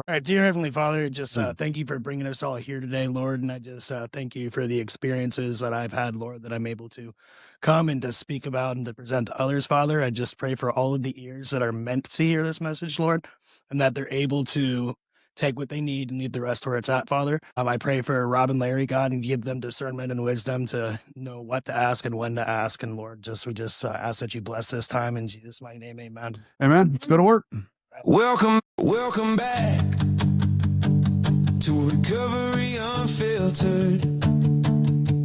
All right, dear Heavenly Father, just thank you for bringing us all here today, Lord. And I just thank you for the experiences that I've had, Lord, that I'm able to come and to speak about and to present to others, Father. I just pray for all of the ears that are meant to hear this message, Lord, and that they're able to take what they need and leave the rest where it's at, Father. I pray for Rob and Larry, God, and give them discernment and wisdom to know what to ask and when to ask. And Lord, we just ask that you bless this time in Jesus' mighty name, amen. Amen. Let's go to work. Welcome back to Recovery Unfiltered.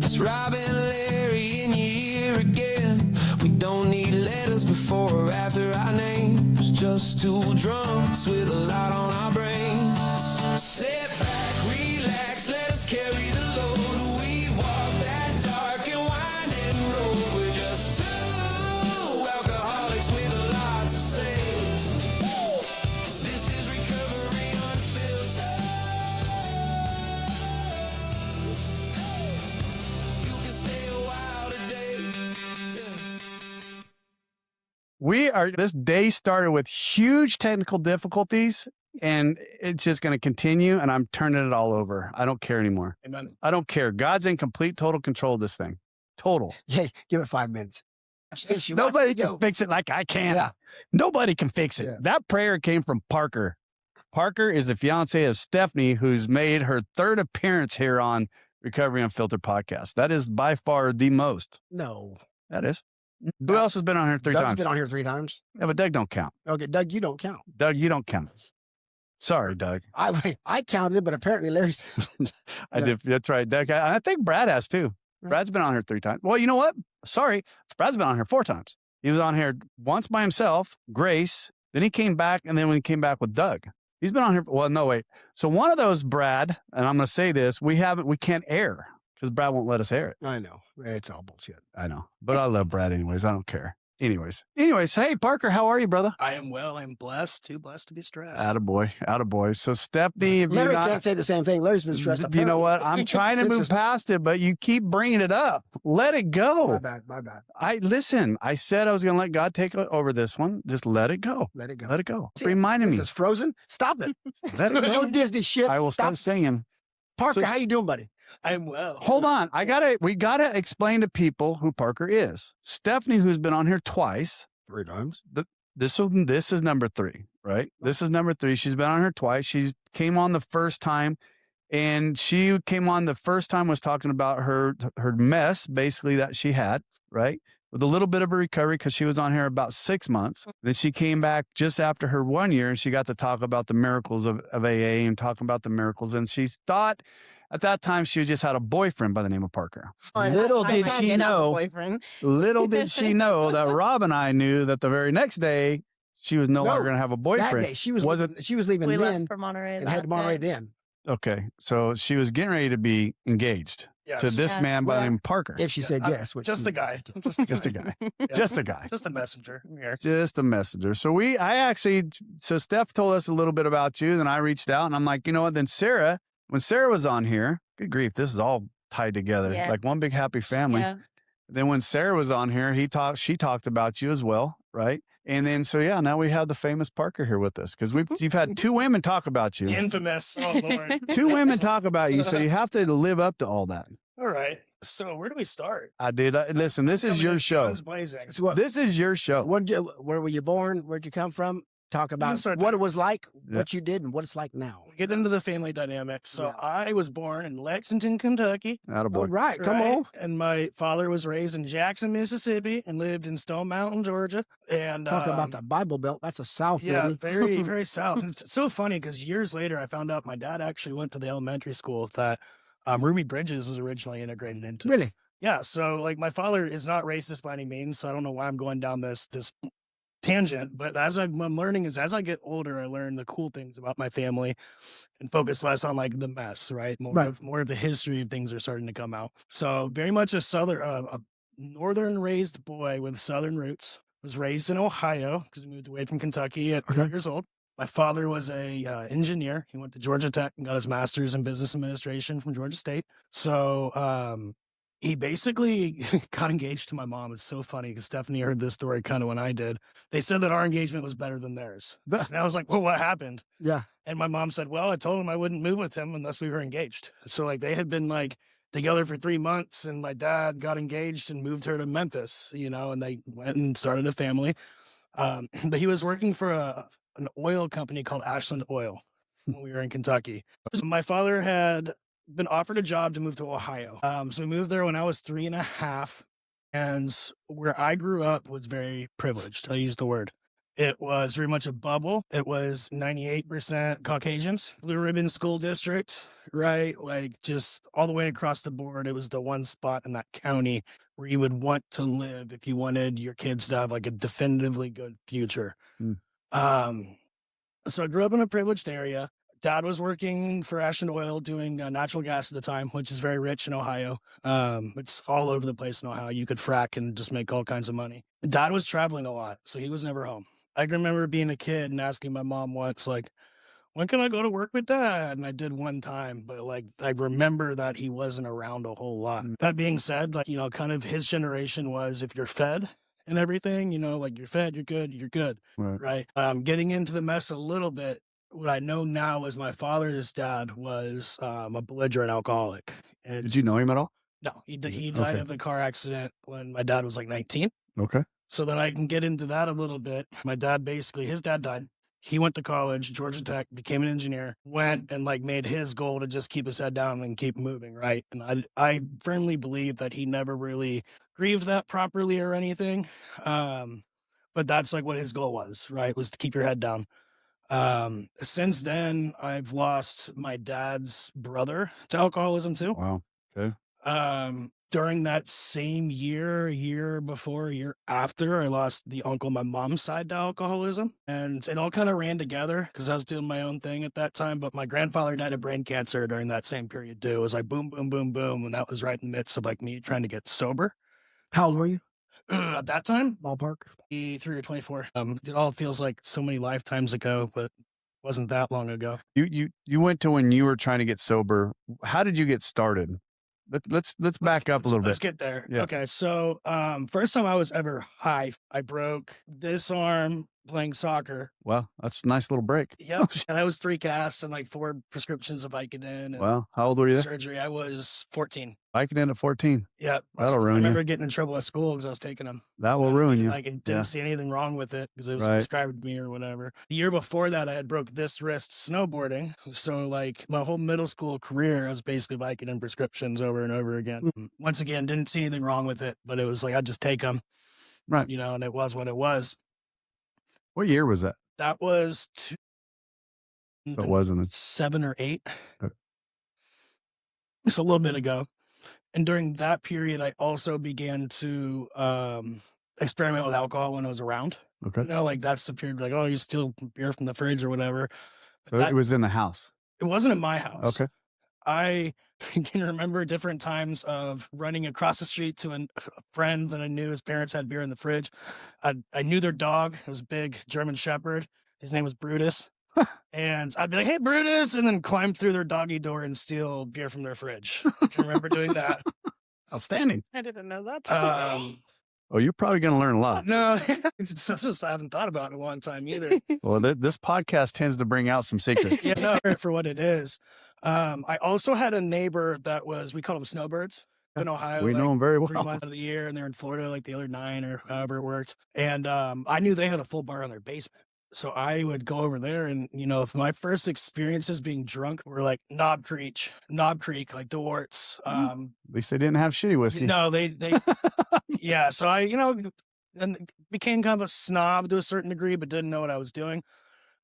It's Rob and Larry in your ear again. We don't need letters before or after our names, just two drunks with a lot on our brains. Sit back, relax, let us carry the load. We walk that dark and winding road. We're just two alcoholics with a lot to say. This is Recovery Unfiltered. You can stay a while today. Yeah. This day started with huge technical difficulties, and it's just going to continue, and I'm turning it all over. I don't care anymore. Amen. I don't care. God's in complete, total control of this thing. Total. Yeah, give it 5 minutes. Nobody can fix it like I can. Yeah. Nobody can fix it. Yeah. That prayer came from Parker. Parker is the fiance of Stephanie, who's made her third appearance here on Recovery Unfiltered podcast. That is by far the most. No. That is. Who else has been on here three Doug's times? been on here 3 times. Yeah, but Doug don't count. Okay, Doug, you don't count. Doug, you don't count. Sorry, Doug. I counted, but apparently Larry's. I did. That's right, Doug. I think Brad has too. Brad's been on here 3 times. Well, you know what? Sorry. Brad's been on here 4 times. He was on here once by himself, Grace. Then he came back. And then when he came back with Doug, he's been on here. Well, no, wait. So one of those, Brad, and I'm going to say this, we can't air because Brad won't let us air it. I know. It's all bullshit. I know. But I love Brad anyways. I don't care. Anyways. Hey, Parker, how are you, brother? I am well. I'm blessed. Too blessed to be stressed. Attaboy. So Stephanie, if Larry you're not, can't say the same thing. Larry's been stressed. you know what? I'm trying to move past it, but you keep bringing it up. Let it go. My bad. I said I was going to let God take over this one. Just let it go. Let it go. Let it go. See, Reminding me. This is Frozen. Stop it. Let it No go. Disney shit. I will stop singing. Parker, So- how you doing, buddy? I'm well. Hold on. We gotta explain to people who Parker is. Stephanie, who's been on here twice. 3 times. This is number 3, right? This is number 3. She's been on here twice. She came on the first time, and she came on the first time was talking about her mess, basically, that she had, right? With a little bit of a recovery because she was on here about 6 months. Then she came back just after her 1 year, and she got to talk about the miracles of AA and talking about the miracles. And she thought at that time she just had a boyfriend by the name of Parker. Little did she know that Rob and I knew that the very next day she was no longer going to have a boyfriend. That day, she was leaving We then left for Monterey. and head to Monterey then. Okay, so she was getting ready to be engaged to this man by the name of Parker. If she said yes. which Just she- the guy. Just a guy. Yeah. Just a guy. Just a messenger. Here. Just a messenger. So Steph told us a little bit about you. Then I reached out and I'm like, you know what? Then when Sarah was on here, good grief, this is all tied together Yeah. like one big happy family. Yeah. Then when Sarah was on here, she talked about you as well, right? And then now we have the famous Parker here with us because you've had 2 women talk about you. The infamous. Oh, Lord. 2 women talk about you, so you have to live up to all that. All right. So where do we start? Listen, this is your show. Guns blazing. So what, This is your show. where were you born? Where'd you come from? Talk about start what there. it was like, Yeah. what you did, and what it's like now. We get into the family dynamics. So Yeah. I was born in Lexington, Kentucky. Attaboy. All right, come right? on. And my father was raised in Jackson, Mississippi, and lived in Stone Mountain, Georgia. And Talk about the Bible Belt. That's a South, yeah, baby. very, very south. And it's so funny because years later, I found out my dad actually went to the elementary school that Ruby Bridges was originally integrated into. Really? Yeah. So like my father is not racist by any means. So I don't know why I'm going down this tangent, but as I'm learning as I get older, I learn the cool things about my family and focus less on like the mess, right? More of the history of things are starting to come out. So very much a northern raised boy with southern roots. Was raised in Ohio because he moved away from Kentucky at 3 years old. My father was a engineer. He went to Georgia Tech and got his master's in business administration from Georgia State. So He basically got engaged to my mom. It's so funny because Stephanie heard this story kind of when I did. They said that our engagement was better than theirs. And I was like, well, what happened? Yeah. And my mom said, well, I told him I wouldn't move with him unless we were engaged. So like they had been like together for 3 months, and my dad got engaged and moved her to Memphis, and they went and started a family. But he was working for an oil company called Ashland Oil when we were in Kentucky. So my father had been offered a job to move to Ohio. So we moved there when I was 3.5. And where I grew up was very privileged. I'll use the word. It was very much a bubble. It was 98% Caucasians, Blue Ribbon School District, right? Like just all the way across the board. It was the one spot in that county where you would want to live if you wanted your kids to have like a definitively good future. So I grew up in a privileged area. Dad was working for Ashland Oil doing natural gas at the time, which is very rich in Ohio. It's all over the place in Ohio. You could frack and just make all kinds of money. Dad was traveling a lot, so he was never home. I can remember being a kid and asking my mom once, like, when can I go to work with Dad? And I did one time, but like, I remember that he wasn't around a whole lot. That being said, like, kind of his generation was if you're fed and everything, like you're fed, you're good, right? Getting into the mess a little bit, what I know now is my father's dad was a belligerent alcoholic. And Did you know him at all? no, he died of a car accident when my dad was like 19. Okay. So then I can get into that a little bit. My dad his dad died. He went to college, Georgia Tech, became an engineer, went and like made his goal to just keep his head down and keep moving, right? And I firmly believe that he never really grieved that properly or anything. But that's like what his goal was, right? Was to keep your head down. Since then, I've lost my dad's brother to alcoholism too. Wow. Okay. During that same year before, year after, I lost the uncle on my mom's side to alcoholism. And it all kind of ran together because I was doing my own thing at that time. But my grandfather died of brain cancer during that same period too. It was like boom, boom, boom, boom. And that was right in the midst of like me trying to get sober. How old were you? At that time, Ballpark? 23 or 24. It all feels like so many lifetimes ago, but wasn't that long ago. You went to when you were trying to get sober. How did you get started? Let's back up a little bit. Let's get there. Yeah. Okay. So, first time I was ever high, I broke this arm playing soccer. Well, that's a nice little break. Yep. And I was 3 casts and like 4 prescriptions of Vicodin and Well, how old were you then? surgery. I was 14. Vicodin at 14. Yep. That'll I ruin remember you. getting in trouble at school because I was taking them. That will ruin you. Like, I didn't see anything wrong with it because it was Right. prescribed to me or whatever. The year before that, I had broke this wrist snowboarding. So, like, my whole middle school career, I was basically Vicodin prescriptions over and over again. Once again, didn't see anything wrong with it, but it was like, I'd just take them, Right. and it was what it was. What year was that? That was So it wasn't. 7 or 8. Okay. It's a little bit ago. And during that period, I also began to experiment with alcohol when I was around. Okay. Like that's the period, like, oh, you steal beer from the fridge or whatever. So it was in the house. It wasn't at my house. Okay. I can remember different times of running across the street to a friend that I knew. His parents had beer in the fridge. I knew their dog. It was a big German Shepherd. His name was Brutus. And I'd be like, hey, Brutus, and then climb through their doggy door and steal beer from their fridge. I can remember doing that. Outstanding. I didn't know that story. Oh, you're probably going to learn a lot. No, it's just I haven't thought about it in a long time either. Well, this podcast tends to bring out some secrets. Yeah, no, for what it is. I also had a neighbor that we called them snowbirds in Ohio. We know them very 3 well. months of the year, and they're in Florida like the other 9 or however it worked. And I knew they had a full bar in their basement. So I would go over there and, if my first experiences being drunk were like Knob Creek, like the Warts. At least they didn't have shitty whiskey. No, they yeah. So I, and became kind of a snob to a certain degree, but didn't know what I was doing.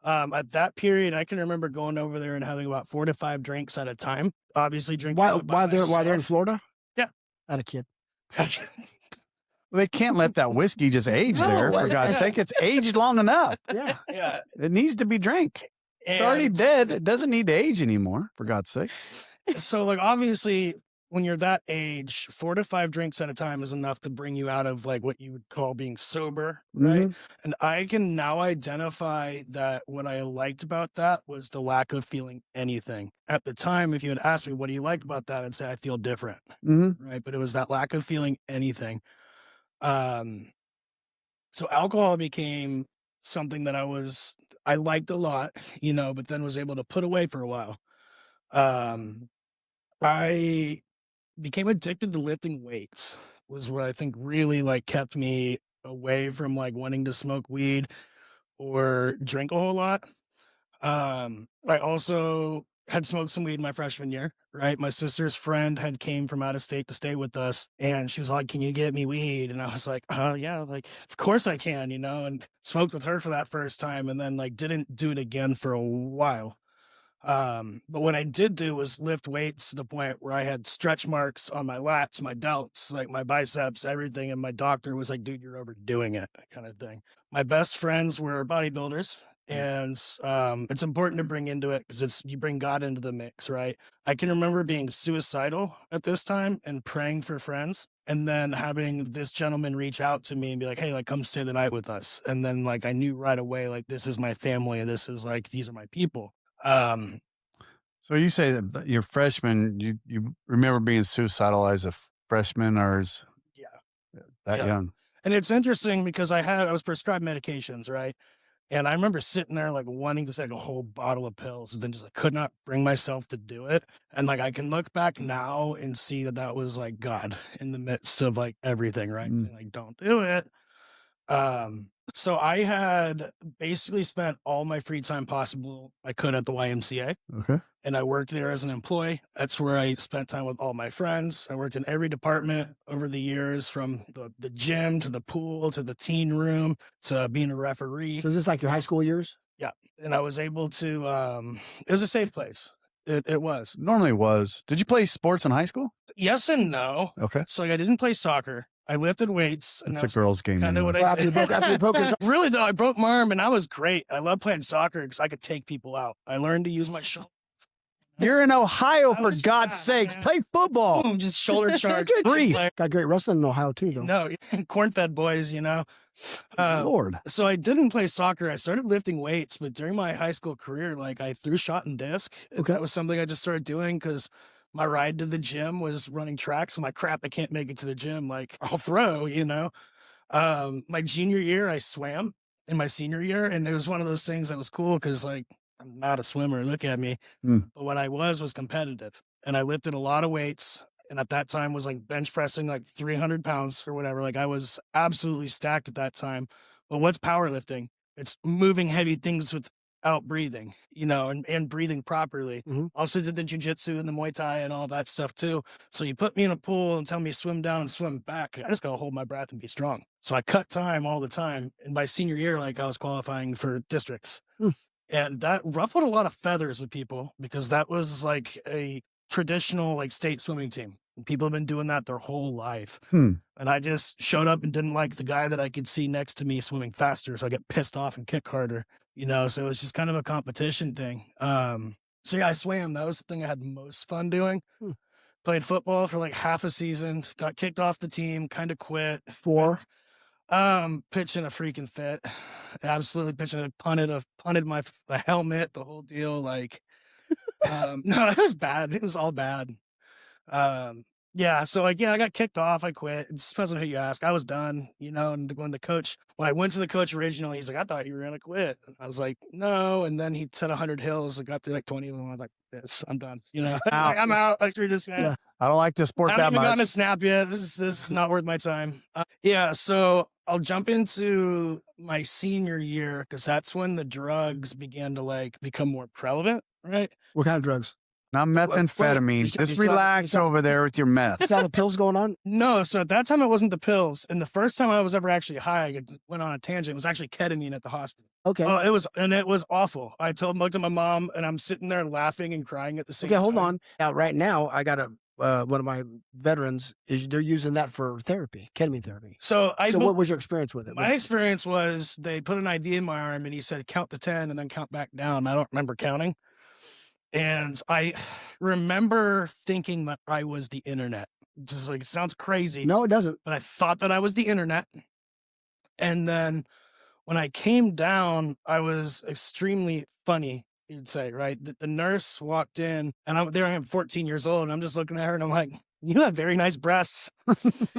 At that period, I can remember going over there and having about 4 to 5 drinks at a time. Obviously drinking. While they're in Florida? Yeah. Not a kid. They can't let that whiskey just age there, for God's sake. It's aged long enough. Yeah. Yeah. It needs to be drank. It's already dead. It doesn't need to age anymore, for God's sake. So, like, obviously, when you're that age, 4 to 5 drinks at a time is enough to bring you out of like what you would call being sober, right? And I can now identify that what I liked about that was the lack of feeling anything. At the time, if you had asked me, what do you like about that? I'd say I feel different, right? But it was that lack of feeling anything. So alcohol became something that I liked a lot, but then was able to put away for a while. I became addicted to lifting weights was what I think really like kept me away from like wanting to smoke weed or drink a whole lot. I also had smoked some weed my freshman year, right? My sister's friend had came from out of state to stay with us, and she was like, "Can you get me weed?" And I was like, "Oh yeah, like of course I can," and smoked with her for that first time, and then like didn't do it again for a while. But what I did do was lift weights to the point where I had stretch marks on my lats, my delts, like my biceps, everything. And my doctor was like, dude, you're overdoing it, kind of thing. My best friends were bodybuilders. And it's important to bring into it because you bring God into the mix, right? I can remember being suicidal at this time and praying for friends. And then having this gentleman reach out to me and be like, hey, like, come stay the night with us. And then like, I knew right away, like, this is my family. This is like, these are my people. So you say that you're freshman, you remember being suicidal as a freshman or as that young? And it's interesting because I was prescribed medications, right? And I remember sitting there like wanting to take a whole bottle of pills and then just like could not bring myself to do it. And like I can look back now and see that was like God in the midst of like everything, right? Like, don't do it. So I had basically spent all my free time possible I could at the YMCA. Okay. And I worked there as an employee. That's where I spent time with all my friends. I worked in every department over the years, from the gym to the pool to the teen room to being a referee. So is this like your high school years? Yeah. And I was able to, it was a safe place. It was. Normally was. Did you play sports in high school? Yes and no. Okay. So like, I didn't play soccer. I lifted weights. And it's a girl's game. Kind of what I did. After you broke his Really though, I broke my arm and I was great. I love playing soccer because I could take people out. I learned to use my shoulder. You're in Ohio, for God's sakes. Man. Play football. Boom, just shoulder charge. Grief. got great wrestling in Ohio too, though. No, corn-fed boys, Lord. So I didn't play soccer. I started lifting weights, but during my high school career, like I threw shot and disc. Okay. That was something I just started doing because my ride to the gym was running track. So my crap, I can't make it to the gym. Like I'll throw, My junior year, I swam in my senior year. And it was one of those things that was cool because like, I'm not a swimmer. Look at me. But what I was competitive, and I lifted a lot of weights. And at that time was like bench pressing like 300 pounds or whatever. Like I was absolutely stacked at that time. But what's powerlifting? It's moving heavy things without breathing, and breathing properly. Also did the jujitsu and the Muay Thai and all that stuff too. So you put me in a pool and tell me swim down and swim back. I just got to hold my breath and be strong. So I cut time all the time. And by senior year, like I was qualifying for districts. And that ruffled a lot of feathers with people because that was like a traditional like state swimming team. People have been doing that their whole life. And I just showed up and didn't like the guy that I could see next to me swimming faster. So I get pissed off and kick harder, so it was just kind of a competition thing. So yeah, I swam. That was the thing I had the most fun doing. Played football for like half a season, got kicked off the team, kind of quit. Pitching a freaking fit. Absolutely pitching a punted my helmet, the whole deal. Like, no, it was bad. It was all bad. Yeah. So like, I got kicked off. I quit. It just depends on who you ask. I was done, and when I went to the coach originally, he's like, I thought you were going to quit. And I was like, no. And then he said 100 hills. I got through like 20 of them. I was like, this, I'm done. I'm out. Like, through this, man. Yeah. I don't like this sport I that haven't even much. gotten a snap yet. This is not worth my time. So I'll jump into my senior year because that's when the drugs began to like become more prevalent, right? What kind of drugs? Not methamphetamine. Just relax over there with your meth. Is that the pills going on? No, so at that time it wasn't the pills. And the first time I was ever actually high, I went on a tangent. It was actually ketamine at the hospital. Okay. Oh, it was awful. I looked at my mom and I'm sitting there laughing and crying at the same time. Okay, hold on. Now, right now, I got one of my veterans they're using that for therapy, ketamine therapy. So what was your experience with it? My experience was they put an IV in my arm and he said, count to 10 and then count back down. I don't remember counting. And I remember thinking that I was the internet. Just like, it sounds crazy. No, it doesn't. But I thought that I was the internet. And then when I came down, I was extremely funny, you'd say, right? The nurse walked in, and I am 14 years old, and I'm just looking at her, and I'm like, you have very nice breasts.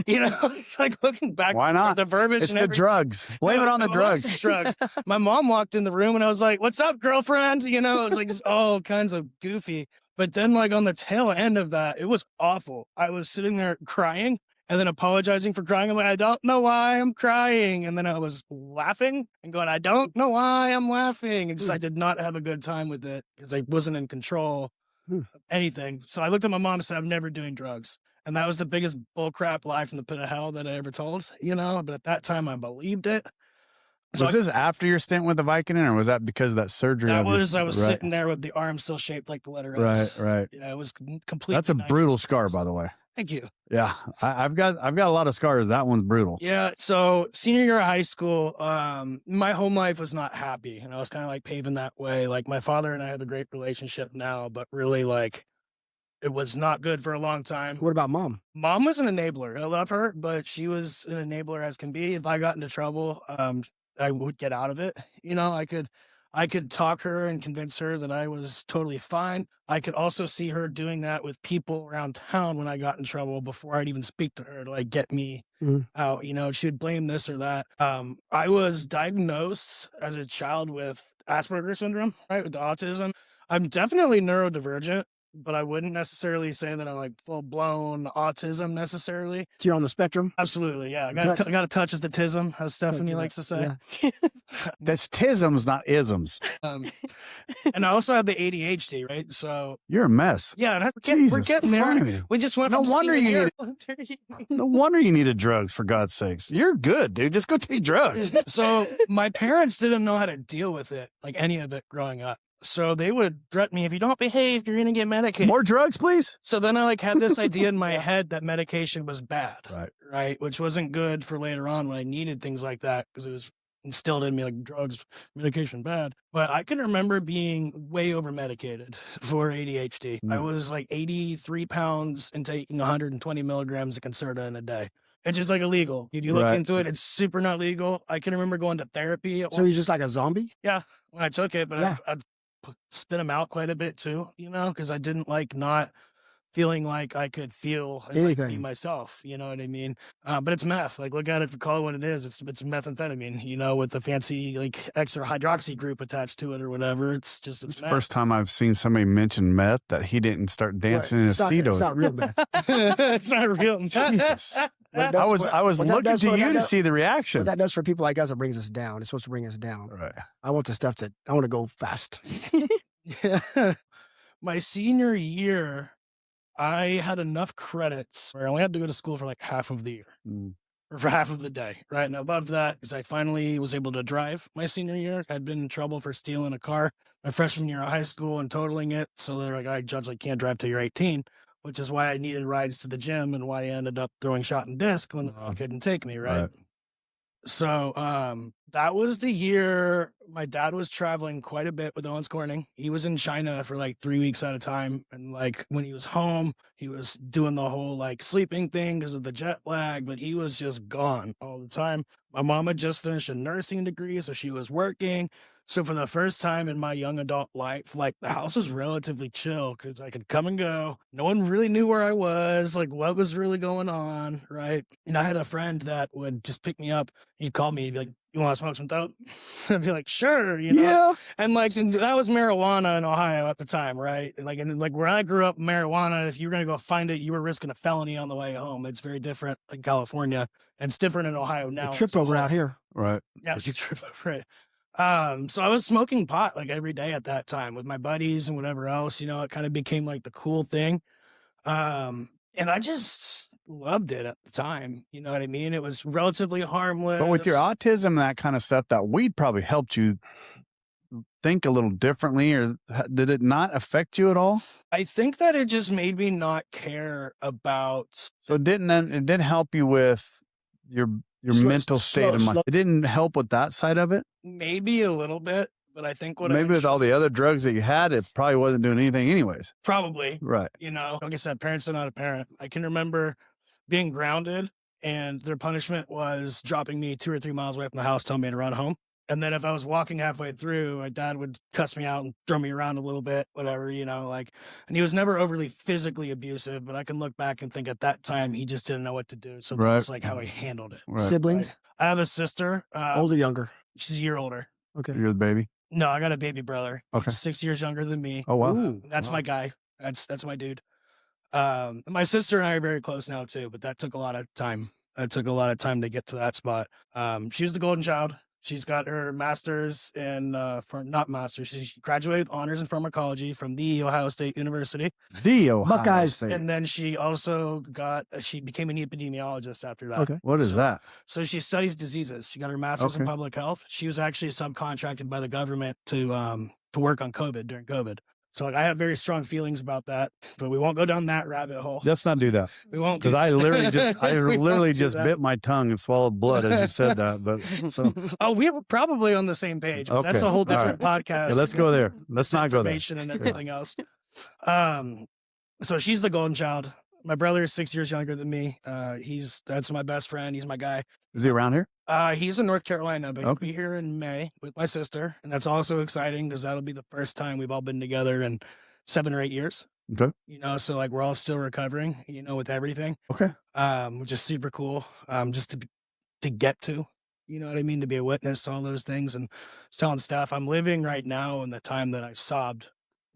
It's like looking back. Why not? The verbiage. It's and the everything. drugs. Blame it on the drugs. Drugs. My mom walked in the room, and I was like, what's up, girlfriend? It was like just all kinds of goofy. But then, like, on the tail end of that, it was awful. I was sitting there crying and then apologizing for crying. I'm like, I don't know why I'm crying. And then I was laughing and going, I don't know why I'm laughing. And just, I did not have a good time with it because I wasn't in control of anything. So I looked at my mom and said, I'm never doing drugs. And that was the biggest bullcrap lie from the pit of hell that I ever told, But at that time, I believed it. So was this after your stint with the Vicodin, or was that because of that surgery? I was sitting there with the arm still shaped like the letter S. Right. Yeah, it was completely. That's a brutal scar, by the way. Thank you. Yeah, I've got a lot of scars. That one's brutal. Yeah. So senior year of high school, my home life was not happy, and I was kind of like paving that way. Like my father and I have a great relationship now, but really like it was not good for a long time. What about mom? Mom was an enabler. I love her, but she was an enabler as can be. If I got into trouble, I would get out of it. I could talk her and convince her that I was totally fine. I could also see her doing that with people around town when I got in trouble before I'd even speak to her to like get me out. She would blame this or that. I was diagnosed as a child with Asperger's syndrome, right, with autism. I'm definitely neurodivergent, but I wouldn't necessarily say that I'm like full blown autism necessarily. So you're on the spectrum? Absolutely, yeah. I got to touch as the tism, as Stephanie likes to say. Yeah. That's tisms, not isms. And I also have the ADHD, right? So you're a mess. Yeah, we're Jesus getting there. Christ. We just went. No from wonder senior you year- No wonder you needed drugs, for God's sakes. You're good, dude. Just go take drugs. So my parents didn't know how to deal with it, like any of it growing up. So they would threaten me, if you don't behave, you're going to get medicated. More drugs, please. So then I like had this idea in my head that medication was bad, Right. Which wasn't good for later on when I needed things like that because it was instilled in me like drugs, medication bad. But I can remember being way over medicated for ADHD. I was like 83 pounds and taking 120 milligrams of Concerta in a day. It's just like illegal. If you look into it, it's super not legal. I can remember going to therapy. So you're just like a zombie? Yeah, when I took it, but I'd spit them out quite a bit too, because I didn't like not feeling like I could feel and like, be myself, you know what I mean? But it's meth. Like, look at it, call it what it is. It's methamphetamine, with the fancy like extra hydroxy group attached to it or whatever. It's the meth. first time I've seen somebody mention meth that he didn't start dancing in his seat. It's not real meth. It's not real. Jesus. I was looking to you to see the reaction. What that does for people like us, it brings us down. It's supposed to bring us down. Right. I want the stuff I want to go fast. Yeah. My senior year, I had enough credits where I only had to go to school for like half of the year or for half of the day, right? And above that, because I finally was able to drive my senior year. I'd been in trouble for stealing a car my freshman year of high school and totaling it. So they're like, I judge, can't drive till you're 18, which is why I needed rides to the gym and why I ended up throwing shot and disc when they couldn't take me, right? So that was the year my dad was traveling quite a bit with Owens Corning. He was in China for like 3 weeks at a time. And like when he was home, he was doing the whole like sleeping thing because of the jet lag, but he was just gone all the time. My mom had just finished a nursing degree, so she was working. So for the first time in my young adult life, like the house was relatively chill because I could come and go. No one really knew where I was, like what was really going on, right? And I had a friend that would just pick me up. He'd call me, he'd be like, you want to smoke some dope? I'd be like, sure, Yeah. And like, and that was marijuana in Ohio at the time, right? And like where I grew up, marijuana, if you were going to go find it, you were risking a felony on the way home. It's very different in California. And it's different in Ohio now. You trip over out here. Right. Yeah, you trip over it. So I was smoking pot like every day at that time with my buddies and whatever else, it kind of became like the cool thing. And I just loved it at the time. You know what I mean? It was relatively harmless. But with your autism, that kind of stuff, that weed probably helped you think a little differently, or did it not affect you at all? I think that it just made me not care about. So it didn't help you with your mental state of mind. It didn't help with that side of it? Maybe a little bit, But I think what maybe with all the other drugs that you had, it probably wasn't doing anything anyways. probably, Right. like I said, parents are not a parent. I can remember being grounded and their punishment was dropping me 2 or 3 miles away from the house, telling me to run home. And then if I was walking halfway through, my dad would cuss me out and throw me around a little bit, whatever, and he was never overly physically abusive, but I can look back and think at that time, he just didn't know what to do. So that's like how he handled it. Right. Siblings? Right. I have a sister. Older, younger? She's a year older. Okay. You're the baby? No, I got a baby brother. Okay. He's 6 years younger than me. Oh, wow. Ooh, That's wow. my guy. That's my dude. My sister and I are very close now too, but that took a lot of time. It took a lot of time to get to that spot. She was the golden child. She's got her master's in, not master's, she graduated with honors in pharmacology from the Ohio State University. The Ohio Buckeyes. State. And then she also she became an epidemiologist after that. Okay. What is that? So she studies diseases. She got her master's in Okay. public health. She was actually subcontracted by the government to work on COVID during COVID. So I have very strong feelings about that, but we won't go down that rabbit hole. Let's not do that. We won't. Because I literally We won't do that. bit my tongue and swallowed blood as you said that. But so Oh, we were probably on the same page. But that's Okay. a whole All different podcast. yeah, let's go there. Let's not go there. Information and everything else. So she's the golden child. My brother is 6 years younger than me. That's my best friend. He's my guy. Is he around here? He's in North Carolina, but he'll Okay. be here in May with my sister, and that's also exciting because that'll be the first time we've all been together in 7 or 8 years. Okay. So like we're all still recovering, with everything. Okay. Which is super cool. Just to get to, you know what I mean, to be a witness to all those things and telling stuff. I'm living right now in the time that I sobbed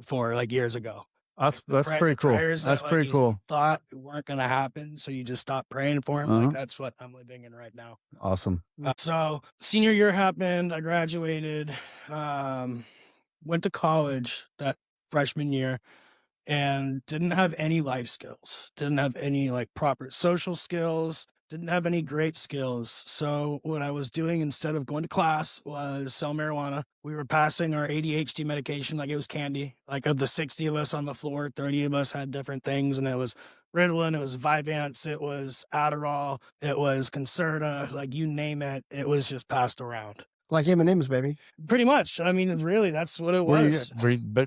for like years ago. That's The pretty cool. prayers that, That's like, pretty you cool. Thought weren't going to happen, so you just stopped praying for him. Uh-huh. Like that's what I'm living in right now. Awesome. So senior year happened. I graduated, went to college that freshman year, and didn't have any life skills. Didn't have any like proper social skills. Didn't have any great skills. So what I was doing instead of going to class was sell marijuana. We were passing our ADHD medication like it was candy. Like of the 60 of us on the floor, 30 of us had different things. And it was Ritalin, it was Vyvanse, it was Adderall, it was Concerta, like you name it. It was just passed around. Like M&M's, baby. Pretty much. I mean, really, that's what it Were was.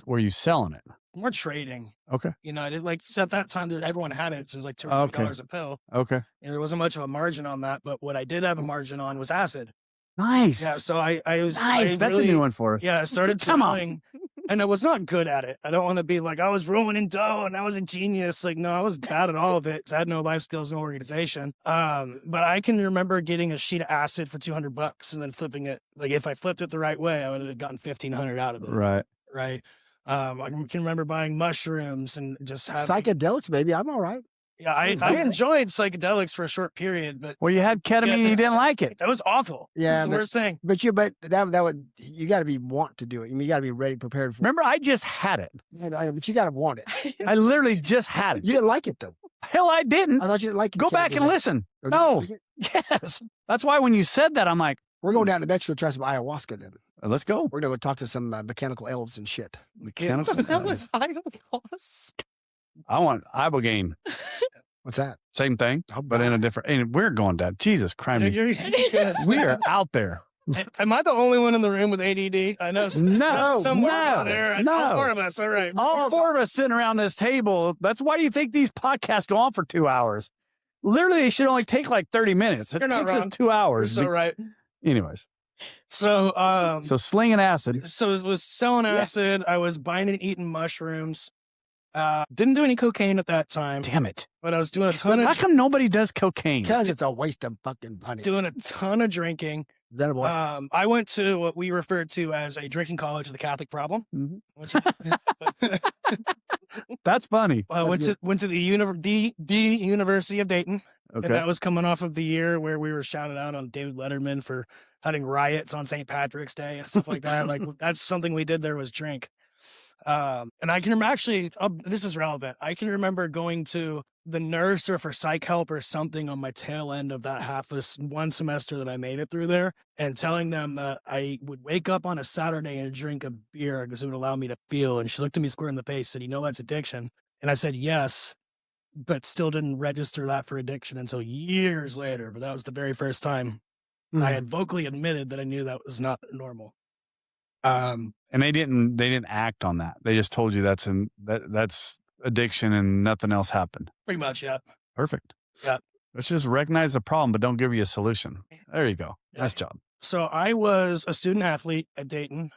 were you selling it? More trading. Okay. I did like at that time everyone had it. So it was like $2 or $3 a pill. Okay. And there wasn't much of a margin on that, but what I did have a margin on was acid. Nice. Yeah, so I was Nice. I That's really, a new one for us. Yeah, I started Come on. selling, and I was not good at it. I don't want to be like I was ruining dough and I was a genius. Like no, I was bad at all of it because I had no life skills, no organization. But I can remember getting a sheet of acid for $200 and then flipping it. Like if I flipped it the right way, I would have gotten $1,500 out of it. Right. Right. I can remember buying mushrooms and just having Psychedelics, baby. I'm all right. Yeah, I enjoyed psychedelics for a short period, but Well, you had ketamine and you didn't like it. that was awful. Yeah, That's the worst thing. But that would, you got to want to do it. I mean, you got to be ready, prepared for Remember, I just had it. it. But you got to want it. I literally just had it. You didn't like it though. Hell, I didn't. I thought you didn't like it. Go back and listen. No. Yes. That's why when you said that, I'm like, We're going down to Mexico to try some ayahuasca then. let's go. We're going to go talk to some mechanical elves and shit. Mechanical. That was ayahuasca. I want ibogaine. What's that? Same thing, Oh, but in a different. And we're going down. Jesus Christ. You're good. We are out there. Am I the only one in the room with ADD? I know No, somewhere no, out there. no. All 4 of us. All right. All 4 of us sitting around this table. That's why do you think these podcasts go on for 2 hours? Literally, they should only take like 30 minutes. It You're not takes us wrong. 2 You're hours. so right. Anyways, So, so slinging acid. so it was selling acid. I was buying and eating mushrooms. Didn't do any cocaine at that time, Damn it. but I was doing a ton How of come nobody does cocaine? Because it's a waste of fucking money. doing a ton of drinking. That boy. I went to what we referred to as a drinking college of the Catholic problem. Mhm. Which, That's funny. I went to the University of Dayton, and Okay. that was coming off of the year where we were shouted out on David Letterman for having riots on St. Patrick's Day and stuff like that. Like that's something we did there was drink. And I can remember actually, this is relevant. I can remember going to the nurse or for psych help or something on my tail end of that one semester that I made it through there and telling them that I would wake up on a Saturday and drink a beer because it would allow me to feel. And she looked at me square in the face and said, that's addiction. And I said, yes, but still didn't register that for addiction until years later. But that was the very first time I had vocally admitted that I knew that was not normal. Um, And they didn't act on that. They just told you that's addiction and nothing else happened. pretty much, yeah. Perfect. Yeah. Let's just recognize the problem, but don't give you a solution. There you go. Yeah. Nice job. So I was a student athlete at Dayton.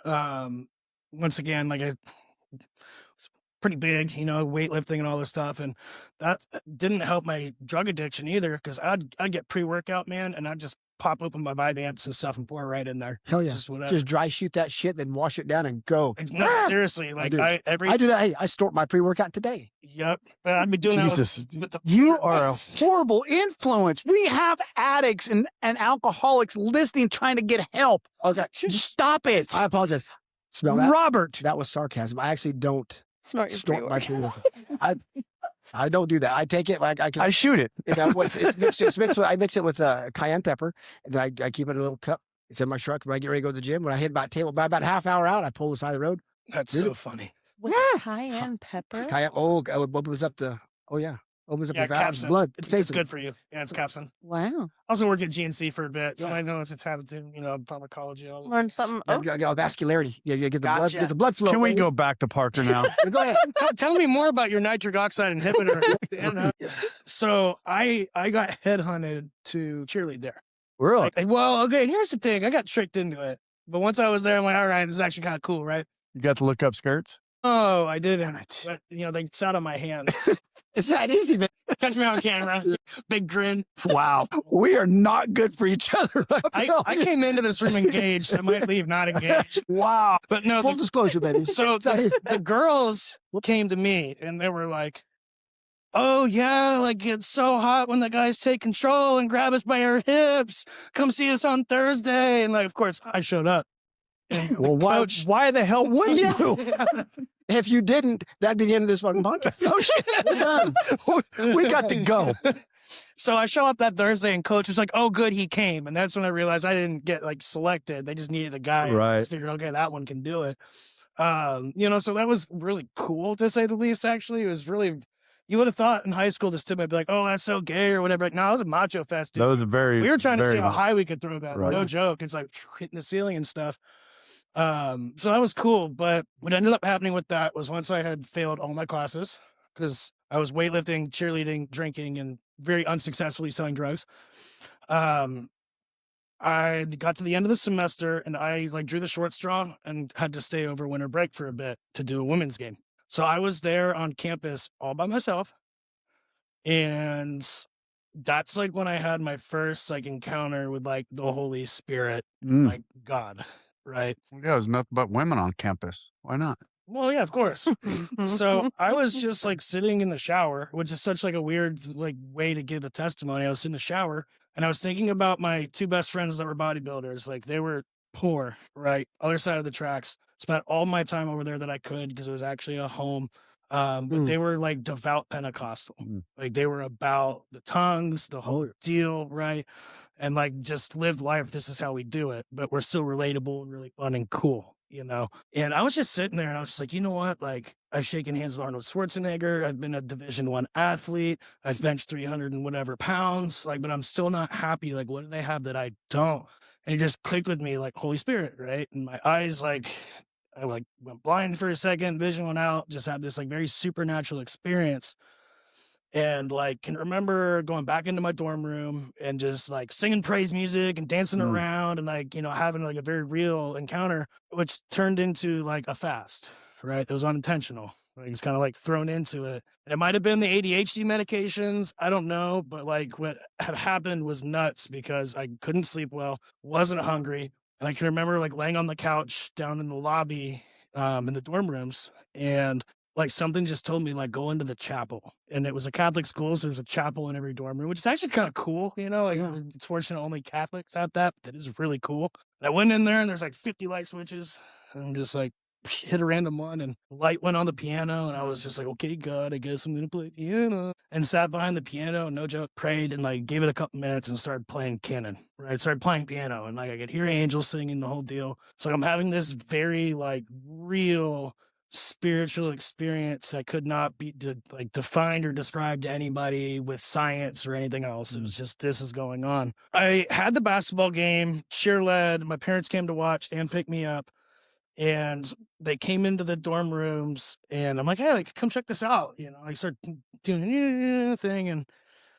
Once again, like I was pretty big, weightlifting and all this stuff. And that didn't help my drug addiction either, because I'd get pre-workout, man, and I'd just pop open my Vyvanse and stuff and pour it right in there. Hell yeah. Just whatever. Just dry shoot that shit, then wash it down and go. No, seriously. Like I do that. Hey, I snort my pre-workout today. Yep. But I'd be doing Jesus. that with the You are a horrible influence. We have addicts and alcoholics listening, trying to get help. Okay. Stop it. I apologize. Smell that? Robert. That was sarcasm. I actually don't Snort your snort my pre-workout. pre-workout. I don't do that. I take it like I can. I shoot it. It's mixed with, I mix it with cayenne pepper, and then I keep it in a little cup. It's in my truck when I get ready to go to the gym. When I hit about a half hour out, I pull the side of the road. That's Dude. so funny. With cayenne pepper? Cayenne, it opens up the opens up Yeah, the valves, capsin. blood. It's tasty. good for you. Yeah, it's capsin. Wow. I also worked at GNC for a bit, so Yeah. I know it's happened to, pharmacology. All Learn something. You Oh, got vascularity. You get the blood. Gotcha. Get the blood flow. Can we baby. go back to Parker now? Go ahead. Tell me more about your nitric oxide inhibitor. So I got headhunted to cheerlead there. Really? Well, okay, and here's the thing. I got tricked into it. But once I was there, I'm like, all right, this is actually kind of cool, right? You got to look up skirts? Oh, I didn't. Right. But, they sat on my hand. It's that easy, man. Catch me on camera. Big grin. Wow. We are not good for each other. I came into this room engaged. I might leave not engaged. Wow. But no, Full disclosure, baby. so the girls came to me and they were like, oh yeah, like it's so hot when the guys take control and grab us by our hips. Come see us on Thursday. And like, of course, I showed up. And Well, coach, why the hell would you? If you didn't, that'd be the end of this fucking podcast. Oh, shit. We're done. We got to go. So I show up that Thursday and coach was like, oh, good, he came. And that's when I realized I didn't get like selected. They just needed a guy. Right. I just figured, okay, that one can do it. So that was really cool to say the least, actually. It was really, you would have thought in high school this tip might be like, oh, that's so gay or whatever. Like, no, it was a macho fest, dude. That was a very. We were trying to very see how nice. high we could throw that. Right. No joke. It's like hitting the ceiling and stuff. So that was cool. But what ended up happening with that was once I had failed all my classes because I was weightlifting, cheerleading, drinking, and very unsuccessfully selling drugs. I got to the end of the semester and I drew the short straw and had to stay over winter break for a bit to do a women's game. So I was there on campus all by myself. And that's when I had my first encounter with the Holy Spirit, Mm. God, right? Yeah, there's nothing but women on campus. Why not? Well, yeah, of course. So I was just sitting in the shower, which is such a weird way to give a testimony. I was in the shower and I was thinking about my two best friends that were bodybuilders. They were poor, right? Other side of the tracks. Spent all my time over there that I could because it was actually a home. But they were devout Pentecostal. They were about the tongues, the whole deal, right? And just lived life. This is how we do it. But we're still relatable and really fun and cool, And I was just sitting there and I was just like, you know what? I've shaken hands with Arnold Schwarzenegger. I've been a Division I athlete. I've benched 300 and whatever pounds. But I'm still not happy. What do they have that I don't? And it just clicked with me Holy Spirit, right? And my eyes I went blind for a second, vision went out, just had this very supernatural experience. And can remember going back into my dorm room and just singing praise music and dancing around and having a very real encounter, which turned into a fast, right? It was unintentional. It was kind of thrown into it. And it might have been the ADHD medications. I don't know. But what had happened was nuts because I couldn't sleep well, wasn't hungry. And I can remember laying on the couch down in the lobby in the dorm rooms and something just told me go into the chapel. And it was a Catholic school, so there's a chapel in every dorm room, which is actually kind of cool, It's fortunate only Catholics have that. That is really cool. And I went in there and there's 50 light switches and I'm just hit a random one and light went on the piano and I was just okay, God, I guess I'm gonna play piano, and sat behind the piano, no joke, prayed and gave it a couple minutes and started playing canon, right? Started playing piano and I could hear angels singing, the whole deal. So I'm having this very real spiritual experience that could not be defined or described to anybody with science or anything else. It was just, this is going on. I had the basketball game, cheer led, my parents came to watch and pick me up. And they came into the dorm rooms, and I'm like, hey, like, come check this out. I start doing the thing, and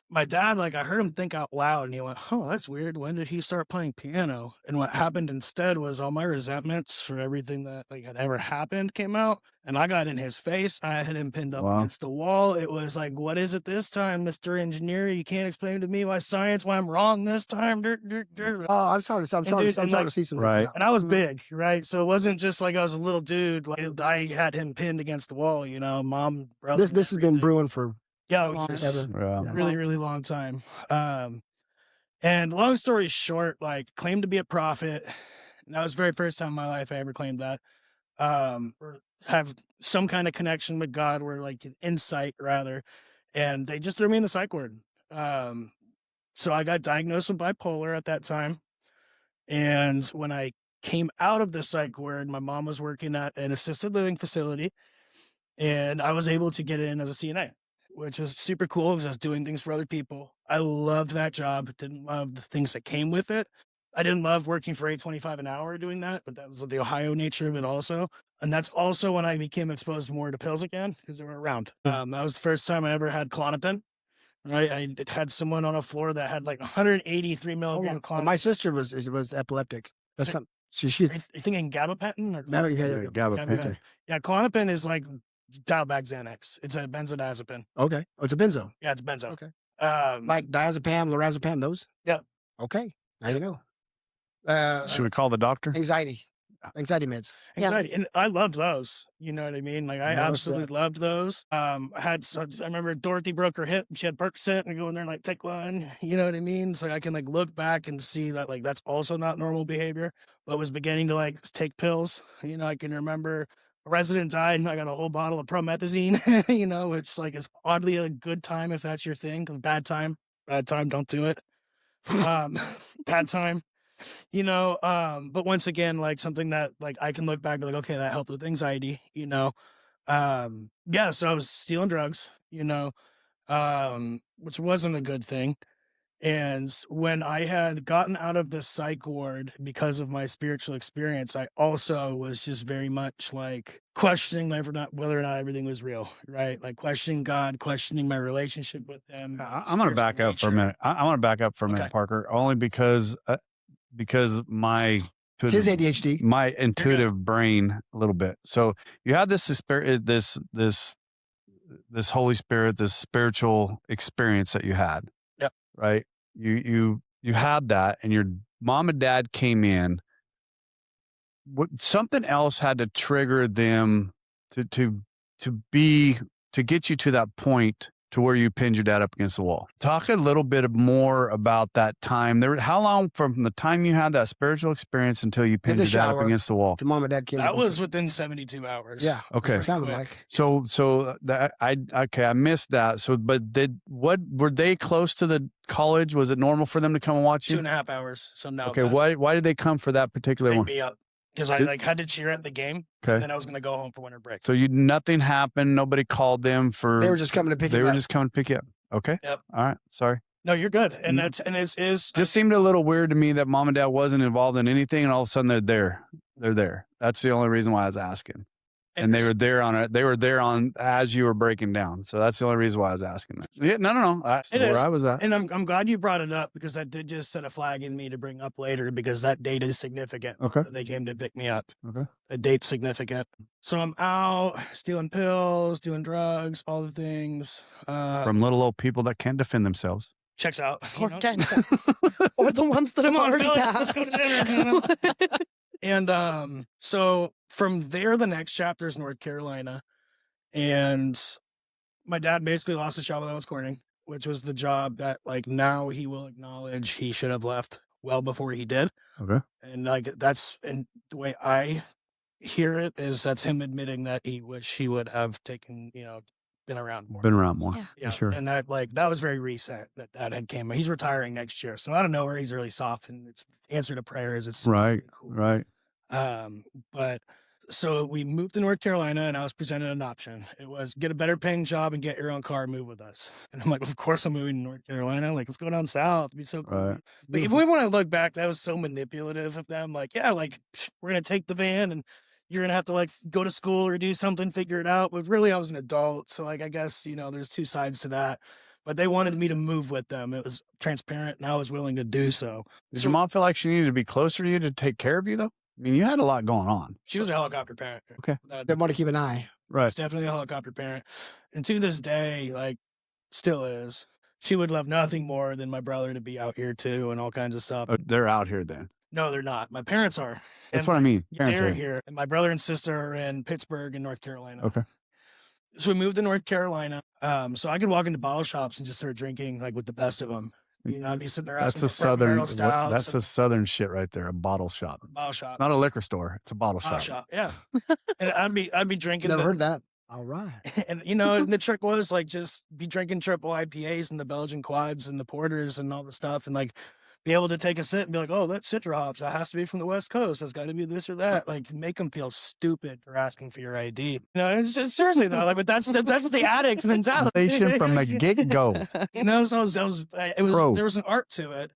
my dad, like, I heard him think out loud, and he went, oh, that's weird. When did he start playing piano? And what happened instead was all my resentments for everything that like had ever happened came out, and I got in his face. I had him pinned up against the wall. It was like, what is it this time, Mr. Engineer? You can't explain to me why I'm wrong this time. Oh, I'm sorry. I'm sorry to see something. Right. And I was big, right? So it wasn't just like I was a little dude. Like I had him pinned against the wall, mom, brother. This has been brewing for really, really long time. And long story short, like claimed to be a prophet. And that was the very first time in my life I ever claimed that. Or have some kind of connection with God, or like insight rather. And they just threw me in the psych ward. So I got diagnosed with bipolar at that time. And when I came out of the psych ward, my mom was working at an assisted living facility, and I was able to get in as a CNA, which was super cool because I was doing things for other people. I loved that job. Didn't love the things that came with it. I didn't love working for $8.25 an hour doing that, but that was the Ohio nature of it also. And that's also when I became exposed more to pills again because they were around. That was the first time I ever had Klonopin. Right, I had someone on a floor that had like 183 milligram Klonopin. My sister was epileptic. That's something. She's. Are you thinking gabapentin or gabapentin? Yeah, Klonopin is like dial back Xanax. It's a benzodiazepine. Okay. Oh, it's a benzo. Yeah, it's benzo. Okay. Like diazepam, lorazepam, those? Yeah. Okay. Now you know. Should we call the doctor? Anxiety meds. Anxiety. And I loved those. You know what I mean? Like I absolutely loved those. I remember Dorothy broke her hip and she had Percocet, and I go in there and like take one. You know what I mean? So I can like look back and see that like that's also not normal behavior, but was beginning to like take pills. I can remember a resident died and I got a whole bottle of promethazine, which like is oddly a good time if that's your thing. Bad time, don't do it. Bad time. But once again, like something that like I can look back and like, okay, that helped with anxiety, so I was stealing drugs, which wasn't a good thing. And when I had gotten out of the psych ward because of my spiritual experience, I also was just very much like questioning whether or not everything was real, right? Like questioning God, questioning my relationship with him. I'm going to back up for a minute. I want to back up for a minute, Parker, only because my his ADHD, my intuitive brain a little bit. So you had this spirit, this Holy Spirit, this spiritual experience that you had. Yep. Right. You had that, and your mom and dad came in. Something else had to trigger them to get you to that point to where you pinned your dad up against the wall. Talk a little bit more about that time. How long from the time you had that spiritual experience until you pinned your dad up against the wall? The mom and dad came. That was within 72 hours. Yeah. Okay. Sounded like. So I missed that. So, but were they close to the college? Was it normal for them to come and watch you? 2.5 hours. Some now. Okay. Why did they come for that particular one? Me up. Because I like had to cheer at the game. Okay. Then I was going to go home for winter break. So nothing happened. Nobody called them for. They were just coming to pick you up. They were just coming to pick you up. Okay. Yep. All right. Sorry. No, you're good. And it just seemed a little weird to me that mom and dad wasn't involved in anything, and all of a sudden they're there. They're there. That's the only reason why I was asking. And they were there on it. They were there on as you were breaking down. So that's the only reason why I was asking that. Yeah, no. That's where I was at. And I'm glad you brought it up, because that did just set a flag in me to bring up later, because that date is significant. Okay. They came to pick me up. Okay. The date's significant. So I'm out stealing pills, doing drugs, all the things. From little old people that can't defend themselves. Checks out. Or dentists. Or the ones that have already passed. Let's go to dinner. And so from there, the next chapter is North Carolina. And my dad basically lost his job while I was courting, which was the job that like now he will acknowledge he should have left well before he did. Okay. And like and the way I hear it is that's him admitting that he wish he would have taken, been around more. Yeah. Sure. And that was very recent that had came. He's retiring next year. So out of nowhere, he's really soft, and it's answer to prayers. It's right. Cool. Right. But so we moved to North Carolina, and I was presented an option. It was get a better paying job and get your own car and move with us. And I'm like, of course I'm moving to North Carolina. Like, let's go down south. It'd be so cool. Right. But even when I look back, that was so manipulative of them. Like, yeah, like we're going to take the van and, you're going to have to like go to school or do something, figure it out. But really I was an adult. So like, I guess, you know, there's two sides to that, but they wanted me to move with them. It was transparent and I was willing to do so. Did your mom feel like she needed to be closer to you to take care of you though? I mean, you had a lot going on. She was a helicopter parent. Okay. They want to keep an eye. Right. It's definitely a helicopter parent. And to this day, like, still is. She would love nothing more than my brother to be out here too and all kinds of stuff. Oh, they're out here then. No, they're not. My parents are. That's And what I mean. Parents they're are here. And my brother and sister are in Pittsburgh in North Carolina. Okay. So we moved to North Carolina. So I could walk into bottle shops and just start drinking like with the best of them. You know, I'd be sitting there That's asking a southern. stouts. That's a southern shit right there. A bottle shop, bottle shop. not a liquor store. It's a bottle Bottle shop. shop. Yeah. And I'd be drinking. Never heard that. All right. And you know, and the trick was like just be drinking triple IPAs and the Belgian quads and the porters and all the stuff, and like be able to take a sip and be like, oh, that's citra hops. That has to be from the West Coast. That's got to be this or that. Like make them feel stupid for asking for your ID. You know, it's just, seriously though. Like, but that's the addict mentality From the get go. You know, so it was there was an art to it.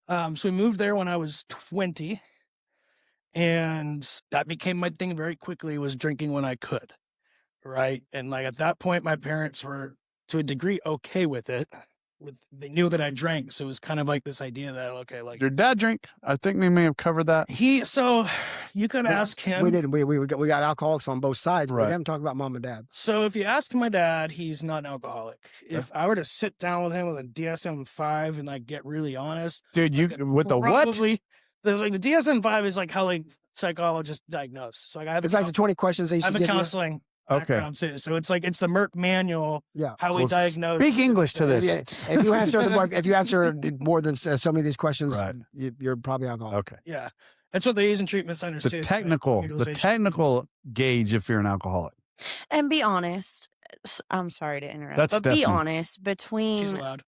So we moved there when I was 20, and that became my thing very quickly. Was drinking when I could. Right. And like at that point, my parents were to a degree okay with it. They knew that I drank. So it was kind of like this idea that, okay, like Your dad drink? I think we may have covered that. so you could ask him. We didn't. We got alcoholics on both sides. Right. We haven't talked about mom and dad. So if you ask my dad, he's not an alcoholic. If I were to sit down with him with a DSM-5 and like get really honest, Dude, you with the what? probably the DSM-5 is like how like psychologists diagnose. So like I have It's like the 20 questions they used I have to a give you. counseling Okay. background too. So it's like it's the Merck manual. Yeah. How we Well, diagnose. Speak English to this. If you answer more than so many of these questions, Right. you're probably alcoholic. Okay. Yeah, that's what they use in treatment centers too. The right? technical Utilization. gauge if you're an alcoholic. And be honest. I'm sorry to interrupt, That's but be definitely- honest She's between allowed.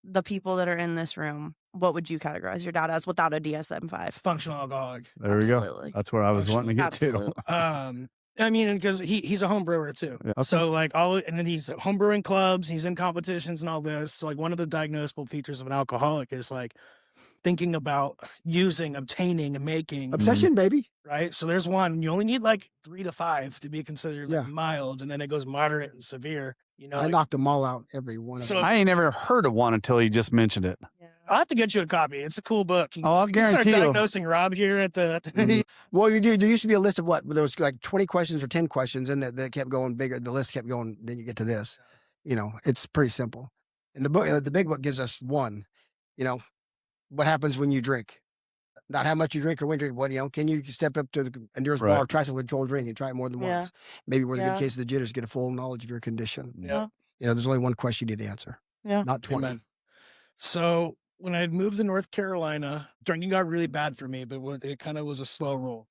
the people that are in this room. What would you categorize your dad as without a DSM-5? Functional alcoholic. There we go. Absolutely. That's where I was wanting to get Absolutely. to. I mean, because he's a home brewer too. Yeah, okay. So like and then he's at home brewing clubs, he's in competitions and all this. So like one of the diagnosable features of an alcoholic is like thinking about using, obtaining, and making. Obsession, baby. Right. So there's one. You only need like 3 to 5 to be considered like, Yeah. mild, and then it goes moderate and severe. You know, I like, knocked them all out, every one of So- them. I ain't never heard of one until you just mentioned it. I'll have to get you a copy. It's a cool book. You Oh, I'll you can start guarantee you. diagnosing Rob here at the. Mhm. Well, there used to be a list of what? There was like 20 questions or 10 questions, and that kept going bigger. The list kept going. Then you get to this. You know, it's pretty simple. And the book, the big book gives us one. You know, what happens when you drink? Not how much you drink or when you drink. What, you know, can you step up to the endurance Right. bar, try some controlled drinking, try it more than Yeah. once? Maybe where the Yeah. good case of the jitters, get a full knowledge of your condition. Yeah. You know, there's only one question you need to answer. Yeah. Not 20. Amen. So when I had moved to North Carolina, drinking got really bad for me, but it kind of was a slow roll.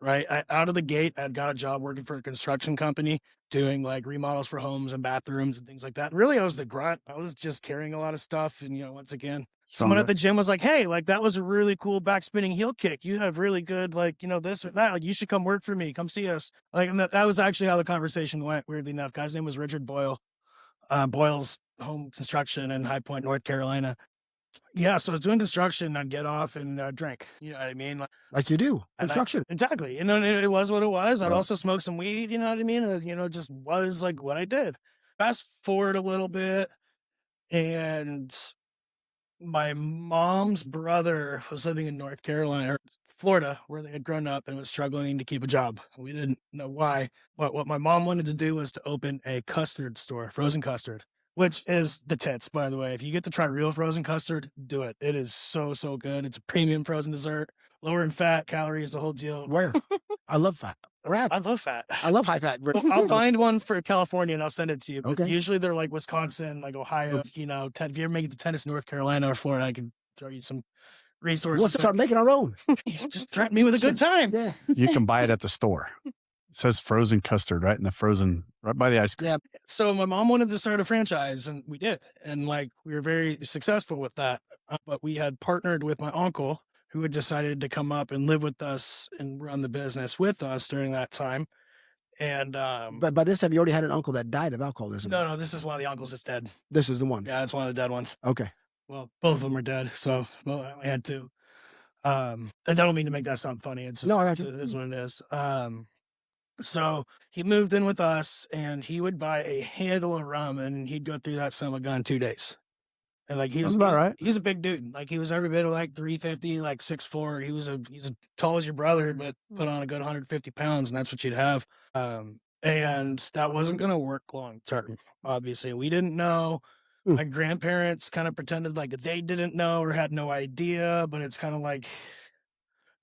Right. Out of the gate, I'd got a job working for a construction company doing like remodels for homes and bathrooms and things like that. And really, I was the grunt. I was just carrying a lot of stuff. And, you know, once again, someone at the gym was like, hey, like that was a really cool back spinning heel kick. You have really good, like, you know, this or that. Like, you should come work for me. Come see us. Like, and that was actually how the conversation went, weirdly enough. Guy's name was Richard Boyle, Boyle's Home Construction in High Point, North Carolina. Yeah, so I was doing construction. I'd get off and drink. You know what I mean? Like you do. And Construction. Exactly. You know, it was what it was. I'd Right. also smoke some weed. You know what I mean? You know, just was like what I did. Fast forward a little bit, and my mom's brother was living in North Carolina, or Florida, where they had grown up and was struggling to keep a job. We didn't know why, but what my mom wanted to do was to open a custard store, frozen custard, which is the tits, by the way. If you get to try real frozen custard, do it. It is so, so good. It's a premium frozen dessert, lower in fat, calories, the whole deal. Where? I love fat. Rat. I love fat. I love high fat. Well, I'll find one for California and I'll send it to you. But Okay. usually they're like Wisconsin, like Ohio. You know, if you ever make it to Tennessee, North Carolina, or Florida, I can throw you some resources. Let's start making our own. Just threaten me with a good time. Yeah. You can buy it at the store. It says frozen custard right in the frozen, right by the ice cream. Yeah. So my mom wanted to start a franchise, and we did. And like we were very successful with that. But we had partnered with my uncle, who had decided to come up and live with us and run the business with us during that time. And But by this time, you already had an uncle that died of alcoholism. no, this is one of the uncles that's dead. This is the one. Yeah, it's one of the dead ones. Okay. Well, both of them are dead, so well, I only had 2. I don't mean to make that sound funny. It's just, No, I got it's, you. it is what it is. So he moved in with us, and he would buy a handle of rum, and he'd go through that son of a gun in 2 days. And like Sounds about right. he's a big dude. Like he was every bit of like 350, like 6'4". He's as tall as your brother, but put on a good 150 pounds, and that's what you'd have. And that wasn't gonna work long term. Obviously, we didn't know. Hmm. My grandparents kind of pretended like they didn't know or had no idea, but it's kind of like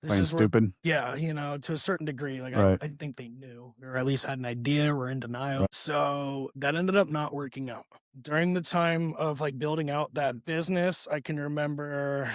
this Plain is where, stupid. yeah, to a certain degree. Like Right. I think they knew, or at least had an idea, or in denial. Right. So that ended up not working out. During the time of like building out that business, I can remember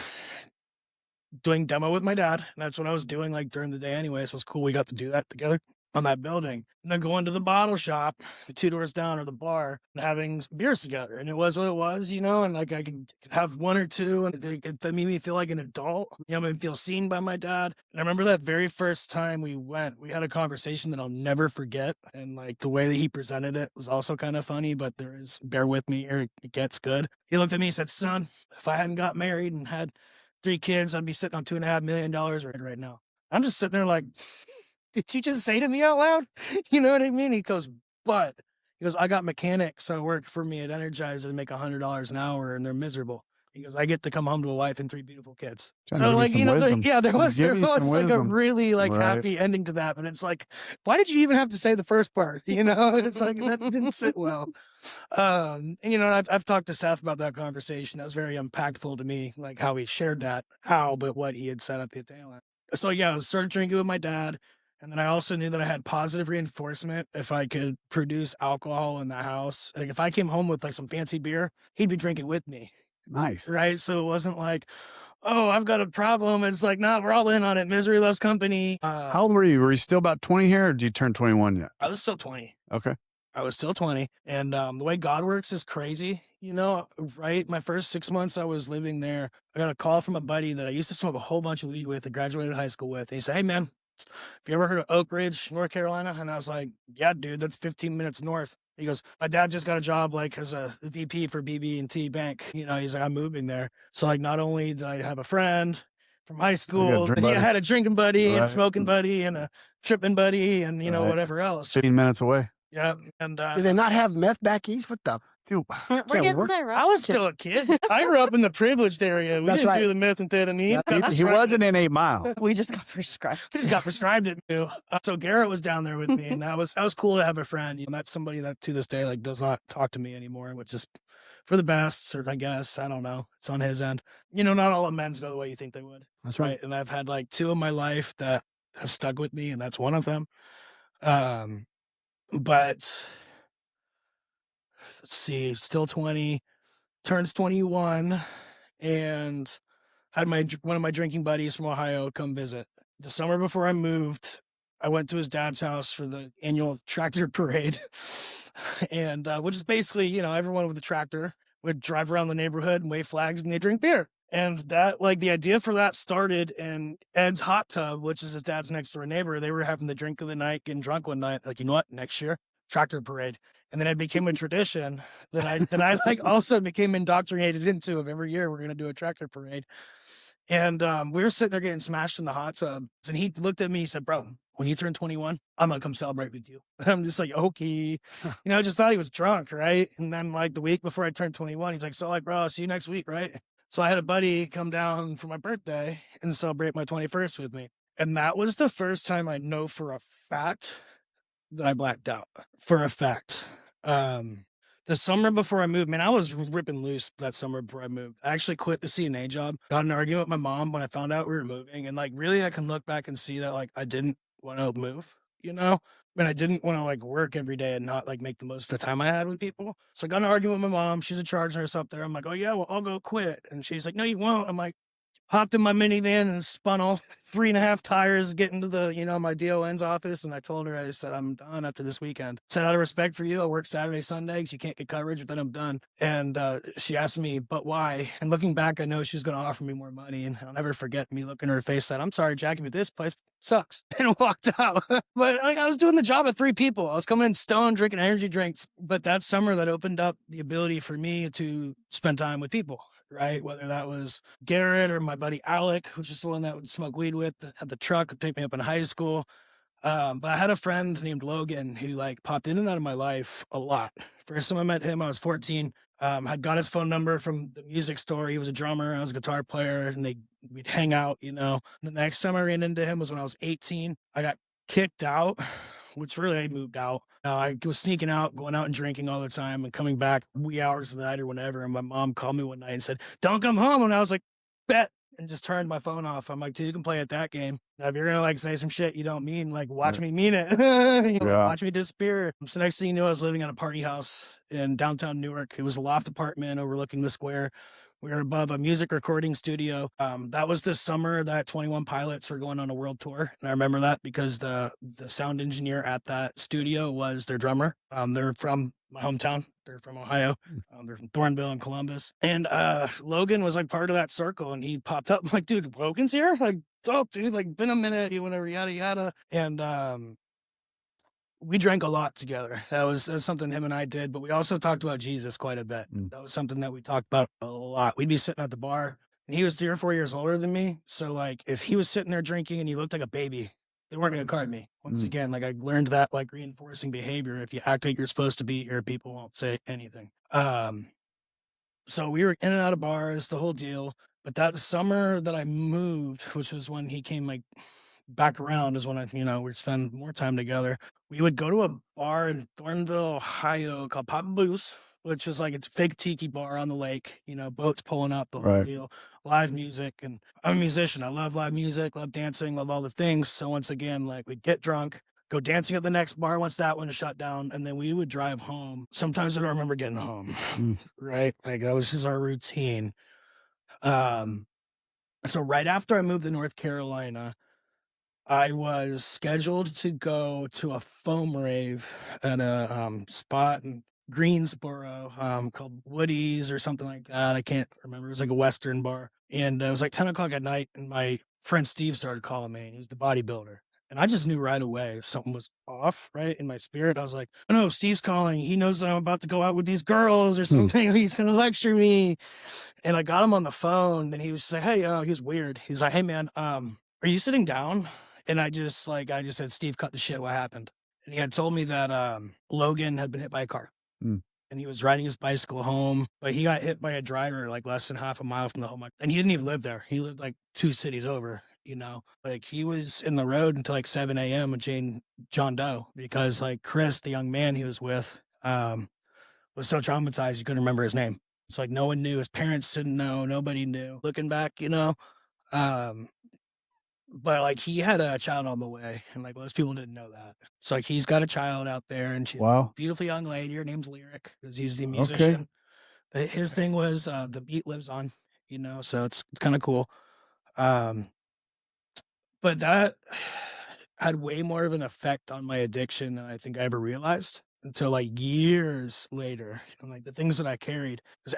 doing demo with my dad. And that's what I was doing like during the day anyway. So it's cool we got to do that together on that building. And then going to the bottle shop, 2 doors down, or the bar, and having beers together. And it was what it was, and like I could have 1 or 2, and it made me feel like an adult. Made me feel seen by my dad. And I remember that very first time we went, we had a conversation that I'll never forget. And like the way that he presented it was also kind of funny, but bear with me here, it gets good. He looked at me and said, "Son, if I hadn't got married and had 3 kids, I'd be sitting on $2.5 million right now." I'm just sitting there like, did you just say to me out loud? You know what I mean? He goes, I got mechanics that work for me at Energizer and make $100 an hour, and they're miserable. He goes, I get to come home to a wife and 3 beautiful kids. Trying to So give like, you some wisdom. there was Give you some like a wisdom. really like Right. happy ending to that. But it's like, why did you even have to say the first part? It's like, that didn't sit well. And I've talked to Seth about that conversation. That was very impactful to me, like how he shared that, but what he had said at the tail end. So yeah, I started drinking with my dad. And then I also knew that I had positive reinforcement if I could produce alcohol in the house. Like if I came home with like some fancy beer, he'd be drinking with me. Nice. Right. So it wasn't like, oh, I've got a problem. It's like, nah, we're all in on it. Misery loves company. How old were you? Were you still about 20 here, or did you turn 21 yet? I was still 20. Okay. I was still 20. And the way God works is crazy, right? My first 6 months I was living there, I got a call from a buddy that I used to smoke a whole bunch of weed with, I graduated high school with. And he said, "Hey, man, have you ever heard of Oak Ridge, North Carolina?" And I was like, "Yeah, dude, that's 15 minutes north." He goes, "My dad just got a job like as a VP for BB&T Bank." He's like, "I'm moving there." So like, not only did I have a friend from high school, I had a drinking buddy and a smoking buddy and a tripping buddy and, whatever else. 15 minutes away. Yeah. And Did they not have meth back east? What the? Dude, We're getting there, right? I was still a kid. I grew up in the privileged area. We That's didn't right. do the methamphetamine. he wasn't in 8 Mile. We just got prescribed. Just got prescribed it too. So Garrett was down there with me, and that was cool to have a friend. That's somebody that to this day like does not talk to me anymore, which is for the best, or I guess I don't know. It's on his end. Not all amends go the way you think they would. That's right. And I've had like 2 in my life that have stuck with me, and that's one of them. But let's see, still 20, turns 21, and had one of my drinking buddies from Ohio come visit. The summer before I moved, I went to his dad's house for the annual tractor parade. And which is basically, everyone with a tractor would drive around the neighborhood and wave flags and they drink beer. And that, like, the idea for that started in Ed's hot tub, which is his dad's next door neighbor. They were having the drink of the night, getting drunk one night. Like, you know what? Next year, tractor parade. And then it became a tradition that I like also became indoctrinated into of every year we're going to do a tractor parade. And we were sitting there getting smashed in the hot tub. And he looked at me, he said, "Bro, when you turn 21, I'm going to come celebrate with you." I'm just like, okay. I just thought he was drunk, right? And then like the week before I turned 21, he's like, "So like, bro, I'll see you next week, right?" So I had a buddy come down for my birthday and celebrate my 21st with me. And that was the first time I know for a fact that I blacked out. For a fact. The summer before I moved, man, I was ripping loose that summer before I moved. I actually quit the CNA job, got in an argument with my mom when I found out we were moving. And like, really, I can look back and see that like I didn't want to move, and I didn't want to like work every day and not like make the most of the time I had with people. So I got in an argument with my mom. She's a charge nurse up there. I'm like, "Oh yeah, well, I'll go quit." And she's like, "No, you won't." I'm like, hopped in my minivan and spun all 3.5 tires, getting to the, my DON's office. And I told her, I said, "I'm done after this weekend." Said, "Out of respect for you, I work Saturday, Sunday, because you can't get coverage, but then I'm done." And she asked me, "But why?" And looking back, I know she was going to offer me more money. And I'll never forget me looking in her face, said, "I'm sorry, Jackie, but this place sucks," and walked out. But like, I was doing the job of 3 people. I was coming in stoned, drinking energy drinks. But that summer, that opened up the ability for me to spend time with people. right? Whether that was Garrett or my buddy Alec, which is the one that would smoke weed with, that had the truck, would pick me up in high school. But I had a friend named Logan who like popped in and out of my life a lot. First time I met him, I was 14. Had got his phone number from the music store. He was a drummer, I was a guitar player, and we'd hang out, you know. The next time I ran into him was when I was 18. I got kicked out, which really I moved out. I was sneaking out, going out and drinking all the time and coming back wee hours of the night or whenever. And my mom called me one night and said, "Don't come home." And I was like, "Bet." And just turned my phone off. I'm like, "Dude, you can play at that game. Now, if you're gonna like say some shit you don't mean, like watch me mean it." You know, Yeah. watch me disappear. So next thing you know, I was living at a party house in downtown Newark. It was a loft apartment overlooking the square. We were above a music recording studio. That was the summer that 21 Pilots were going on a world tour. And I remember that because the sound engineer at that studio was their drummer. They're from my hometown. They're from Ohio. They're from Thornville and Columbus. And Logan was like part of that circle. And he popped up. I'm like, "Dude, Logan's here?" Like, "Dope, dude. Like, been a minute, whatever, yada, yada." And we drank a lot together. That's something him and I did, but we also talked about Jesus quite a bit. That was something that we talked about a lot. We'd be sitting at the bar, and he was 3 or 4 years older than me. So, like, if he was sitting there drinking and he looked like a baby, they weren't going to card me. Once again, like, I learned that, like, reinforcing behavior. If you act like you're supposed to be here, people won't say anything. So we were in and out of bars, the whole deal. But that summer that I moved, which was when he came, like, back around, is when we'd spend more time together. We would go to a bar in Thornville, Ohio called Papa Boo's, which is like it's a fake tiki bar on the lake, boats pulling up, the whole deal, live music. And I'm a musician. I love live music, love dancing, love all the things. So once again, like we'd get drunk, go dancing at the next bar once that one shut down, and then we would drive home. Sometimes I don't remember getting home, right? Like that was just our routine. So right after I moved to North Carolina, I was scheduled to go to a foam rave at a spot in Greensboro called Woody's or something like that. I can't remember. It was like a Western bar. And it was like 10 o'clock at night, and my friend Steve started calling me, and he was the bodybuilder. And I just knew right away something was off, right? In my spirit. I was like, "Oh no, Steve's calling. He knows that I'm about to go out with these girls or something. He's going to lecture me." And I got him on the phone, and he was like, "Hey," he was weird. He's like, "Hey man, are you sitting down?" And I just said, "Steve, cut the shit. What happened?" And he had told me that Logan had been hit by a car. And he was riding his bicycle home, but he got hit by a driver like less than half a mile from the home. And he didn't even live there. He lived like 2 cities over, Like he was in the road until like 7 a.m. with John Doe because like Chris, the young man he was with, was so traumatized he couldn't remember his name. It's like no one knew. His parents didn't know. Nobody knew. Looking back, but like he had a child on the way, and like most people didn't know that. So like he's got a child out there, and she's a beautiful young lady. Her name's Lyric because he's the musician. His thing was the beat lives on, so it's kind of cool. But that had way more of an effect on my addiction than I think I ever realized until like years later. And like the things that I carried, because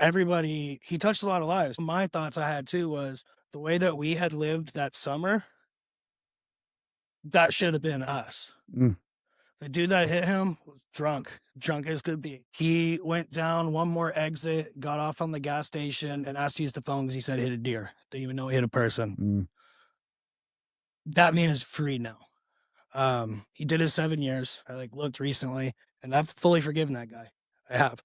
he touched a lot of lives. My thoughts I had too was the way that we had lived that summer. That should have been us. The dude that hit him was drunk as could be. He went down one more exit, got off on the gas station, and asked to use the phone because he said he hit a deer. Didn't even know he hit a person. That man is free now. He did his 7 years. I like looked recently, and I've fully forgiven that guy. I have.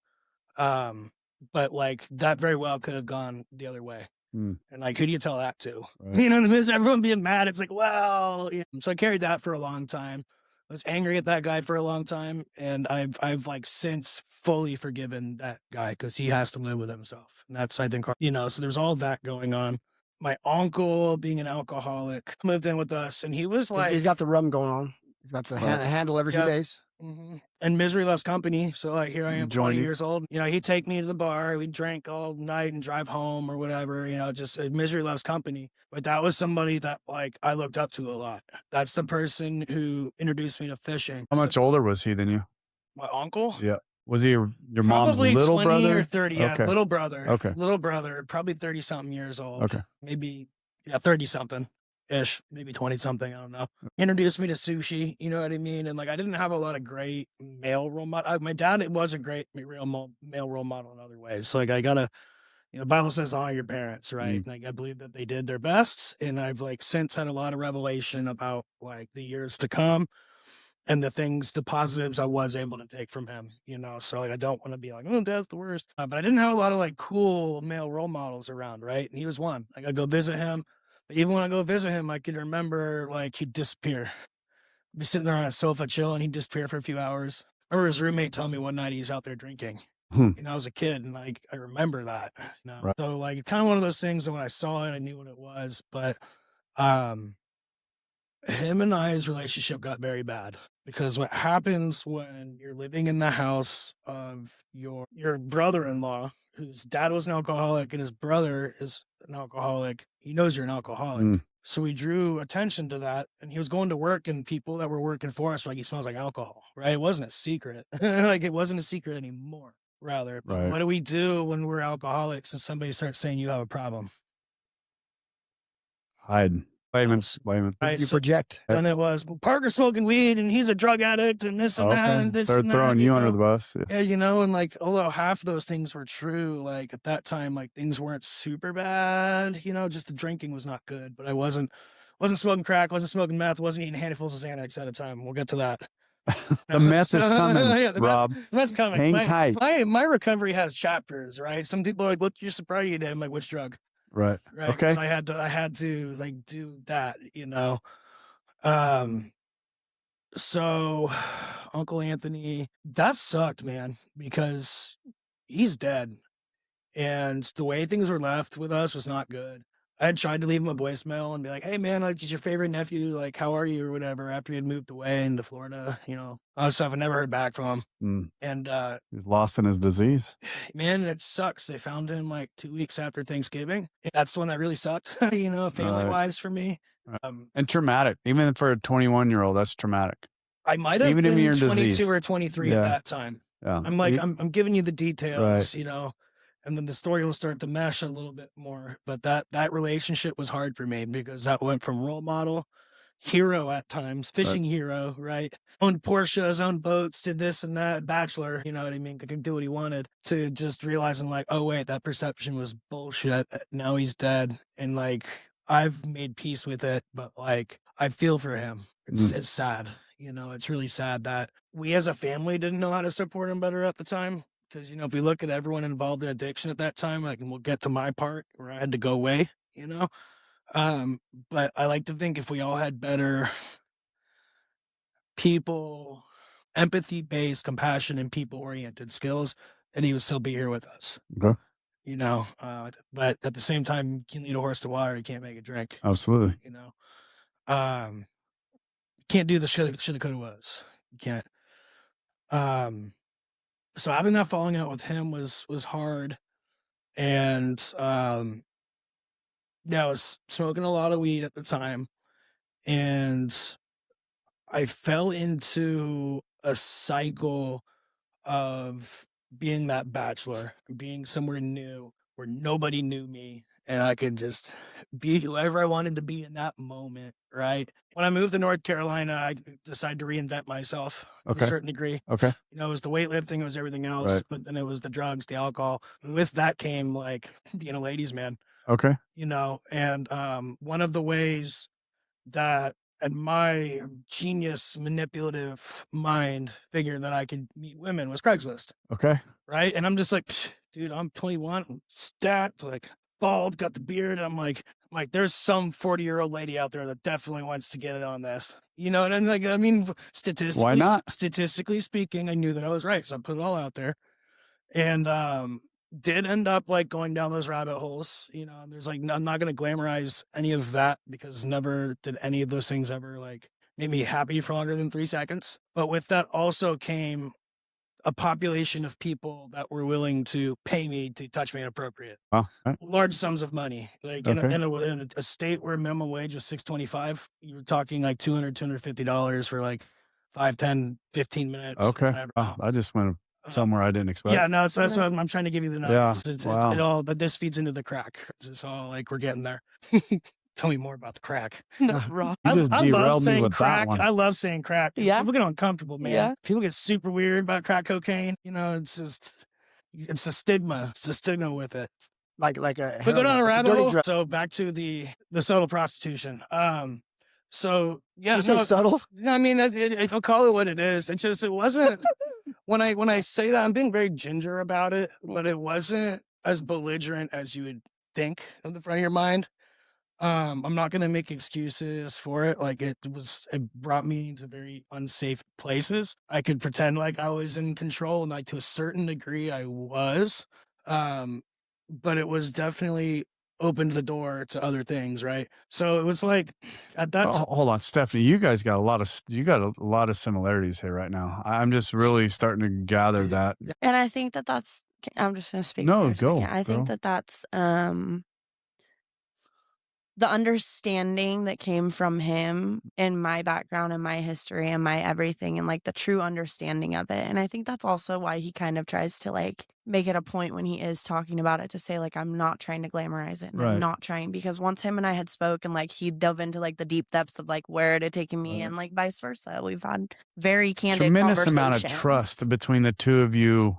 But like that very well could have gone the other way. And like, who do you tell that to? Right. In the midst of everyone being mad, it's like, well, so I carried that for a long time. I was angry at that guy for a long time, and I've like since fully forgiven that guy because he has to live with himself. And that's, I think, so there's all that going on. My uncle, being an alcoholic, moved in with us, and he was like, he's got the rum going on. He's got the handle every 2 days. And misery loves company. So like here I am, 20 years old. He'd take me to the bar. We'd drink all night and drive home or whatever. Just misery loves company. But that was somebody that like I looked up to a lot. That's the person who introduced me to fishing. How much older was he than you? My uncle? Yeah. Was he your mom's probably little 20 brother? or 30? Yeah, little brother. Okay. Little brother, probably 30 something years old. Okay. Maybe 30 something. Ish, maybe 20 something, I don't know. Introduced me to sushi, you know what I mean? And like I didn't have a lot of great male role model. My dad, it was a great male role model in other ways. So like I gotta, You know, the Bible says honor your parents, right? Mm. Like I believe that they did their best, and I've like since had a lot of revelation about like the years to come and the positives I was able to take from him, you know. So like I don't want to be like, oh, dad's the worst. But I didn't have a lot of like cool male role models around, right? And he was one. Like I go visit him. But even when I go visit him, I can remember like he'd disappear. I'd be sitting there on a sofa chilling, he'd disappear for a few hours. I remember his roommate telling me one night he was out there drinking. Hmm. You know, I was a kid and like I remember that. You know? Right. So like kind of one of those things that when I saw it, I knew what it was. But him and I's relationship got very bad because what happens when you're living in the house of your brother-in-law, whose dad was an alcoholic and his brother is an alcoholic, he knows you're an alcoholic. Mm. So we drew attention to that, and he was going to work, and people that were working for us were like, he smells like alcohol, right? It wasn't a secret. Like it wasn't a secret anymore, rather. But Right. what do we do when we're alcoholics and somebody starts saying you have a problem? Hide. Blaming. Right, You so project. then it was, well, Parker's smoking weed and he's a drug addict and this and that and Okay. this Start and throwing that, you you under know? the bus. Yeah. Yeah, you know, and like, although half those things were true, like at that time, like things weren't super bad, you know, just the drinking was not good, but I wasn't smoking crack, wasn't smoking meth, wasn't eating handfuls of Xanax at a time. We'll get to that. The meth is coming, Yeah, Rob. the meth's coming. Hang tight. My recovery has chapters, right? Some people are like, what's your sobriety date? I'm like, which drug? Right. Right. Okay. 'Cause I had to like do that, you know. So Uncle Anthony, that sucked, man, because he's dead. And the way things were left with us was not good. I had tried to leave him a voicemail and be like, hey man, like, he's your favorite nephew, like, how are you or whatever, after he had moved away into Florida, you know, all that stuff. I never heard back from him. Mm. And He's lost in his disease. man, it sucks. They found him like 2 weeks after Thanksgiving. That's the one that really sucked, you know, family wise for me. And traumatic. Even for a 21-year-old, that's traumatic. I might have Even if been you're in 22 disease. or 23 Yeah. at that time. Yeah. I'm like, I'm giving you the details, Right. you know, and then the story will start to mesh a little bit more. But that relationship was hard for me because that went from role model, hero at times, fishing hero, right? Owned Porsches, owned boats, did this and that, bachelor, you know what I mean? Could do what he wanted, to just realizing like, oh wait, that perception was bullshit. Now he's dead. And like, I've made peace with it, but like, I feel for him. It's sad. You know, it's really sad that we as a family didn't know how to support him better at the time. Because, you know, if we look at everyone involved in addiction at that time, like, and we'll get to my part where I had to go away, you know? But I like to think if we all had better people, empathy-based, compassion, and people-oriented skills, then he would still be here with us. Okay. You know, but at the same time, you can lead a horse to water, you can't make it drink. Absolutely. You know, can't do the shoulda, coulda, was. You can't. So having that falling out with him was hard, and yeah, I was smoking a lot of weed at the time, and I fell into a cycle of being that bachelor, being somewhere new where nobody knew me and I could just be whoever I wanted to be in that moment, right? When I moved to North Carolina, I decided to reinvent myself to a certain degree. Okay. You know, it was the weightlifting, it was everything else, Right. but then it was the drugs, the alcohol. And with that came like being a ladies' man, Okay. you know, and one of the ways that and my genius manipulative mind figured that I could meet women was Craigslist. Okay. Right. And I'm just like, dude, I'm 21, I'm stacked, like bald, got the beard. I'm like, there's some 40-year-old lady out there that definitely wants to get it on this, you know? And I'm like, I mean, statistically speaking, I knew that I was right. So I put it all out there and, did end up like going down those rabbit holes, you know, and there's like, I'm not going to glamorize any of that because never did any of those things ever like make me happy for longer than 3 seconds. But with that also came a population of people that were willing to pay me to touch me inappropriate. Oh, right. Large sums of money. Like in a state where minimum wage was $6.25, you were talking like $200, $250 for like 5, 10, 15 minutes. Okay. Whatever. Wow, I just went somewhere I didn't expect. Yeah, no, that's what I'm trying to give you the numbers. Yeah. Wow. It all, but this feeds into the crack. It's all like we're getting there. Tell me more about the crack. Raw. You just I love derailed me saying with crack. that one. I love saying crack. Yeah. People get uncomfortable, man. Yeah. People get super weird about crack cocaine. You know, it's just, it's a stigma. It's a stigma with it. like a We go down a it's rabbit dirty hole. drug. So back to the subtle prostitution. So yeah, You say subtle? I mean, I'll call it what it is. It wasn't when I say that, I'm being very ginger about it, but it wasn't as belligerent as you would think of the front of your mind. I'm not gonna make excuses for it. Like it brought me to very unsafe places. I could pretend like I was in control, and like to a certain degree I was. But it was definitely opened the door to other things, right? So it was like at that Hold on, Stephanie. You guys got a lot of similarities here right now. I'm just really starting to gather that. And I think that's, I'm just going to speak No, for a go, second. I think go. that's the understanding that came from him in my background and my history and my everything, and like the true understanding of it. And I think that's also why he kind of tries to like make it a point when he is talking about it to say like, I'm not trying to glamorize it, and I'm Right. not trying, because once him and I had spoken, like he dove into like the deep depths of like where it had taken me, and like vice versa. We've had very candid Tremendous conversations. amount of trust between the two of you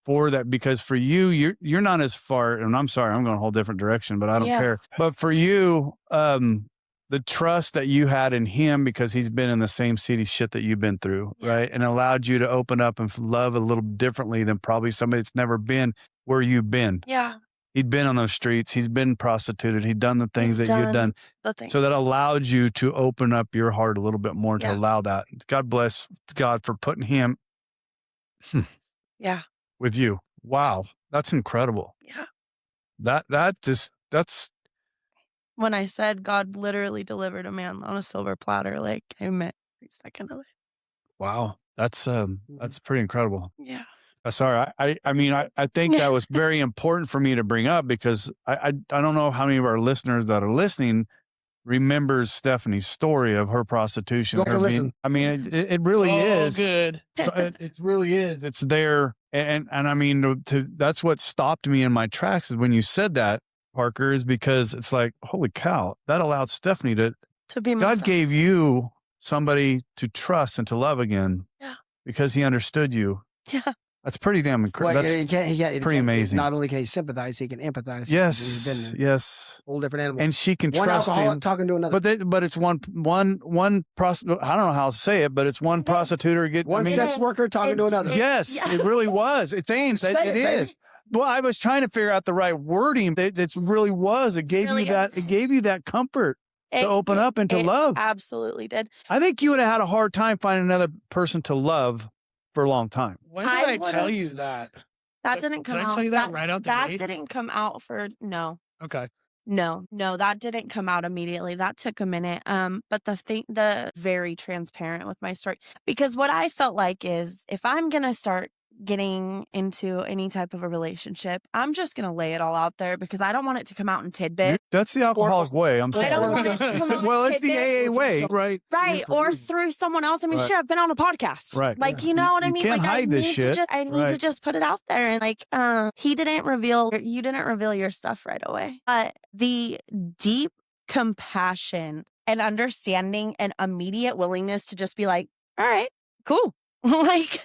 for that, because for you, you're not as far, and I'm sorry, I'm going a whole different direction, but I don't care. But for you, the trust that you had in him, because he's been in the same seedy shit that you've been through, right? And allowed you to open up and love a little differently than probably somebody that's never been where you've been. Yeah. He'd been on those streets. He's been prostituted. He'd done the things that you'd done. So that allowed you to open up your heart a little bit more to allow that. God bless God for putting him with you. Wow. That's incredible. Yeah. That's When I said God literally delivered a man on a silver platter, like I meant every second of it. wow. That's pretty incredible. Yeah. Sorry. I mean, I think that was very important for me to bring up, because I don't know how many of our listeners that are listening remembers Stephanie's story of her prostitution. Go listen. I mean, it really is good. So it really is. It's there. And I mean, that's what stopped me in my tracks is when you said that, Parker, is because it's like, holy cow, that allowed Stephanie to be God myself. gave you somebody to trust and to love again. Yeah. Because he understood you. Yeah. That's pretty damn incredible. Well, That's pretty amazing. Not only can he sympathize, he can empathize. He's Yes. been Yes. a whole different animal. And she can one trust alcoholic him. talking to another. But it's one prostitute. I don't know how to say it, but it's one prostitute one sex worker talking to another. Yes, it really was. It's aimed. It is. Well, I was trying to figure out the right wording. It really was. It gave Really you that. is. It gave you that comfort to open up and to love. Absolutely did. I think you would have had a hard time finding another person to love for a long time. When did I tell you that? That didn't come out. Did I tell you that right out the gate? That didn't come out for no. Okay. No, that didn't come out immediately. That took a minute. But the very transparent with my story, because what I felt like is if I'm gonna start getting into any type of a relationship, I'm just gonna lay it all out there, because I don't want it to come out in tidbits. That's the alcoholic way. I'm sorry. I don't want it to come out Well, in it's the tidbits. AA way, right? Right, or through someone else. I mean, Right. shit, I've been on a podcast. Right. Like, you know what I You mean? can't Like, hide this shit. I need to Right. just put it out there. And like, you didn't reveal your stuff right away. But the deep compassion and understanding and immediate willingness to just be like, all right, cool. Like,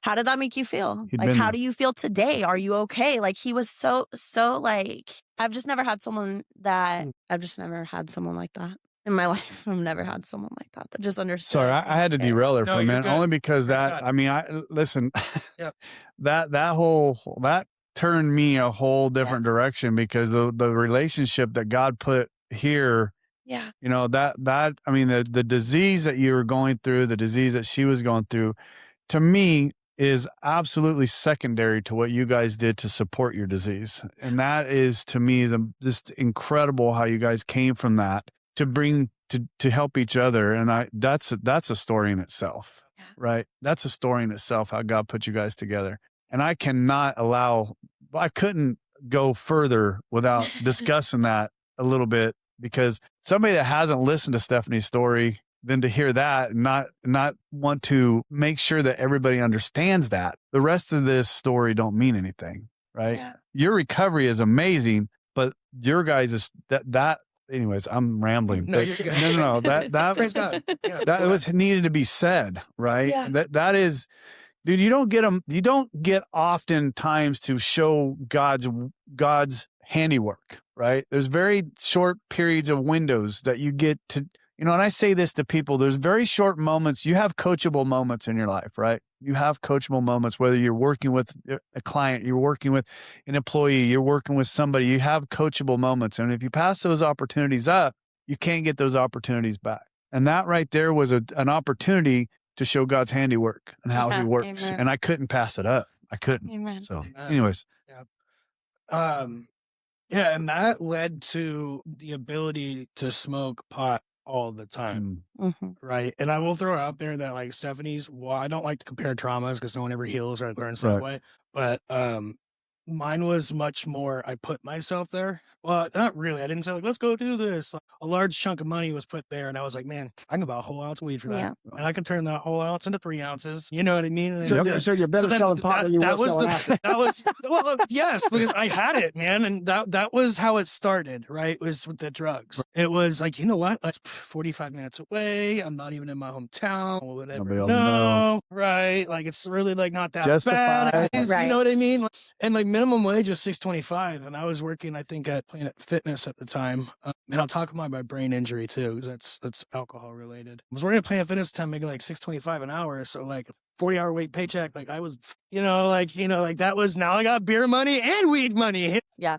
how did that make you feel? He'd Like, been how there. do you feel today? Are you okay? Like, he was so like, I've just never had someone that in my life. I've never had someone like that just understood. Sorry, I had to derail there No, for a you're minute, good. only because Praise that. God. I mean, listen. Yep. that turned me a whole different direction, because the relationship that God put here. Yeah. You know, that I mean, the disease that you were going through, the disease that she was going through, to me is absolutely secondary to what you guys did to support your disease. And that is, to me, just incredible how you guys came from that to bring to help each other. And that's a story in itself, right? That's a story in itself, how God put you guys together. And I couldn't go further without discussing that a little bit, because somebody that hasn't listened to Stephanie's story, then to hear that and not want to make sure that everybody understands that the rest of this story don't mean anything, right? Yeah. Your recovery is amazing, but your guys is that anyways, I'm rambling. No, But you're good. no, that Praise God. Yeah, that was needed to be said, right? Yeah. That is, dude, you don't get them. You don't get oftentimes to show God's handiwork, right? There's very short periods of windows that you get to, and I say this to people, there's very short moments. You have coachable moments in your life, right? You have coachable moments, whether you're working with a client, you're working with an employee, you're working with somebody, you have coachable moments. And if you pass those opportunities up, you can't get those opportunities back. And that right there was an opportunity to show God's handiwork and how he works. Amen. And I couldn't pass it up. I couldn't. Amen. So Amen. anyways. Yeah. Yeah, and that led to the ability to smoke pot all the time. Right. And I will throw out there that like Stephanie's, well, I don't like to compare traumas because no one ever heals or learns that way. But mine was much more, I put myself there. Well, not really. I didn't say like, let's go do this. Like, a large chunk of money was put there. And I was like, man, I can buy a whole ounce of weed for that. And I can turn that whole ounce into 3 ounces. You know what I mean? And So you're better selling pot than you were selling acid. That was, well, yes, because I had it, man. And that was how it started, right? Was with the drugs. It was like, you know what? That's 45 minutes away. I'm not even in my hometown or whatever. No, right? Like, it's really like not that bad. You know what I mean? And like minimum wage was $6.25, and I was working, I think, at Planet Fitness at the time. And I'll talk about my brain injury too, because that's alcohol related. I was working at Planet Fitness at the time, making like $6.25 an hour, so like 40-hour week paycheck. Like I was, like that was, now I got beer money and weed money. Yeah,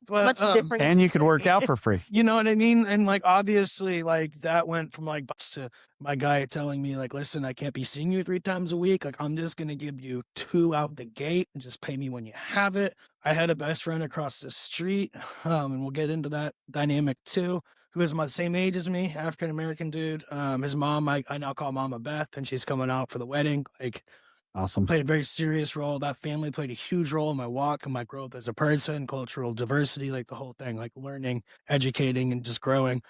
but, much different. And you could work out for free. You know what I mean? And like obviously, like that went from like to my guy telling me like, listen, I can't be seeing you 3 times a week. Like I'm just gonna give you 2 out the gate and just pay me when you have it. I had a best friend across the street, and we'll get into that dynamic too, who is my same age as me, African American dude. His mom, I now call Mama Beth, and she's coming out for the wedding. Like, awesome. Played a very serious role. That family played a huge role in my walk and my growth as a person, cultural diversity, like the whole thing, like learning, educating, and just growing.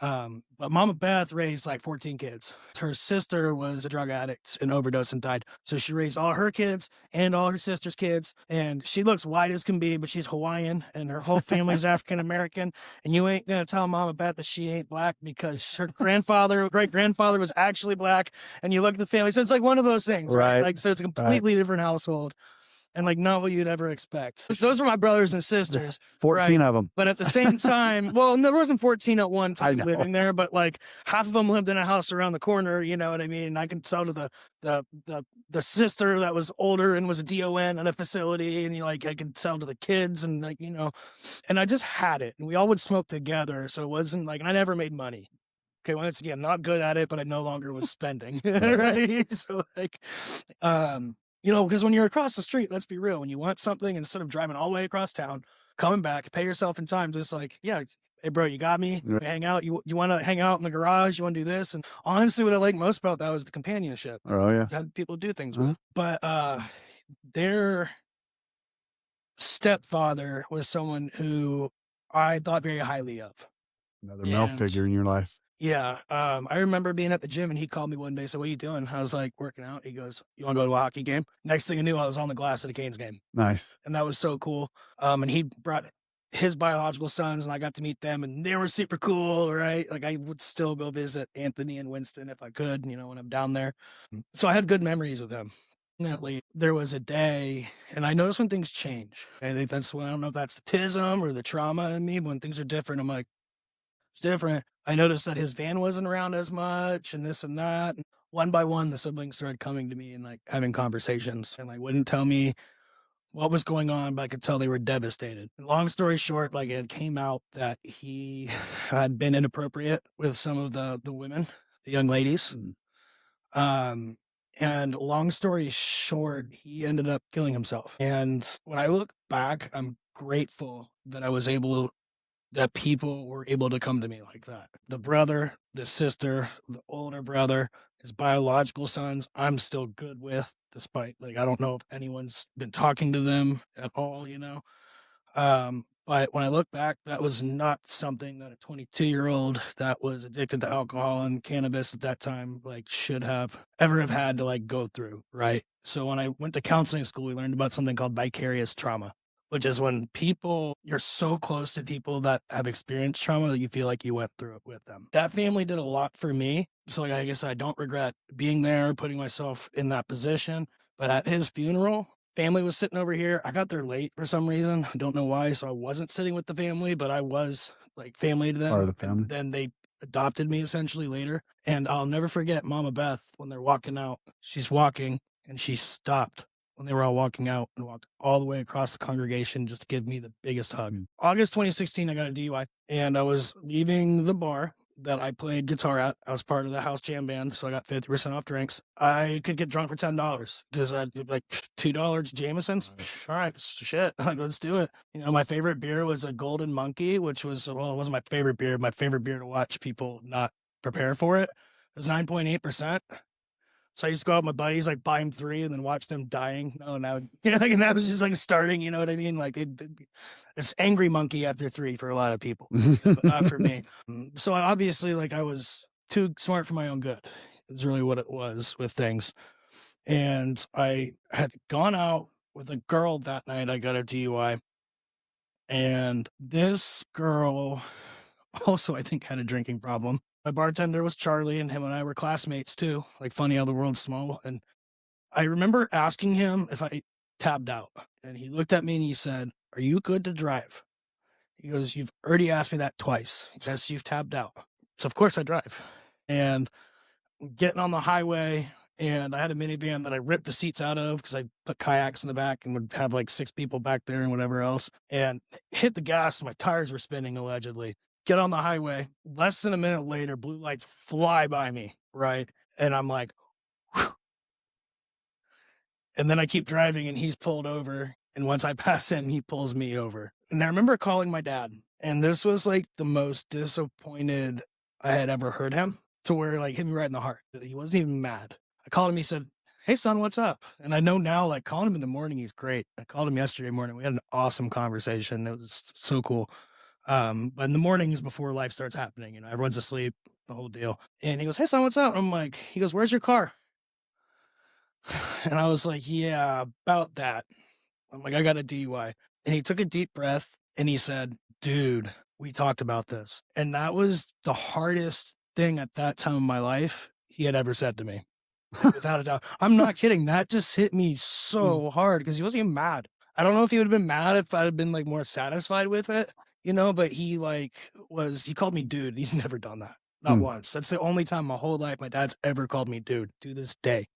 But Mama Beth raised like 14 kids. Her sister was a drug addict and overdosed and died. So she raised all her kids and all her sister's kids. And she looks white as can be, but she's Hawaiian and her whole family is African American. And you ain't going to tell Mama Beth that she ain't black because her great grandfather was actually black. And you look at the family. So it's like one of those things, right? Like, so it's a completely different household. And like not what you'd ever expect. Those were my brothers and sisters. 14 of them. But at the same time, well, there wasn't 14 at one time living there, but like half of them lived in a house around the corner, you know what I mean? And I can tell to the sister that was older and was a DON at a facility, and I could tell to the kids, and and I just had it. And we all would smoke together. So it wasn't like, and I never made money. Okay, once again, not good at it, but I no longer was spending. Right? So like because when you're across the street, let's be real, when you want something, instead of driving all the way across town, coming back, pay yourself in time, just like, yeah, hey, bro, you got me? We hang out. You want to hang out in the garage? You want to do this? And honestly, what I liked most about that was the companionship. Oh, yeah. You had people to do things with. But their stepfather was someone who I thought very highly of. Another male figure in your life. Yeah. I remember being at the gym, and he called me one day and said, what are you doing? I was like, working out. He goes, you want to go to a hockey game? Next thing I knew, I was on the glass at a Canes game. Nice. And that was so cool. And he brought his biological sons, and I got to meet them, and they were super cool, right? Like I would still go visit Anthony and Winston if I could, when I'm down there. So I had good memories with them. Definitely. There was a day, and I noticed when things change. I think that's when, I don't know if that's the tism or the trauma in me, but when things are different, I'm like, it's different. I noticed that his van wasn't around as much, and this and that. And one by one, the siblings started coming to me and like having conversations, and like wouldn't tell me what was going on, but I could tell they were devastated. And long story short, like it came out that he had been inappropriate with some of the women, the young ladies. And long story short, he ended up killing himself. And when I look back, I'm grateful that that people were able to come to me like that. The brother, the sister, the older brother, his biological sons, I'm still good with, despite, like, I don't know if anyone's been talking to them at all, But when I look back, that was not something that a 22-year-old that was addicted to alcohol and cannabis at that time, like, should have ever have had to, like, go through, right? So when I went to counseling school, we learned about something called vicarious trauma, which is when you're so close to people that have experienced trauma that you feel like you went through it with them. That family did a lot for me. So like, I guess I don't regret being there, putting myself in that position. But at his funeral, family was sitting over here. I got there late for some reason. I don't know why. So I wasn't sitting with the family, but I was like family to them. Part of the family. And then they adopted me essentially later. And I'll never forget Mama Beth when they're walking out. She's walking and she stopped when they were all walking out and walked all the way across the congregation just to give me the biggest hug. August 2016, I got a DUI and I was leaving the bar that I played guitar at. I was part of the house jam band, so I got 50% off drinks. I could get drunk for $10 because I'd be like $2 Jameson's. All right, shit, let's do it. You know, my favorite beer was a Golden Monkey, which was, well, it wasn't my favorite beer. My favorite beer to watch people not prepare for it. It was 9.8%. So I used to go out with my buddies, like buy them 3 and then watch them dying. Oh, now, you know, like, and that was just like starting, you know what I mean? Like it's angry monkey after 3 for a lot of people, but not for me. So obviously, like I was too smart for my own good. Is really what it was with things. And I had gone out with a girl that night. I got a DUI. And this girl also, I think, had a drinking problem. My bartender was Charlie, and him and I were classmates too. Like, funny how the world's small. And I remember asking him if I tabbed out. And he looked at me and he said, "Are you good to drive?" He goes, "You've already asked me that twice." He says, "You've tabbed out." So, of course, I drive. And getting on the highway, and I had a minivan that I ripped the seats out of because I put kayaks in the back and would have like 6 people back there and whatever else, and hit the gas. My tires were spinning allegedly. Get on the highway. Less than a minute later, blue lights fly by me, right? And I'm like, whew. And then I keep driving and he's pulled over. And once I pass him, he pulls me over. And I remember calling my dad. And this was like the most disappointed I had ever heard him, to where like hit me right in the heart. He wasn't even mad. I called him. He said, "Hey son, what's up?" And I know now, like calling him in the morning, he's great. I called him yesterday morning. We had an awesome conversation. It was so cool. But in the mornings before life starts happening, you know, everyone's asleep, the whole deal. And he goes, "Hey son, what's up?" I'm like, he goes, "Where's your car?" And I was like, "Yeah, about that." I'm like, "I got a DUI." And he took a deep breath and he said, "Dude, we talked about this." And that was the hardest thing at that time of my life he had ever said to me. Without a doubt. I'm not kidding. That just hit me so hard because he wasn't even mad. I don't know if he would have been mad if I'd have been like more satisfied with it, you know, but he called me dude. He's never done that. Not once. That's the only time my whole life my dad's ever called me dude, to this day.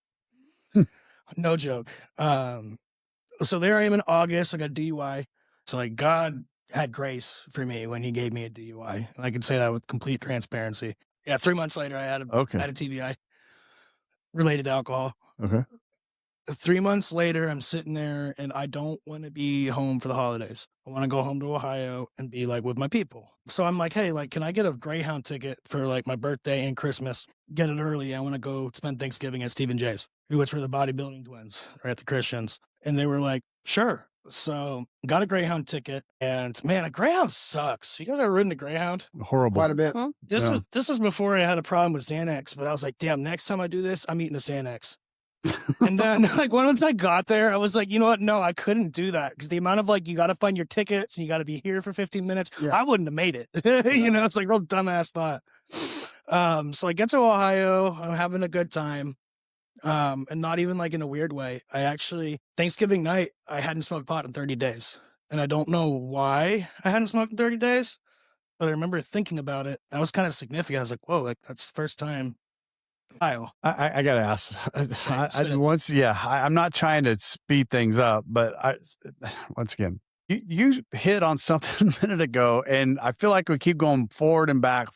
No joke. So there I am in August. I got a DUI. So like God had grace for me when he gave me a DUI. And I can say that with complete transparency. Yeah, 3 months later I had a TBI related to alcohol. Okay. 3 months later, I'm sitting there and I don't want to be home for the holidays. I want to go home to Ohio and be like with my people. So I'm like, "Hey, like, can I get a Greyhound ticket for like my birthday and Christmas? Get it early. I want to go spend Thanksgiving at Stephen J's, which were the bodybuilding twins, or at the Christians." And they were like, "Sure." So got a Greyhound ticket, and man, a Greyhound sucks. You guys ever ridden a Greyhound? Horrible. Quite a bit. This was before I had a problem with Xanax, but I was like, damn, next time I do this, I'm eating a Xanax. And then like once I got there, I was like, you know what? No, I couldn't do that because the amount of like, you got to find your tickets and you got to be here for 15 minutes. Yeah. I wouldn't have made it. You know, it's like real dumbass thought. So I get to Ohio, I'm having a good time. And not even like in a weird way. I actually, Thanksgiving night, I hadn't smoked pot in 30 days. And I don't know why I hadn't smoked in 30 days, but I remember thinking about it. That was kind of significant. I was like, whoa, like that's the first time. Kyle. I gotta ask. spit it. I'm not trying to speed things up, but once again, you hit on something a minute ago, and I feel like we keep going forward and back.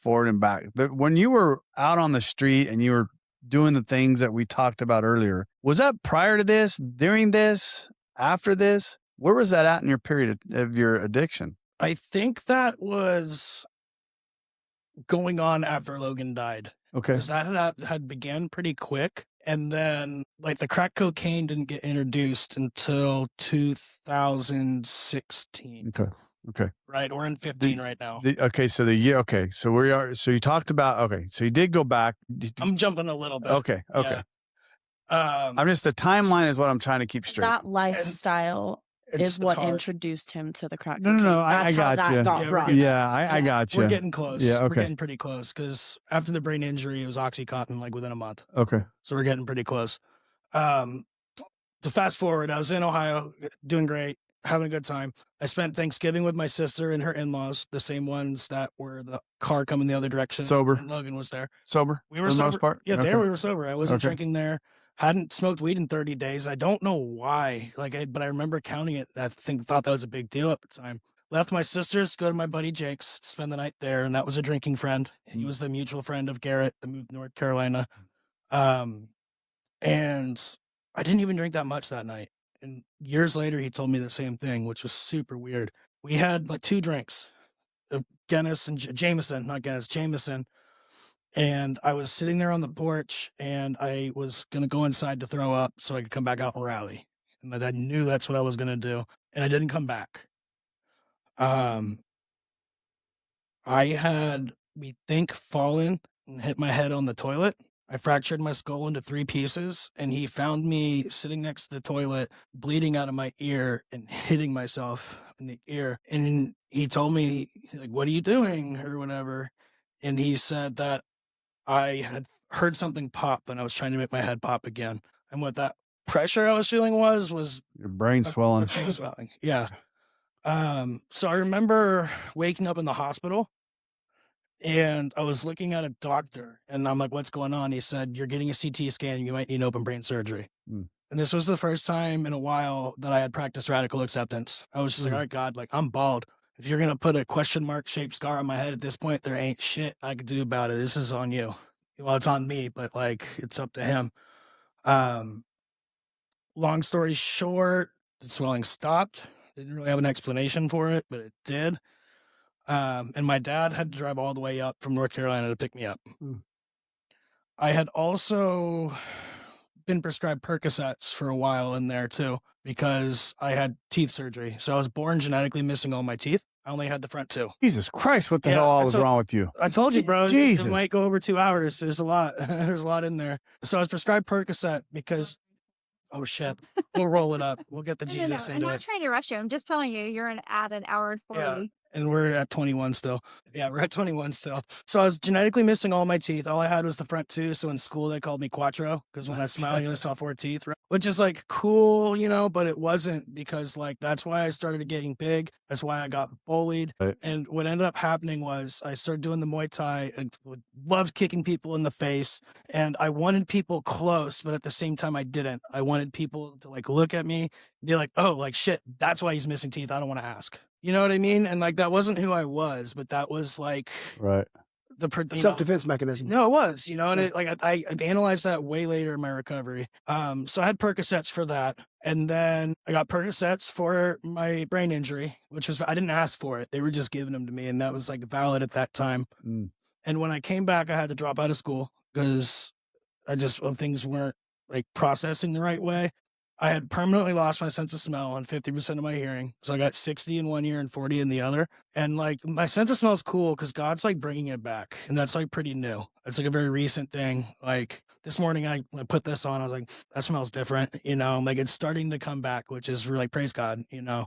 But when you were out on the street and you were doing the things that we talked about earlier, was that prior to this, during this, after this? Where was that at in your period of your addiction? I think that was going on after Logan died. Okay. Because that had began pretty quick. And then like the crack cocaine didn't get introduced until 2016. Okay. Right. We're in 15 right now. So we are. So you talked about, so you did go back. I'm jumping a little bit. Okay. Yeah. I'm just, the timeline is what I'm trying to keep straight. That lifestyle is what hard. introduced him to the crack No, cocaine. I got That's how you. that got brought up. I got you. We're getting close. Yeah, okay. We're getting pretty close because after the brain injury, it was Oxycontin like within a month. Okay. So we're getting pretty close. to fast forward, I was in Ohio, doing great, having a good time. I spent Thanksgiving with my sister and her in-laws, the same ones that were the car coming the other direction. Sober. And Logan was there. Sober. We were for the sober. most part. Yeah, Okay. there we were sober. I wasn't Okay. drinking there. Hadn't smoked weed in 30 days. I don't know why. But I remember counting it. I thought that was a big deal at the time. Left my sister's, go to my buddy Jake's, spend the night there, and that was a drinking friend. He was the mutual friend of Garrett that moved to North Carolina. And I didn't even drink that much that night. And years later, he told me the same thing, which was super weird. We had like 2 drinks of Guinness and Jameson, not Guinness, Jameson. And I was sitting there on the porch and I was going to go inside to throw up so I could come back out and rally. And my dad knew that's what I was going to do. And I didn't come back. I had, we think, fallen and hit my head on the toilet. I fractured my skull into 3 pieces, and he found me sitting next to the toilet, bleeding out of my ear and hitting myself in the ear. And he told me, like, what are you doing or whatever? And he said that I had heard something pop and I was trying to make my head pop again. And what that pressure I was feeling was Your brain swelling. brain swelling. Yeah. So I remember waking up in the hospital and I was looking at a doctor and I'm like, what's going on? He said, you're getting a CT scan. You might need open brain surgery. Mm. And this was the first time in a while that I had practiced radical acceptance. I was just like, all right, God, like I'm bald. If you're going to put a question mark shaped scar on my head at this point, there ain't shit I could do about it. This is on you. Well, it's on me, but like it's up to him. Long story short, the swelling stopped. Didn't really have an explanation for it, but it did. And my dad had to drive all the way up from North Carolina to pick me up. Mm. I had also been prescribed Percocets for a while in there too, because I had teeth surgery. So I was born genetically missing all my teeth. I only had the front 2. Jesus Christ, what the Yeah, hell all that's was wrong with you? I told you, bro. Jesus. It might go over 2 hours. There's a lot. There's a lot in there. So I was prescribed Percocet because, oh shit, we'll roll it up. We'll get the No, Jesus I'm into not it. trying to rush you. I'm just telling you, you're at an hour and 40. Yeah. And we're at 21 still. Yeah, we're at 21 still. So I was genetically missing all my teeth. All I had was the front 2. So in school, they called me Quattro because when I smile, you only saw 4 teeth, right? Which is like cool, you know, but it wasn't because like that's why I started getting big. That's why I got bullied. Right. And what ended up happening was I started doing the Muay Thai. I loved kicking people in the face. And I wanted people close, but at the same time, I didn't. I wanted people to like look at me, be like, oh, like shit, that's why he's missing teeth. I don't want to ask. You know what I mean? And like that wasn't who I was, but that was like Right. the Self-defense mechanism. No, it was, you know, and it, like I analyzed that way later in my recovery. So I had Percocets for that, and then I got Percocets for my brain injury, which was I didn't ask for it; they were just giving them to me, and that was like valid at that time. Mm. And when I came back, I had to drop out of school because things weren't like processing the right way. I had permanently lost my sense of smell and 50% of my hearing. So I got 60 in one ear and 40 in the other. And like my sense of smell is cool because God's like bringing it back. And that's like pretty new. It's like a very recent thing. Like this morning, I put this on. I was like, that smells different. You know, like it's starting to come back, which is really praise God, you know.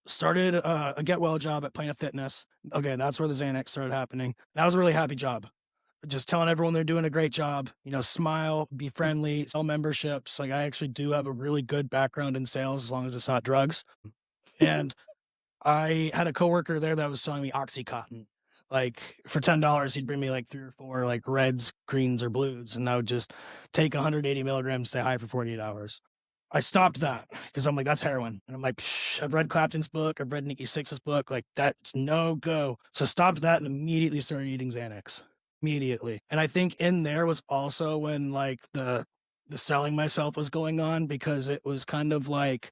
Started a get well job at Planet Fitness. Okay, that's where the Xanax started happening. That was a really happy job. Just telling everyone they're doing a great job, you know, smile, be friendly, sell memberships. Like I actually do have a really good background in sales as long as it's not drugs. And I had a coworker there that was selling me Oxycontin. Like for $10, he'd bring me like 3 or 4 like reds, greens, or blues. And I would just take 180 milligrams, stay high for 48 hours. I stopped that because I'm like, that's heroin. And I'm like, I've read Clapton's book. I've read Nikki Sixx's book. Like that's no go. So stopped that and immediately started eating Xanax. Immediately. And I think in there was also when like the selling myself was going on because it was kind of like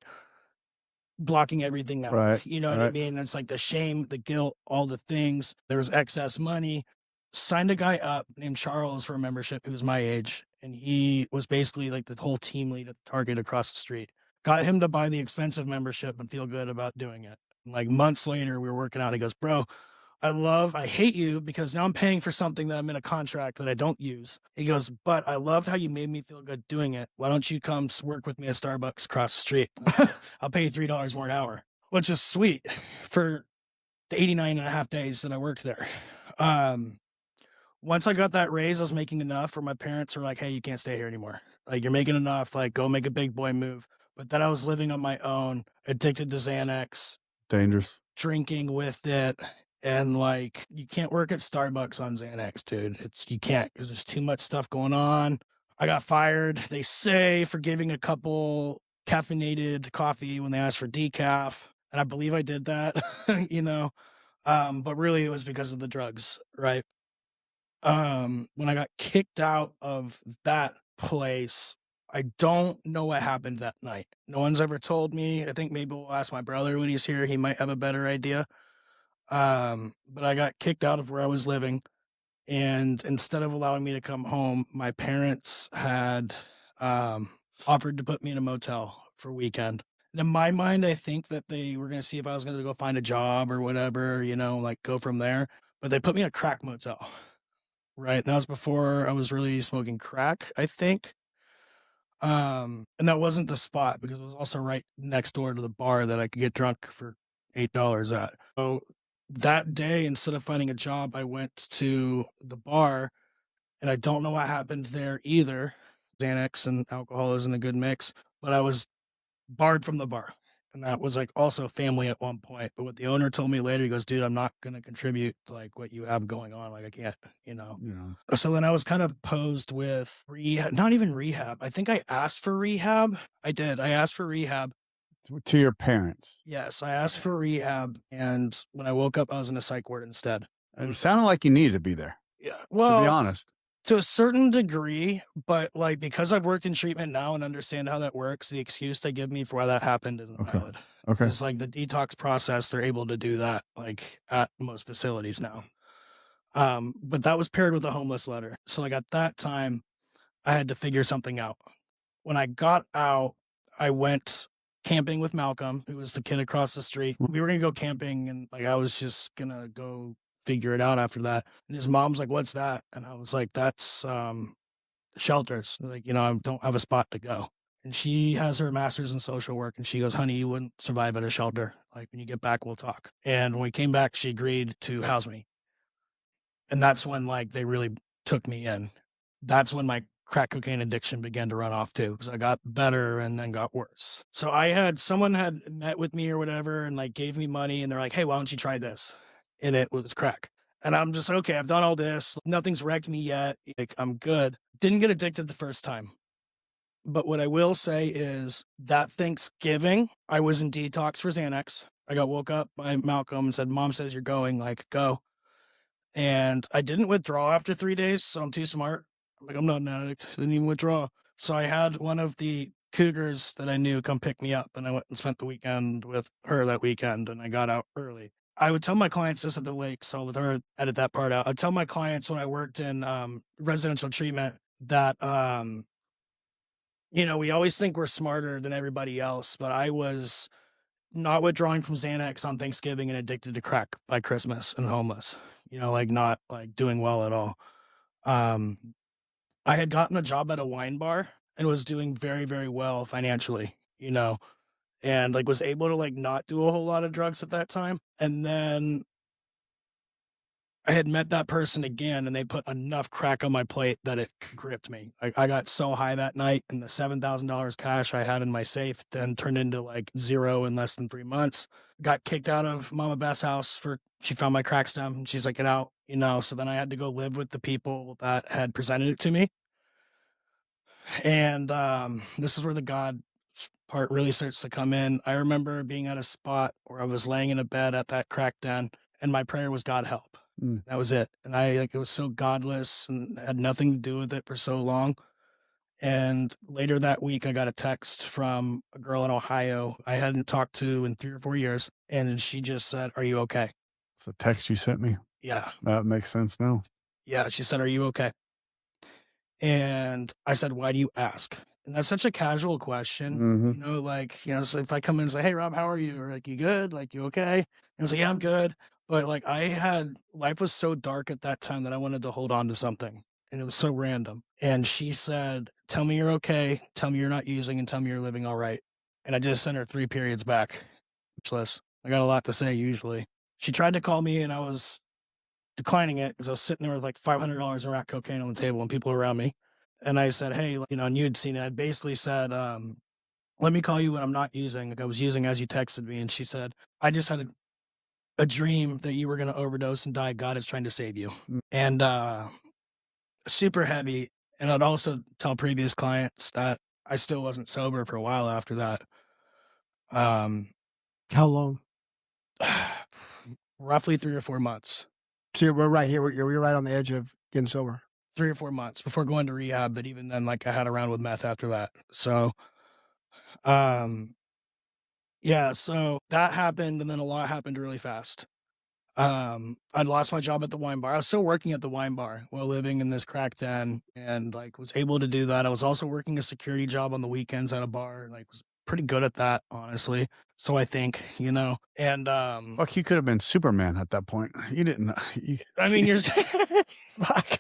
blocking everything out. Right. You know what I mean? It's like the shame, the guilt, all the things. There was excess money. Signed a guy up named Charles for a membership who was my age. And he was basically like the whole team lead at Target across the street. Got him to buy the expensive membership and feel good about doing it. And like months later, we were working out. He goes, bro, I hate you because now I'm paying for something that I'm in a contract that I don't use. He goes, but I loved how you made me feel good doing it. Why don't you come work with me at Starbucks across the street? I'll pay you $3 more an hour, which is sweet for the 89 and a half days that I worked there. Once I got that raise, I was making enough where my parents were like, hey, you can't stay here anymore. Like, you're making enough, like, go make a big boy move. But then I was living on my own, addicted to Xanax, Dangerous. drinking with it, and, like, you can't work at Starbucks on Xanax, dude. You can't, because there's too much stuff going on. I got fired, they say, for giving a couple caffeinated coffee when they asked for decaf, and I believe I did that, you know? But really it was because of the drugs, right? When I got kicked out of that place, I don't know what happened that night. No one's ever told me. I think maybe we'll ask my brother when he's here. He might have a better idea. But I got kicked out of where I was living, and instead of allowing me to come home, my parents had offered to put me in a motel for a weekend. And in my mind, I think that they were going to see if I was going to go find a job or whatever, you know, like go from there. But they put me in a crack motel. Right, that was before I was really smoking crack, I think. And that wasn't the spot because it was also right next door to the bar that I could get drunk for $8 at. So that day, instead of finding a job, I went to the bar, and I don't know what happened there either. Xanax and alcohol isn't a good mix, but I was barred from the bar. And that was like also family at one point. But what the owner told me later, he goes, dude, I'm not going to contribute like what you have going on. Like, I can't, you know. Yeah. So then I was kind of posed with rehab, not even rehab. I think I asked for rehab. I did. I asked for rehab. To your parents. Yes, I asked for rehab. And when I woke up, I was in a psych ward instead. And it sounded like you needed to be there. Yeah. To Well, be honest. to a certain degree, but like because I've worked in treatment now and understand how that works, the excuse they give me for why that happened isn't Okay. valid. Okay. It's like the detox process, they're able to do that like at most facilities now. But that was paired with a homeless letter. So like at that time, I had to figure something out. When I got out, I went camping with Malcolm, who was the kid across the street. We were gonna go camping, and like I was just gonna go figure it out after that. And his mom's like, "What's that?" And I was like, "That's shelters. Like, you know, I don't have a spot to go." And she has her master's in social work, and she goes, "Honey, you wouldn't survive at a shelter. Like, when you get back, we'll talk." And when we came back, she agreed to house me. And that's when like they really took me in. That's when my crack cocaine addiction began to run off too, because I got better and then got worse. So someone had met with me or whatever and like gave me money, and they're like, "Hey, why don't you try this?" And it was crack. And I'm just like, okay, I've done all this. Nothing's wrecked me yet. Like, I'm good. Didn't get addicted the first time. But what I will say is that Thanksgiving, I was in detox for Xanax. I got woke up by Malcolm and said, "Mom says you're going, like, go." And I didn't withdraw after 3 days, so I'm too smart. I'm like, I'm not an addict. Didn't even withdraw. So I had one of the cougars that I knew come pick me up, and I went and spent the weekend with her that weekend, and I got out early. I would tell my clients this at the lake, so I'll let her edit that part out. I'd tell my clients when I worked in residential treatment that, you know, we always think we're smarter than everybody else, but I was not withdrawing from Xanax on Thanksgiving and addicted to crack by Christmas and homeless, you know, like not like doing well at all. I had gotten a job at a wine bar and was doing very, very well financially, you know, and like was able to like not do a whole lot of drugs at that time. And then I had met that person again, and they put enough crack on my plate that it gripped me. Like, I got so high that night, and the $7,000 cash I had in my safe then turned into like zero in less than 3 months. Got kicked out of Mama Beth's house she found my crack stem, and she's like, "Get out," you know. So then I had to go live with the people that had presented it to me. And this is where the God part really starts to come in. I remember being at a spot where I was laying in a bed at that crack den, and my prayer was, "God help." That was it. And it was so godless and had nothing to do with it for so long. And later that week, I got a text from a girl in Ohio I hadn't talked to in 3 or 4 years. And she just said, "Are you okay?" It's the text you sent me. Yeah. That makes sense now. Yeah. She said, "Are you okay?" And I said, "Why do you ask?" And that's such a casual question, you know, like, you know, so if I come in and say, "Hey, Rob, how are you?" Or like, "You good? Like, you okay?" And I was like, "Yeah, I'm good." But like, life was so dark at that time that I wanted to hold on to something. And it was so random. And she said, "Tell me you're okay. Tell me you're not using, and tell me you're living all right." And I just sent her 3 periods back. Speechless. I got a lot to say usually. She tried to call me, and I was declining it because I was sitting there with like $500 in crack cocaine on the table and people around me. And I said, hey, and you'd seen it. I basically said, let me call you when I'm not using. Like I was using as you texted me. And she said, I just had a dream that you were going to overdose and die. God is trying to save you. And super heavy. And I'd also tell previous clients that I still wasn't sober for a while after that. How long? Roughly 3 or 4 months. So we're right here. We're right on the edge of getting sober. 3 or 4 months before going to rehab. But even then, like I had a round with meth after that. So, yeah, so that happened. And then a lot happened really fast. I'd lost my job at the wine bar. I was still working at the wine bar while living in this crack den and like was able to do that. I was also working a security job on the weekends at a bar and like was pretty good at that, honestly. So I think, and Fuck, you could have been Superman at that point. You didn't. I mean, you're Fuck.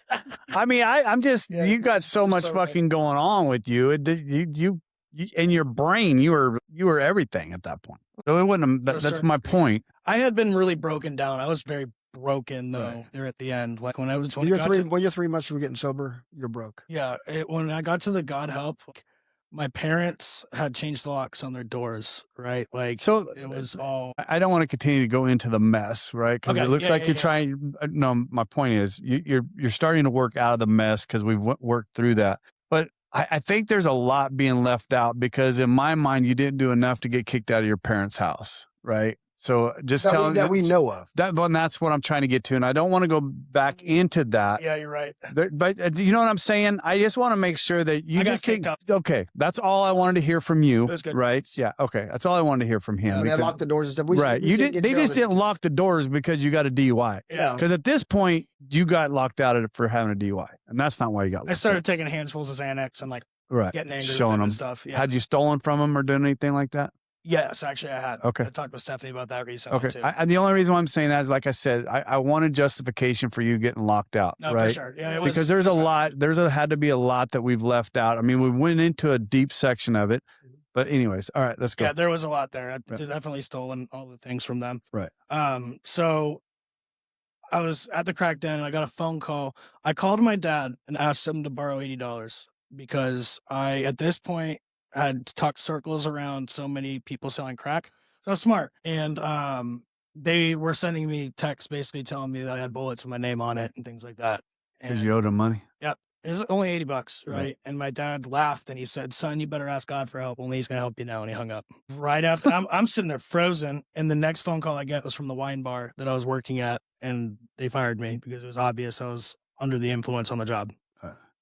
I mean, I'm just. Yeah, you got so much so fucking going on with you. You in your brain, you were everything at that point. So it wouldn't. That's my point. I had been really broken down. I was very broken though there at the end. Like when I was when you're 3 months from getting sober, you're broke. Yeah, when I got to the God help, my parents had changed the locks on their doors, right? Like So it was all. I don't want to continue to go into the mess, right? Because it looks like you're trying. No, my point is you're starting to work out of the mess because we've worked through that. But I think there's a lot being left out because in my mind you didn't do enough to get kicked out of your parents' house, right? So just telling that we know of. That's what I'm trying to get to, and I don't want to go back into that. Yeah, you're right. But you know what I'm saying? I just want to make sure that you just think. Okay, that's all I wanted to hear from you. It was good. Right? Yeah. Okay, that's all I wanted to hear from him. They locked the doors and stuff. Right. You did. They just didn't lock the doors because you got a DUI. Yeah. Because at this point you got locked out of it for having a DUI, and that's not why you got locked I started taking handfuls of Xanax and like getting angry, showing them and stuff. Yeah. Had you stolen from them or done anything like that? Yes, actually, I had. Okay. I talked with Stephanie about that recently. Okay. Too. The only reason why I'm saying that is, like I said, I wanted justification for you getting locked out. No, right? for sure. Yeah, it was, because there's a lot. Had to be a lot that we've left out. I mean, we went into a deep section of it, but anyways, all right, let's go. Yeah, there was a lot there. I definitely stolen all the things from them. Right. So I was at the crack den and I got a phone call. I called my dad and asked him to borrow $80 because I, at this point, had talked circles around so many people selling crack. So I was smart. And they were sending me texts basically telling me that I had bullets with my name on it and things like that. Because you owed them money? Yep. It was only $80, right? And my dad laughed and he said, son, you better ask God for help. Only he's going to help you now. And he hung up. Right after, I'm sitting there frozen. And the next phone call I get was from the wine bar that I was working at. And they fired me because it was obvious I was under the influence on the job,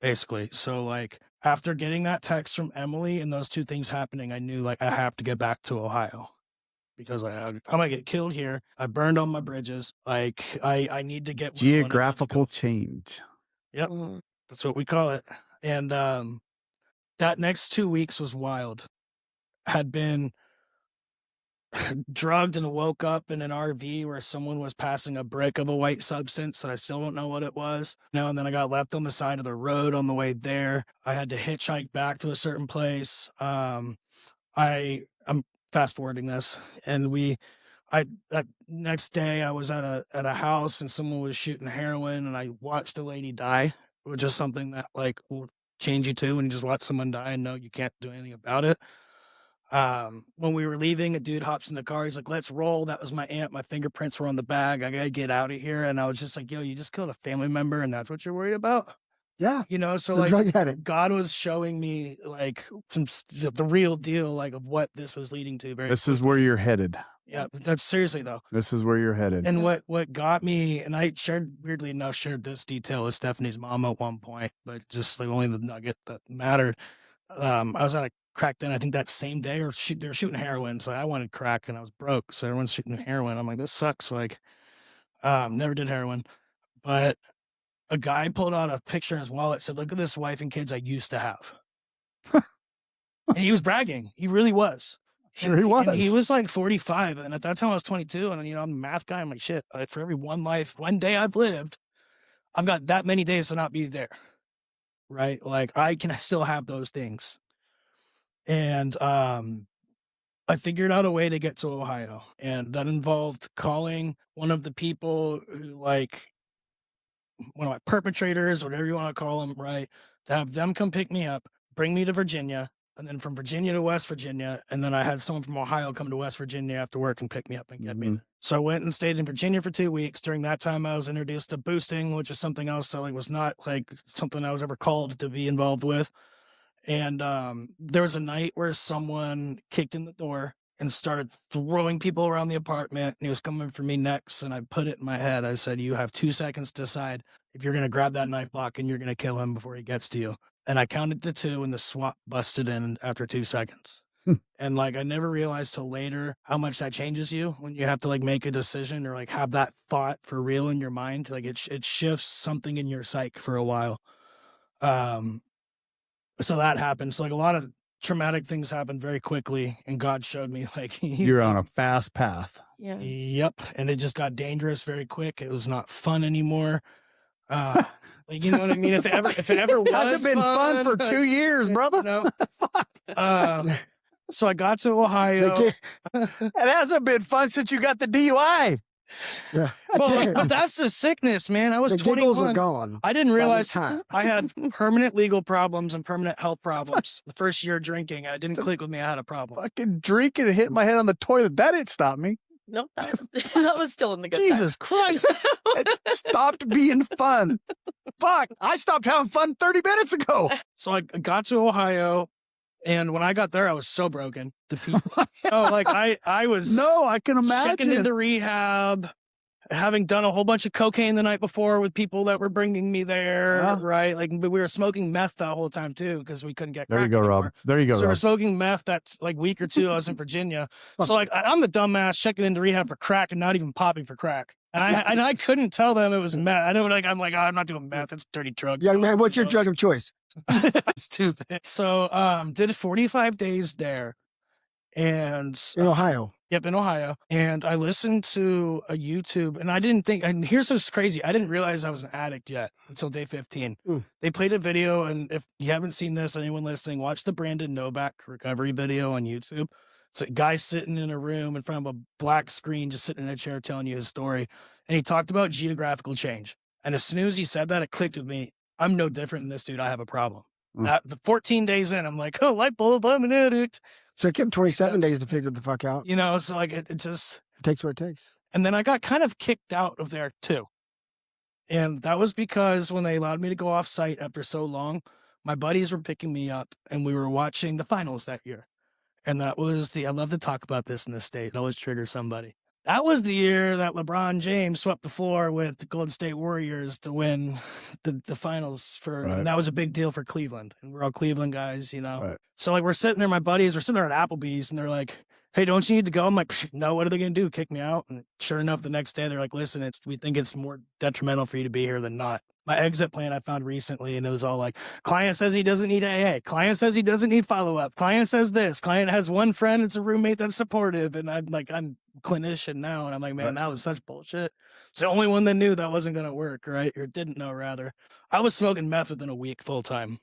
basically. So like after getting that text from Emily and those two things happening, I knew like I have to get back to Ohio. Because I'm gonna get killed here. I burned all my bridges. Like I need to get geographical change. Yep, that's what we call it. And that next 2 weeks was wild. Had been drugged and woke up in an RV where someone was passing a brick of a white substance that I still don't know what it was. And then I got left on the side of the road on the way there. I had to hitchhike back to a certain place. I'm fast forwarding this, and that next day I was at a house and someone was shooting heroin and I watched a lady die, which is something that like will change you too when you just watch someone die and know you can't do anything about it. When we were leaving, a dude hops in the car. He's like, let's roll. That was my aunt. My fingerprints were on the bag. I gotta get out of here. And I was just like, yo, you just killed a family member and that's what you're worried about? Yeah. So the like drug addict. God was showing me like the real deal, like of what this was leading to. This is where you're headed. Yeah, that's seriously though. This is where you're headed. And what got me, and I weirdly enough, shared this detail with Stephanie's mom at one point, but just like only the nugget that mattered. I was at a crack den, I think that same day, or they were shooting heroin. So I wanted crack and I was broke. So everyone's shooting heroin. I'm like, this sucks. Like, never did heroin, but a guy pulled out a picture in his wallet, said, look at this wife and kids I used to have. And he was bragging. He really was. Sure, he was. And he was like 45. And at that time I was 22. And, I'm a math guy. I'm like, shit, for every one day I've lived, I've got that many days to not be there. Right. Like I can still have those things. And, I figured out a way to get to Ohio, and that involved calling one of the people who, like, one of my perpetrators, whatever you want to call them, right? to have them come pick me up, bring me to Virginia, and then from Virginia to West Virginia. And then I had someone from Ohio come to West Virginia after work and pick me up and get me. So I went and stayed in Virginia for 2 weeks. During that time, I was introduced to boosting, which is something else that like was not like something I was ever called to be involved with. And there was a night where someone kicked in the door and started throwing people around the apartment, and he was coming for me next. And I put it in my head. I said, you have 2 seconds to decide if you're going to grab that knife block and you're going to kill him before he gets to you. And I counted to 2, and the SWAT busted in after 2 seconds. And like, I never realized till later how much that changes you when you have to like make a decision or like have that thought for real in your mind. Like it shifts something in your psyche for a while. So that happened. So like a lot of traumatic things happened very quickly, and God showed me like You're on a fast path. Yeah. Yep. And it just got dangerous very quick. It was not fun anymore. Like, you know what I mean? If it ever was Hasn't been fun for 2 years, brother. No. So I got to Ohio. It hasn't been fun since you got the DUI. Yeah. Well, but that's the sickness, man. I was The giggles 21. are gone. I didn't by this realize time. I had permanent legal problems and permanent health problems the first year drinking. And it didn't click with me. I had a problem. Fucking drinking and hitting my head on the toilet. That didn't stop me. Nope. That was still in the good time. Jesus Christ. It stopped being fun. Fuck. I stopped having fun 30 minutes ago. So I got to Ohio, and when I got there, I was so broken. The people, I was No, I can checking imagine. into rehab, having done a whole bunch of cocaine the night before with people that were bringing me there, Yeah. right? Like, but we were smoking meth that whole time too because we couldn't get There you crack go, anymore. Rob. There you go, So we're Rob. smoking meth. That's like week or two. I was in Virginia. So like I'm the dumbass checking into rehab for crack and not even popping for crack. And I couldn't tell them it was meth. I know, like I'm like, oh, I'm not doing meth. It's a dirty drug. Young man, what's your drug of choice? Stupid. So did 45 days there, and In Ohio. Yep, in Ohio. And I listened to a YouTube, and I didn't think, and here's what's crazy. I didn't realize I was an addict yet until day 15. They played a video, and if you haven't seen this, anyone listening, watch the Brandon Novak recovery video on YouTube. It's a guy sitting in a room in front of a black screen, just sitting in a chair telling you his story. And he talked about geographical change. And as soon as he said that, it clicked with me. I'm no different than this dude. I have a problem. The 14 days in, I'm like, oh, light bulb, I'm an addict. So it kept 27 days to figure the fuck out. You know, so like it just It takes what it takes. And then I got kind of kicked out of there too. And that was because when they allowed me to go off site after so long, my buddies were picking me up and we were watching the finals that year. And that was I love to talk about this in this state. It always triggers somebody. That was the year that LeBron James swept the floor with the Golden State Warriors to win the finals and that was a big deal for Cleveland. And we're all Cleveland guys, you know. Right. So like we're sitting there, my buddies, we're sitting there at Applebee's and they're like, hey, don't you need to go? I'm like, no, what are they going to do? Kick me out? And sure enough, the next day they're like, listen, we think it's more detrimental for you to be here than not. My exit plan I found recently, and it was all like, client says he doesn't need AA. Client says he doesn't need follow-up. Client says this. Client has one friend, it's a roommate that's supportive. And I'm clinician now. And I'm like, man, that was such bullshit. It's the only one that knew that wasn't going to work, right? Or didn't know, rather. I was smoking meth within a week full time.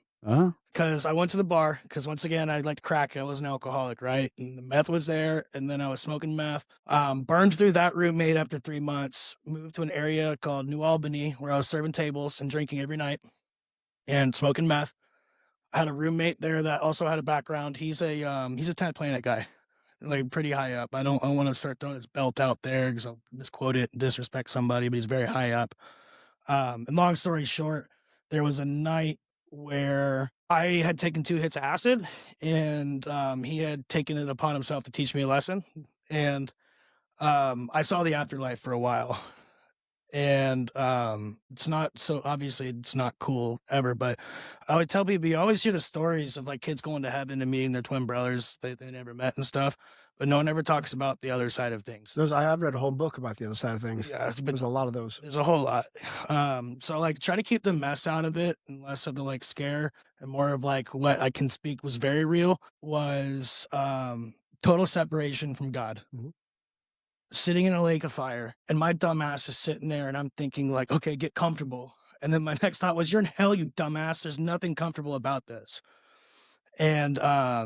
Because I went to the bar, because once again, I liked crack. I was an alcoholic, right? And the meth was there, and then I was smoking meth. Burned through that roommate after 3 months, moved to an area called New Albany, where I was serving tables and drinking every night and smoking meth. I had a roommate there that also had a background. He's a 10th planet guy, like pretty high up. I don't want to start throwing his belt out there because I'll misquote it and disrespect somebody, but he's very high up. And long story short, there was a night where I had taken 2 hits of acid and he had taken it upon himself to teach me a lesson. And I saw the afterlife for a while. And it's not, so obviously it's not cool ever, but I would tell people, you always hear the stories of like kids going to heaven and meeting their twin brothers they never met and stuff, but no one ever talks about the other side of things. I've read a whole book about the other side of things. Yeah, but There's a lot of those. there's a whole lot. So like try to keep the mess out of it and less of the like scare and more of like what I can speak was very real was total separation from God. Sitting in a lake of fire, and my dumbass is sitting there, and I'm thinking like, okay, get comfortable. And then my next thought was, you're in hell, you dumbass. There's nothing comfortable about this. And I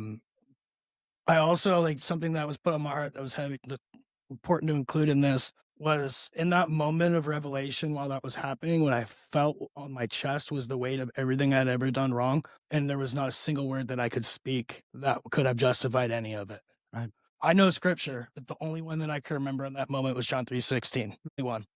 also like something that was put on my heart that was heavy, important to include in this was in that moment of revelation while that was happening, what I felt on my chest was the weight of everything I'd ever done wrong. And there was not a single word that I could speak that could have justified any of it. Right. I know scripture, but the only one that I could remember in that moment was John 3:16. Only one.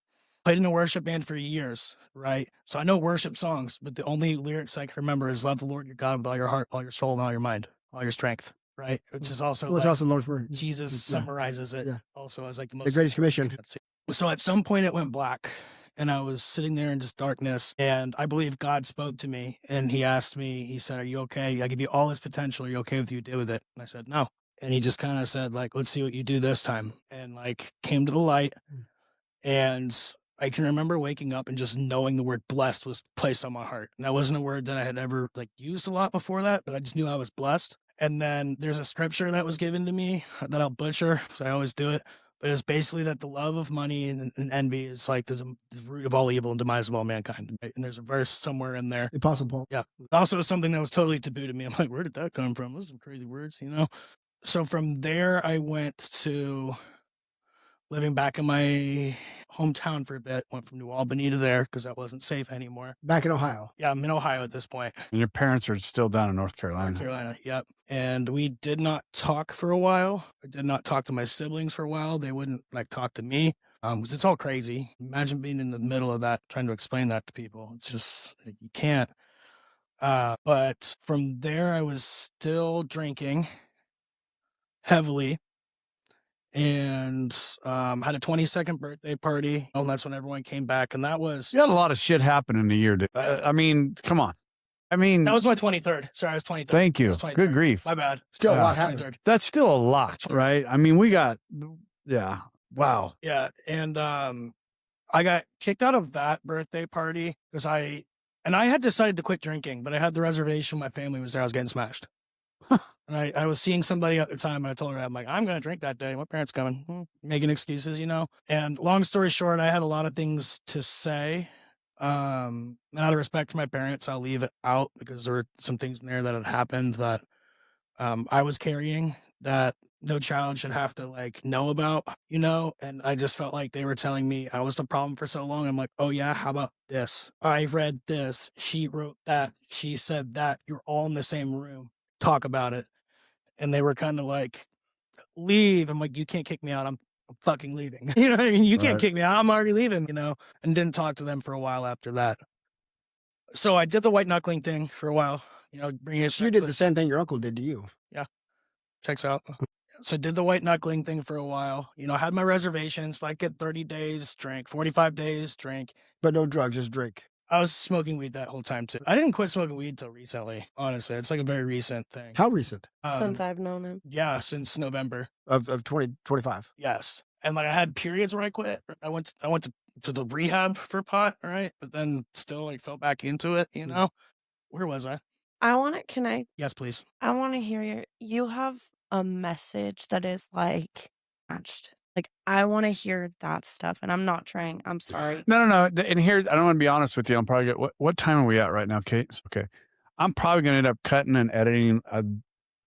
Played in a worship band for years, right? So I know worship songs, but the only lyrics I can remember is love the Lord your God with all your heart, all your soul, and all your mind, all your strength, right? Which is also Well, it's like also the Lord's word. Jesus Yeah. summarizes it Yeah. also as like the The most Greatest Commission. So at some point it went black and I was sitting there in just darkness and I believe God spoke to me and he asked me, he said, are you okay? I give you all this potential. Are you okay with you deal with it? And I said, no. And he just kind of said like, let's see what you do this time. And like came to the light and I can remember waking up and just knowing the word blessed was placed on my heart. And that wasn't a word that I had ever like used a lot before that, but I just knew I was blessed. And then there's a scripture that was given to me that I'll butcher because I always do it. But it's basically that the love of money and envy is like the root of all evil and demise of all mankind. Right? And there's a verse somewhere in there. The Apostle Paul. Yeah. Also something that was totally taboo to me. I'm like, where did that come from? Those are some crazy words, you know? So from there, I went to living back in my hometown for a bit. Went from New Albany to there because that wasn't safe anymore. Back in Ohio. Yeah, I'm in Ohio at this point. And your parents are still down in North Carolina. North Carolina, yep. And we did not talk for a while. I did not talk to my siblings for a while. They wouldn't like talk to me. Because it's all crazy. Imagine being in the middle of that, trying to explain that to people. It's just you can't. But from there, I was still drinking heavily, and had a 22nd birthday party. And that's when everyone came back, and that was You had a lot of shit happen in a year, dude. I mean, come on. I mean, that was my 23rd. Sorry, I was 23rd. thank I you. was 23rd. Good grief. My bad. Still a I lot was happened. 23rd. That's still a lot, right? I mean, we got, yeah. Wow. Yeah, and I got kicked out of that birthday party because I had decided to quit drinking, but I had the reservation. My family was there. I was getting smashed. And I was seeing somebody at the time, and I told her, I'm like, I'm going to drink that day. My parents coming, making excuses, you know? And long story short, I had a lot of things to say. And out of respect for my parents, I'll leave it out because there were some things in there that had happened that I was carrying that no child should have to like know about, you know? And I just felt like they were telling me I was the problem for so long. I'm like, oh yeah, how about this? I read this. She wrote that. She said that. You're all in the same room. Talk about it. And they were kind of like, leave. I'm like, you can't kick me out. I'm fucking leaving. You know what I mean? You can't Right. kick me out. I'm already leaving, you know? And didn't talk to them for a while after that. So I did the white knuckling thing for a while, you know, bringing it. So you did the same thing your uncle did to you. Checks out. So I did the white knuckling thing for a while. You know, I had my reservations. If I get 30 days, drink. 45 days, drink. But no drugs, just drink. I was smoking weed that whole time too. I didn't quit smoking weed till recently, honestly. It's like a very recent thing. How recent? Since I've known him. Yeah, since November. Of 2025. Yes. And like I had periods where I quit. I went to the rehab for pot, right? But then still like fell back into it, you know? Where was I? Yes, please. I want to hear you have a message that is like matched. Like I want to hear that stuff and I'm not trying. I'm sorry. No. And here's, I don't want to be honest with you. I'm probably what time are we at right now, Kate? Okay. I'm probably going to end up cutting and editing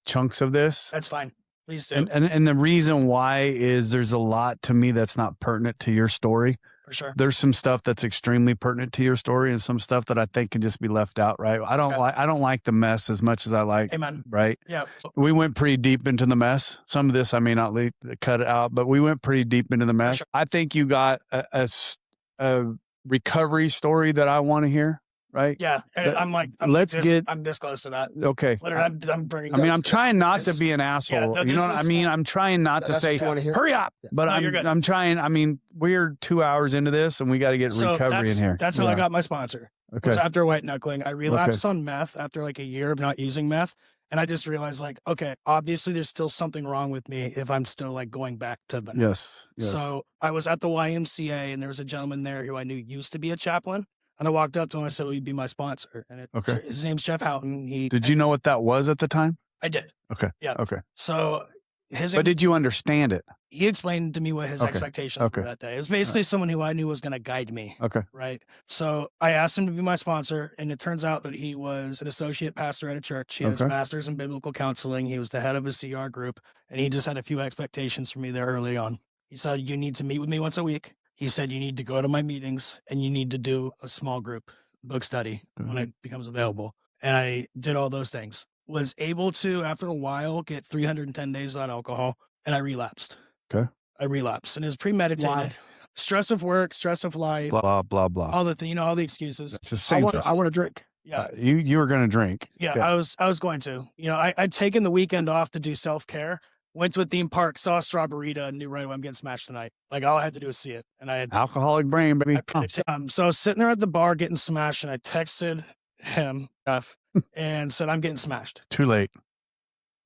chunks of this. That's fine. Please do. And the reason why is there's a lot to me that's not pertinent to your story. For sure. There's some stuff that's extremely pertinent to your story and some stuff that I think can just be left out, right? I don't like the mess as much as I like, Amen. right? Yeah. We went pretty deep into the mess. Some of this I may not cut it out, but we went pretty deep into the mess. Sure. I think you got a recovery story that I want to hear, right? Yeah. I'm this close to that. Okay. Literally, I'm bringing. I mean, I'm trying not to be an asshole. Yeah, you know what I mean? I'm trying not to That's say, what you wanna hear? hurry up. But No, you're good. I'm trying. I mean, we're 2 hours into this and we got to get recovery in here. That's how I got my sponsor. Okay. Was after white knuckling. I relapsed on meth after like a year of not using meth. And I just realized like, okay, obviously there's still something wrong with me if I'm still like going back to the Yes. So I was at the YMCA and there was a gentleman there who I knew used to be a chaplain. And I walked up to him. I said, "Will you be my sponsor?" And his name's Jeff Houghton. Did you know what that was at the time? I did. Okay. Yeah. Okay. So But did you understand it? he explained to me what his expectations were that day. It was basically someone who I knew was going to guide me. Okay. Right. So I asked him to be my sponsor, and it turns out that he was an associate pastor at a church. He had his master's in biblical counseling. He was the head of his CR group, and he just had a few expectations for me there early on. He said, "You need to meet with me once a week. He said, you need to go to my meetings and you need to do a small group book study when it becomes available. And I did all those things. Was able to, after a while, get 310 days without alcohol, and I relapsed. Okay. I relapsed, and it was premeditated. Why? Stress of work, stress of life, Blah, blah, blah. all the all the excuses. It's the same. I want to drink. Yeah. You were going to drink. Yeah, I was going to. I'd taken the weekend off to do self-care. Went to a theme park, saw a Strawberita, and knew right away I'm getting smashed tonight. Like, all I had to do was see it. And I had Alcoholic brain, baby. so I was sitting there at the bar getting smashed, and I texted him, Jeff, and said, I'm getting smashed. Too late.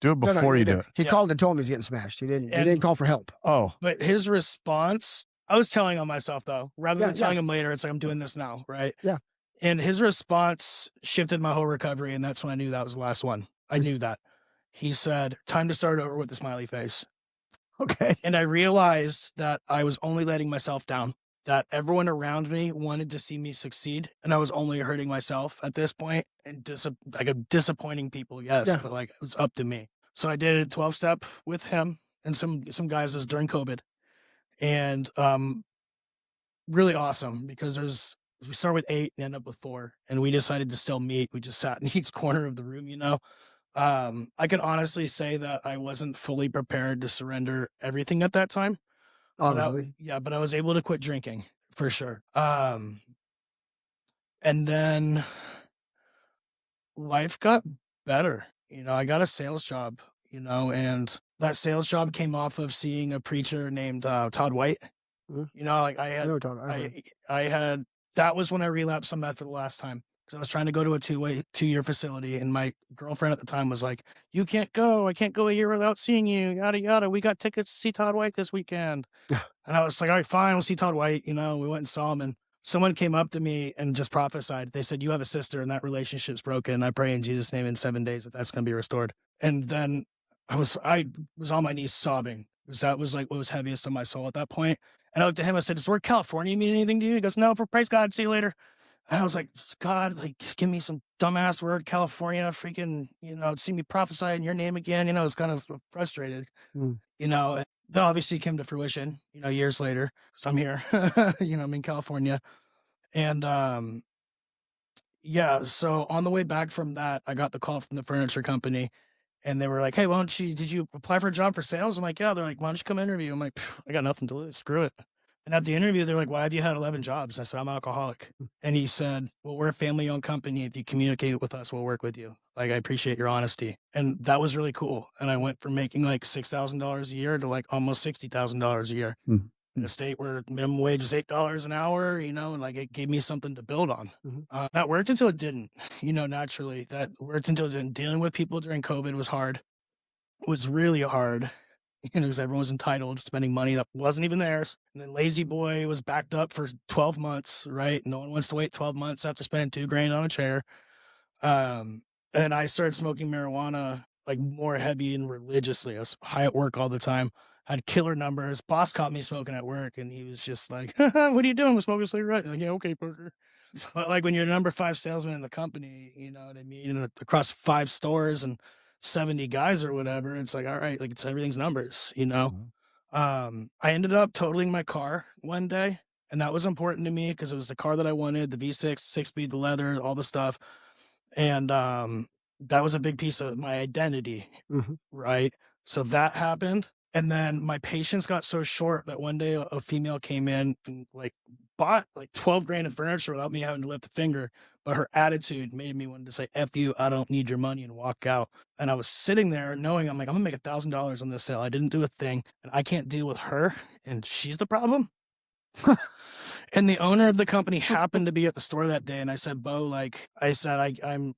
Do it before you do it. He called and told me he's getting smashed. He didn't call for help. Oh. But his response, I was telling on myself, though. Rather than telling him later, it's like, I'm doing this now, right? Yeah. And his response shifted my whole recovery, and that's when I knew that was the last one. I knew that. He said, time to start over with a smiley face. Okay. And I realized that I was only letting myself down, that everyone around me wanted to see me succeed, and I was only hurting myself at this point, and disappointing people, yes, but like, it was up to me. So I did a 12-step with him and some guys. It was during COVID, and really awesome, because we start with 8 and end up with 4, and we decided to still meet. We just sat in each corner of the room, I can honestly say that I wasn't fully prepared to surrender everything at that time. Obviously. But I was able to quit drinking for sure. And then life got better. I got a sales job, and that sales job came off of seeing a preacher named Todd White. That was when I relapsed on meth for the last time. Because I was trying to go to a 2-year facility, and my girlfriend at the time was like, you can't go. I can't go a year without seeing you, yada, yada. We got tickets to see Todd White this weekend. And I was like, all right, fine, we'll see Todd White. We went and saw him, and someone came up to me and just prophesied. They said, you have a sister, and that relationship's broken. I pray in Jesus' name in 7 days that's going to be restored. And then I was on my knees sobbing, because that was like what was heaviest on my soul at that point. And I looked at him, I said, does the word California mean anything to you? He goes, no, praise God, see you later. And I was like, God, like, just give me some dumbass word, California, freaking, see me prophesy in your name again. It's kind of frustrated, that obviously came to fruition, years later. So I'm here, I'm in California. And, so on the way back from that, I got the call from the furniture company, and they were like, hey, did you apply for a job for sales? I'm like, yeah. They're like, why don't you come interview? I'm like, I got nothing to lose. Screw it. And at the interview, they're like, why have you had 11 jobs? I said, I'm alcoholic. And he said, well, we're a family-owned company. If you communicate with us, we'll work with you. Like, I appreciate your honesty. And that was really cool. And I went from making like $6,000 a year to like almost $60,000 a year in a state where minimum wage is $8 an hour, and like it gave me something to build on. That worked until it didn't, naturally. That worked until it didn't. Dealing with people during COVID was hard. It was really hard. Because everyone was entitled to spending money that wasn't even theirs. And then Lazy Boy was backed up for 12 months, right? No one wants to wait 12 months after spending $2,000 on a chair. And I started smoking marijuana like more heavy and religiously. I was high at work all the time. Had killer numbers. Boss caught me smoking at work, and he was just like, what are you doing? I'm smoking a cigarette. Like, yeah, okay, Parker. So, like, when you're number 5 salesman in the company, you know what I mean? Across 5 stores and 70 guys or whatever, it's like, all right, like, it's everything's numbers, I ended up totaling my car one day, and that was important to me because it was the car that I wanted, the V6, 6-speed, the leather, all the stuff. And that was a big piece of my identity, right? So that happened. And then my patience got so short that one day a female came in and like bought like $12,000 in furniture without me having to lift a finger. But her attitude made me want to say, F you, I don't need your money, and walk out. And I was sitting there knowing I'm gonna make $1,000 on this sale. I didn't do a thing, and I can't deal with her, and she's the problem. And the owner of the company happened to be at the store that day, and I said, Bo, like, I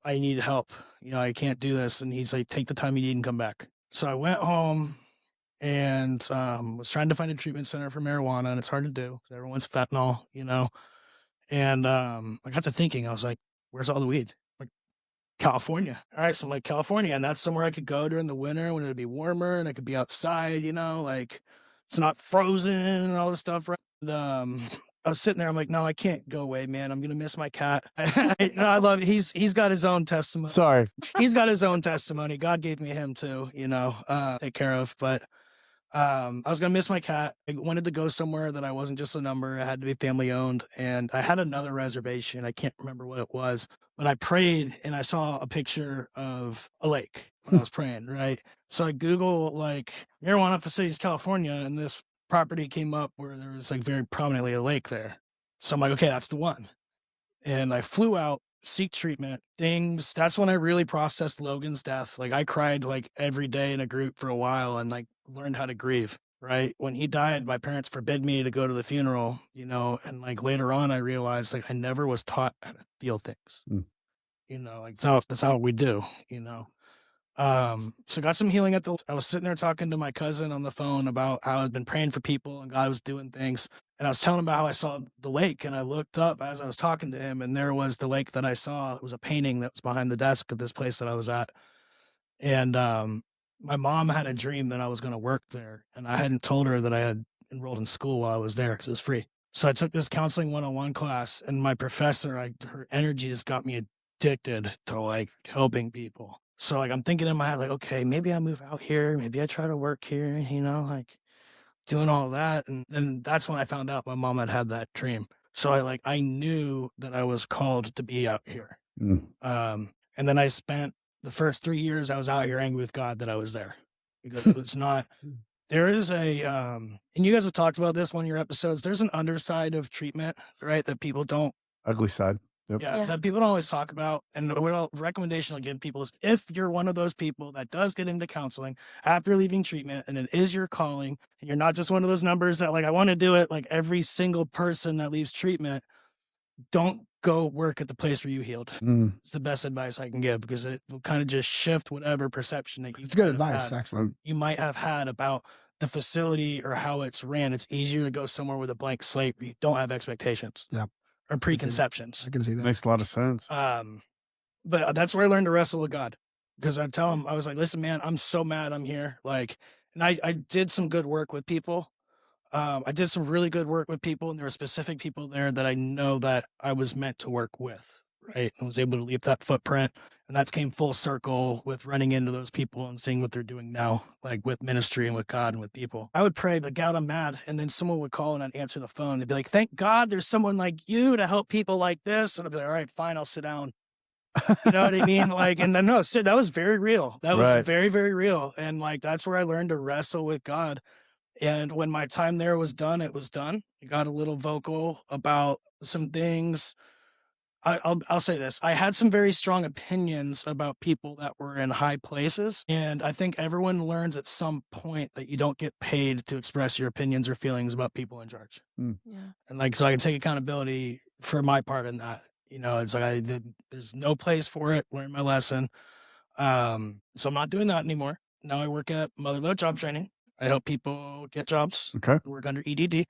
need help. I can't do this. And he's like, take the time you need and come back. So I went home and was trying to find a treatment center for marijuana, and it's hard to do because everyone's fentanyl, And I got to thinking, I was like, where's all the weed? Like, California. All right, so I'm like, California, and that's somewhere I could go during the winter when it'd be warmer and I could be outside, like it's not frozen and all this stuff, right? And, I was sitting there, I'm like, no, I can't go away, man. I'm gonna miss my cat. I love it. He's got his own testimony. Sorry. He's got his own testimony. God gave me him too, take care of. But I was gonna miss my cat. I wanted to go somewhere that I wasn't just a number. It had to be family owned, and I had another reservation. I can't remember what it was, but I prayed and I saw a picture of a lake when I was praying. Right, so I Google like marijuana facilities, California, and this property came up where there was like very prominently a lake there. So I'm like, okay, that's the one. And I flew out, seek treatment, things. That's when I really processed Logan's death. Like I cried like every day in a group for a while and like learned how to grieve. Right. When he died, my parents forbid me to go to the funeral, you know, and like later on I realized like I never was taught how to feel things. Mm. You know, like that's how we do, you know. So got some healing I was sitting there talking to my cousin on the phone about how I'd been praying for people and God was doing things. And I was telling him about how I saw the lake and I looked up as I was talking to him and there was the lake that I saw. It was a painting that was behind the desk of this place that I was at. And, my mom had a dream that I was going to work there and I hadn't told her that I had enrolled in school while I was there because it was free. So I took this counseling 101 class and my professor, her energy just got me addicted to like helping people. So like I'm thinking in my head, like, okay, maybe I move out here, maybe I try to work here, you know, like doing all that. And then that's when I found out my mom had that dream. So I knew that I was called to be out here. Mm. And then I spent the first 3 years I was out here angry with God that I was there because it was not. There is and you guys have talked about this one of your episodes. There's an underside of treatment, right? That people don't. Ugly side. Yep. Yeah, that people don't always talk about. And what recommendation I'll give people is if you're one of those people that does get into counseling after leaving treatment and it is your calling and you're not just one of those numbers that like, I want to do it like every single person that leaves treatment, don't go work at the place where you healed. Mm. It's the best advice I can give because it will kind of just shift whatever perception that It's good advice, actually. you might have had about the facility or how it's ran. It's easier to go somewhere with a blank slate where you don't have expectations. Yeah. Or preconceptions. I can see that. Makes a lot of sense. But that's where I learned to wrestle with God. Because I tell him, I was like, listen, man, I'm so mad I'm here. Like, and I did some good work with people. I did some really good work with people, and there were specific people there that I know that I was meant to work with, right? And was able to leave that footprint. And that came full circle with running into those people and seeing what they're doing now, like with ministry and with God and with people. I would pray, but God, I'm mad. And then someone would call and I'd answer the phone. They'd be like, thank God there's someone like you to help people like this. And I'd be like, all right, fine, I'll sit down. You know what I mean? Like, and then no, so that was very real. That was Right. very, very real. And like, that's where I learned to wrestle with God. And when my time there was done, it was done. I got a little vocal about some things. I'll say this. I had some very strong opinions about people that were in high places. And I think everyone learns at some point that you don't get paid to express your opinions or feelings about people in charge. Mm. Yeah. And like, so I can take accountability for my part in that. You know, it's like there's no place for it. Learned my lesson. So I'm not doing that anymore. Now I work at Motherload Job Training. I help people get jobs. Okay. Work under EDD.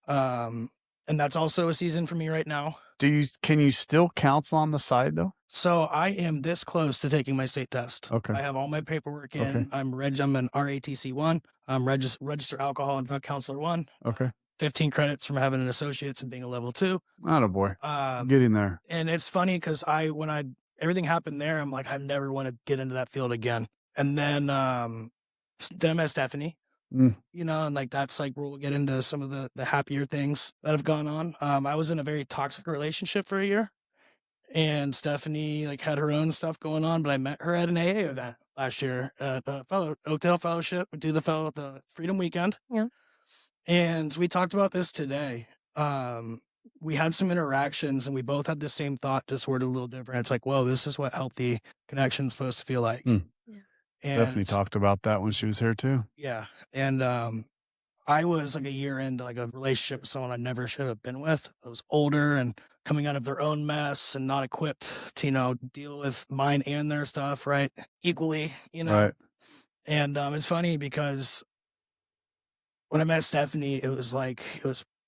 And that's also a season for me right now. Can you still counsel on the side though? So I am this close to taking my state test. Okay. I have all my paperwork in. Okay. I'm an RATC 1. I'm registered alcohol and drug counselor 1. Okay. 15 credits from having an associate's and being a level 2. Attaboy. Get in there. And it's funny because when everything happened there, I'm like, I never want to get into that field again. And then I met Stephanie. Mm. You know, and like that's like where we'll get into some of the happier things that have gone on. I was in a very toxic relationship for a year, and Stephanie like had her own stuff going on. But I met her at an AA event last year at the Oakdale Fellowship. We do the Freedom Weekend. Yeah. And we talked about this today. We had some interactions, and we both had the same thought, just worded a little different. It's like, whoa, this is what healthy connection is supposed to feel like. Mm. And Stephanie talked about that when she was here too. yeah. And I was like a year into like a relationship with someone I never should have been with. I was older and coming out of their own mess and not equipped to, you know, deal with mine and their stuff, right? Equally, you know. Right. And it's funny because when I met Stephanie, it was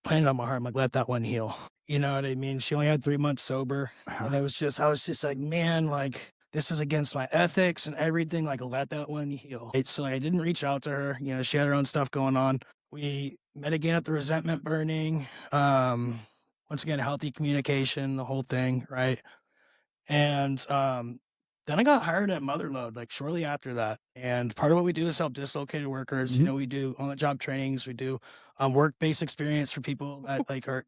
planted on my heart. I'm like, let that one heal. You know what I mean? She only had 3 months sober. And I was just like, man, like, this is against my ethics and everything. Like, let that one heal. So like, I didn't reach out to her. You know, she had her own stuff going on. We met again at the resentment burning. Once again, healthy communication, the whole thing, right? And Then I got hired at Motherload, like, shortly after that, and part of what we do is help dislocated workers. You know, we do on-the-job trainings, we do, work-based experience for people that, like, are,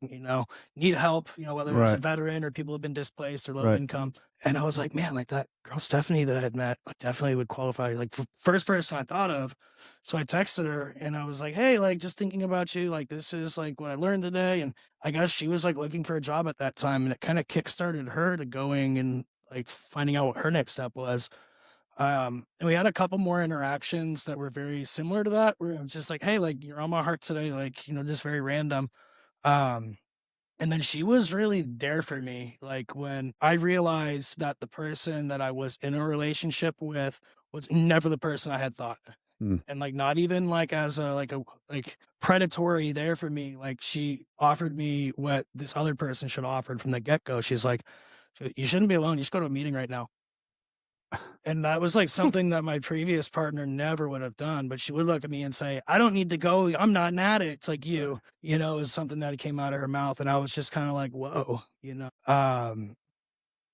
need help, whether it's a Right. veteran or people who've been displaced or low Right. income, and I was like, "Man, like, that girl Stephanie that I had met, like, definitely would qualify," like, first person I thought of. So I texted her, and I was like, "Hey, like, just thinking about you, like, this is, like, what I learned today," and I guess she was, like, looking for a job at that time, and it kinda kickstarted her to going and, like, finding out what her next step was. And we had a couple more interactions that were very similar to that, where it was just like, "Hey, like, you're on my heart today," like, just very random. Um, and then she was really there for me, like, when I realized that the person that I was in a relationship with was never the person I had thought. Mm. And, like, not even, like, as like, predatory there for me, like, she offered me what this other person should have offered from the get-go. She's like, "You shouldn't be alone, you should go to a meeting right now." And that was, like, something that my previous partner never would have done, but she would look at me and say, "I don't need to go, I'm not an addict like you." It was something that came out of her mouth, and I was just kinda like, "Whoa,"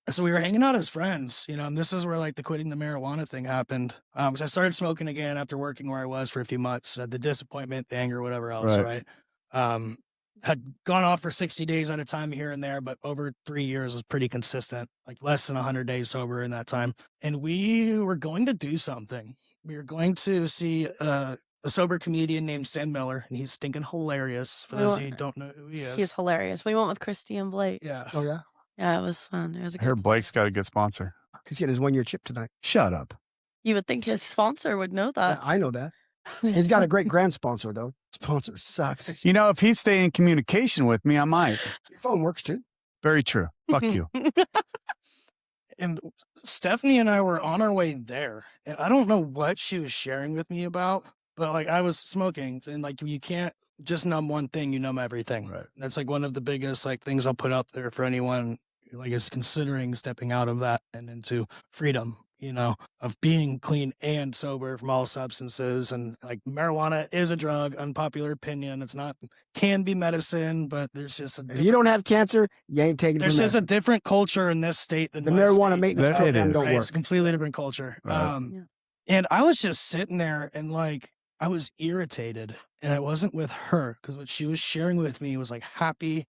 So we were hanging out as friends, and this is where, like, the quitting the marijuana thing happened. So I started smoking again after working where I was for a few months, the disappointment, the anger, whatever else, Right. right? Um, had gone off for 60 days at a time here and there, but over 3 years was pretty consistent, like, less than 100 days sober in that time, and we were going to do something. We were going to see, a sober comedian named Sam Miller, and he's stinking hilarious for those of you who don't know who he is. He's hilarious. We went with Christy and Blake. Yeah. Oh, yeah? Yeah, it was fun. It was a I heard good Blake's got a good sponsor. He's getting his 1-year chip tonight. Shut up. You would think his sponsor would know that. I know that. He's got a great grand sponsor, though. Sponsor sucks. You know, if he'd stay in communication with me, I might. Your phone works, too. Very true. Fuck you. And Stephanie and I were on our way there, and I don't know what she was sharing with me about, but, like, I was smoking, and, like, you can't just numb one thing, you numb everything. Right. That's, like, one of the biggest, like, things I'll put out there for anyone, like, is considering stepping out of that and into freedom, of being clean and sober from all substances. And, like, marijuana is a drug, unpopular opinion. It's not, can be medicine, but there's just If you don't have cancer, you ain't taking it there's from just a medicine. different culture in this state than The my marijuana state. maintenance That it program is. don't Right, work. it's a completely different culture. Right. And I was just sitting there and, like, I was irritated, and I wasn't with her because what she was sharing with me was, like, happy,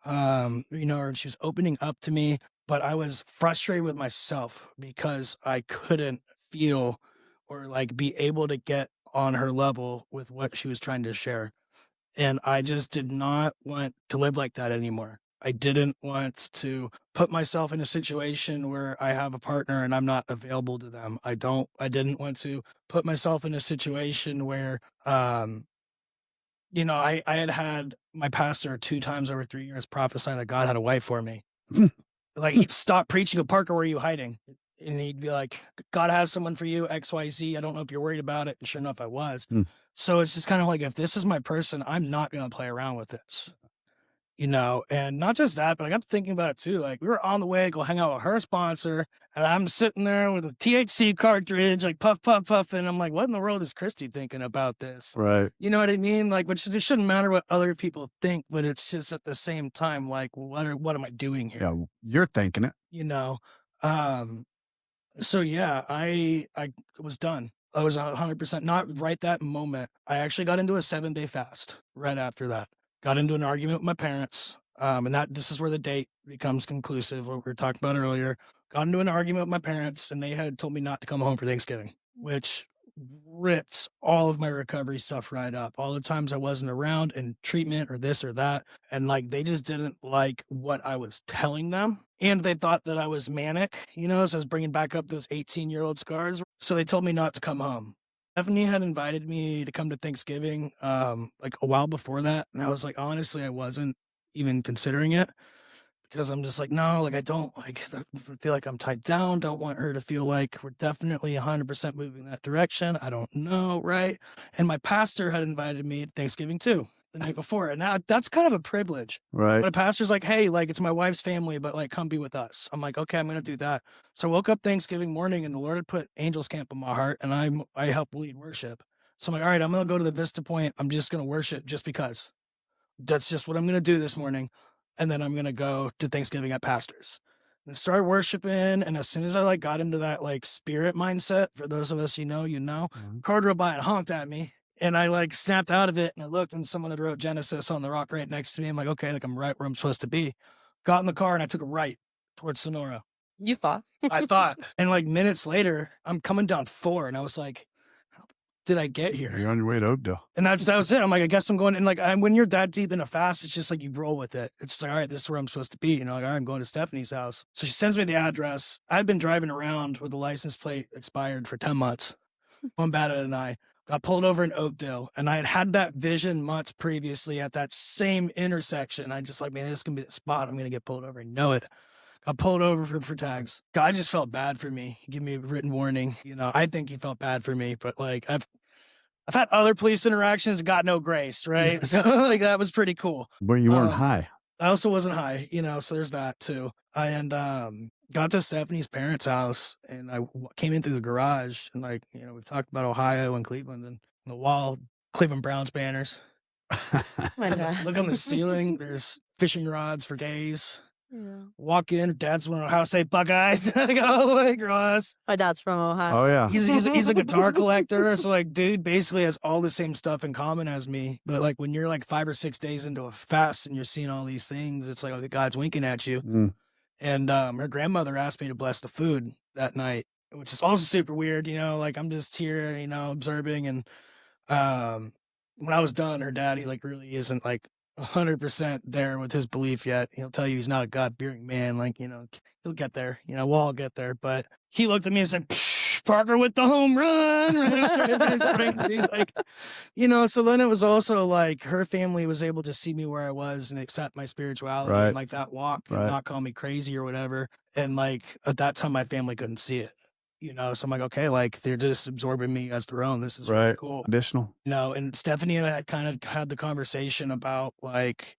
and she was opening up to me, but I was frustrated with myself because I couldn't feel or, like, be able to get on her level with what she was trying to share. And I just did not want to live like that anymore. I didn't want to put myself in a situation where I have a partner and I'm not available to them. I didn't want to put myself in a situation where, I had my pastor 2 times over 3 years prophesy that God had a wife for me. Like, he'd stop preaching at Parker, where are you hiding? And he'd be like, God has someone for you, XYZ. I don't know if you're worried about it. And sure enough, I was. So it's just kind of like, if this is my person, I'm not going to play around with this. And not just that, but I got to thinking about it too. Like, we were on the way to go hang out with her sponsor, and I'm sitting there with a THC cartridge, like, puff, puff, puff. And I'm like, what in the world is Christy thinking about this? Right. You know what I mean? Like, which it shouldn't matter what other people think, but it's just at the same time, like, what am I doing here? Yeah, you're thinking it. So yeah, I was done. I was 100% not right that moment. I actually got into a 7-day fast right after that. Got into an argument with my parents. And this is where the date becomes conclusive, what we were talking about earlier. Got into an argument with my parents, and they had told me not to come home for Thanksgiving, which ripped all of my recovery stuff right up. All the times I wasn't around in treatment or this or that. And, like, they just didn't like what I was telling them. And they thought that I was manic, so I was bringing back up those 18-year-old scars. So they told me not to come home. Stephanie had invited me to come to Thanksgiving, like, a while before that. And I was like, honestly, I wasn't even considering it. Because I'm just like, no, like, I don't feel like I'm tied down. Don't want her to feel like we're definitely 100% moving that direction. I don't know, right? And my pastor had invited me to Thanksgiving too, the night before. And now that's kind of a privilege. Right. But a pastor's like, hey, like, it's my wife's family, but, like, come be with us. I'm like, okay, I'm going to do that. So I woke up Thanksgiving morning, and the Lord had put Angels Camp in my heart, and I help lead worship. So I'm like, all right, I'm going to go to the Vista Point. I'm just going to worship just because. That's just what I'm going to do this morning. And then I'm going to go to Thanksgiving at Pastor's. and started worshiping. And as soon as I like got into that like spirit mindset, for those of us you know, car drove by and honked at me. And I like snapped out of it and I looked and someone had wrote Genesis on the rock right next to me. I'm like, okay, like I'm right where I'm supposed to be. Got in the car and I took a right towards Sonora. You thought? I thought. And like minutes later, I'm coming down 4 and I was like, how did I get here? You're on your way to Oakdale. And that was it. I'm like, I guess I'm going. And like, when you're that deep in a fast, it's just like you roll with it. It's just like, all right, this is where I'm supposed to be. Like, all right, I'm going to Stephanie's house. So she sends me the address. I'd been driving around with the license plate expired for 10 months. One bad than I got pulled over in Oakdale. And I had had that vision months previously at that same intersection. I just like, man, this is going to be the spot. I'm going to get pulled over and know it. Got pulled over for tags. God just felt bad for me. He gave me a written warning. I think he felt bad for me, but like I've had other police interactions and got no grace, right? So like that was pretty cool. But you weren't high. I also wasn't high, so there's that too. And got to Stephanie's parents' house and I came in through the garage and like, we've talked about Ohio and Cleveland and the wall, Cleveland Browns banners. Look on the ceiling, there's fishing rods for days. Yeah. Walk in, dad's from Ohio State Buckeyes. I go all the way across. My dad's from Ohio. Oh yeah. He's a guitar collector. So like, dude basically has all the same stuff in common as me. But like when you're like 5 or 6 days into a fast and you're seeing all these things, it's like, okay, God's winking at you. Mm. And her grandmother asked me to bless the food that night, which is also super weird. Like I'm just here, observing. And when I was done, her dad, he like really isn't like 100% there with his belief yet. He'll tell you he's not a God-fearing man. Like, he'll get there. We'll all get there. But he looked at me and said, Parker with the home run. So then it was also like her family was able to see me where I was and accept my spirituality and like that walk and not call me crazy or whatever. And like at that time, my family couldn't see it. So I'm like, okay, like they're just absorbing me as their own. This is really cool. Additional. And Stephanie and I had kind of had the conversation about like,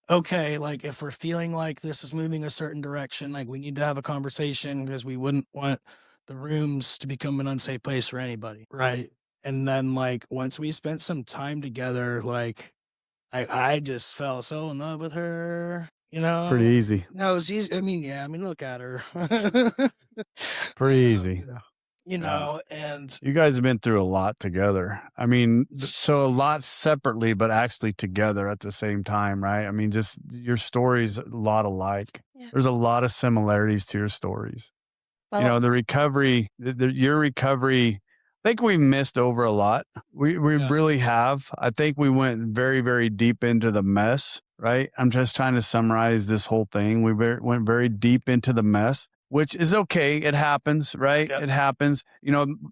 okay, like if we're feeling like this is moving a certain direction, like we need to have a conversation because we wouldn't want the rooms to become an unsafe place for anybody. Right. And then like once we spent some time together, like I just fell so in love with her. Pretty easy. No, it's easy. I mean, look at her. Pretty easy. And you guys have been through a lot together. I mean, so a lot separately, but actually together at the same time, right? I mean, just your stories, a lot alike. Yeah. There's a lot of similarities to your stories. Well, the recovery, your recovery, I think we missed over a lot. We really have. I think we went very, very deep into the mess, right? I'm just trying to summarize this whole thing. We went very deep into the mess, which is okay. It happens, right? Yep. It happens.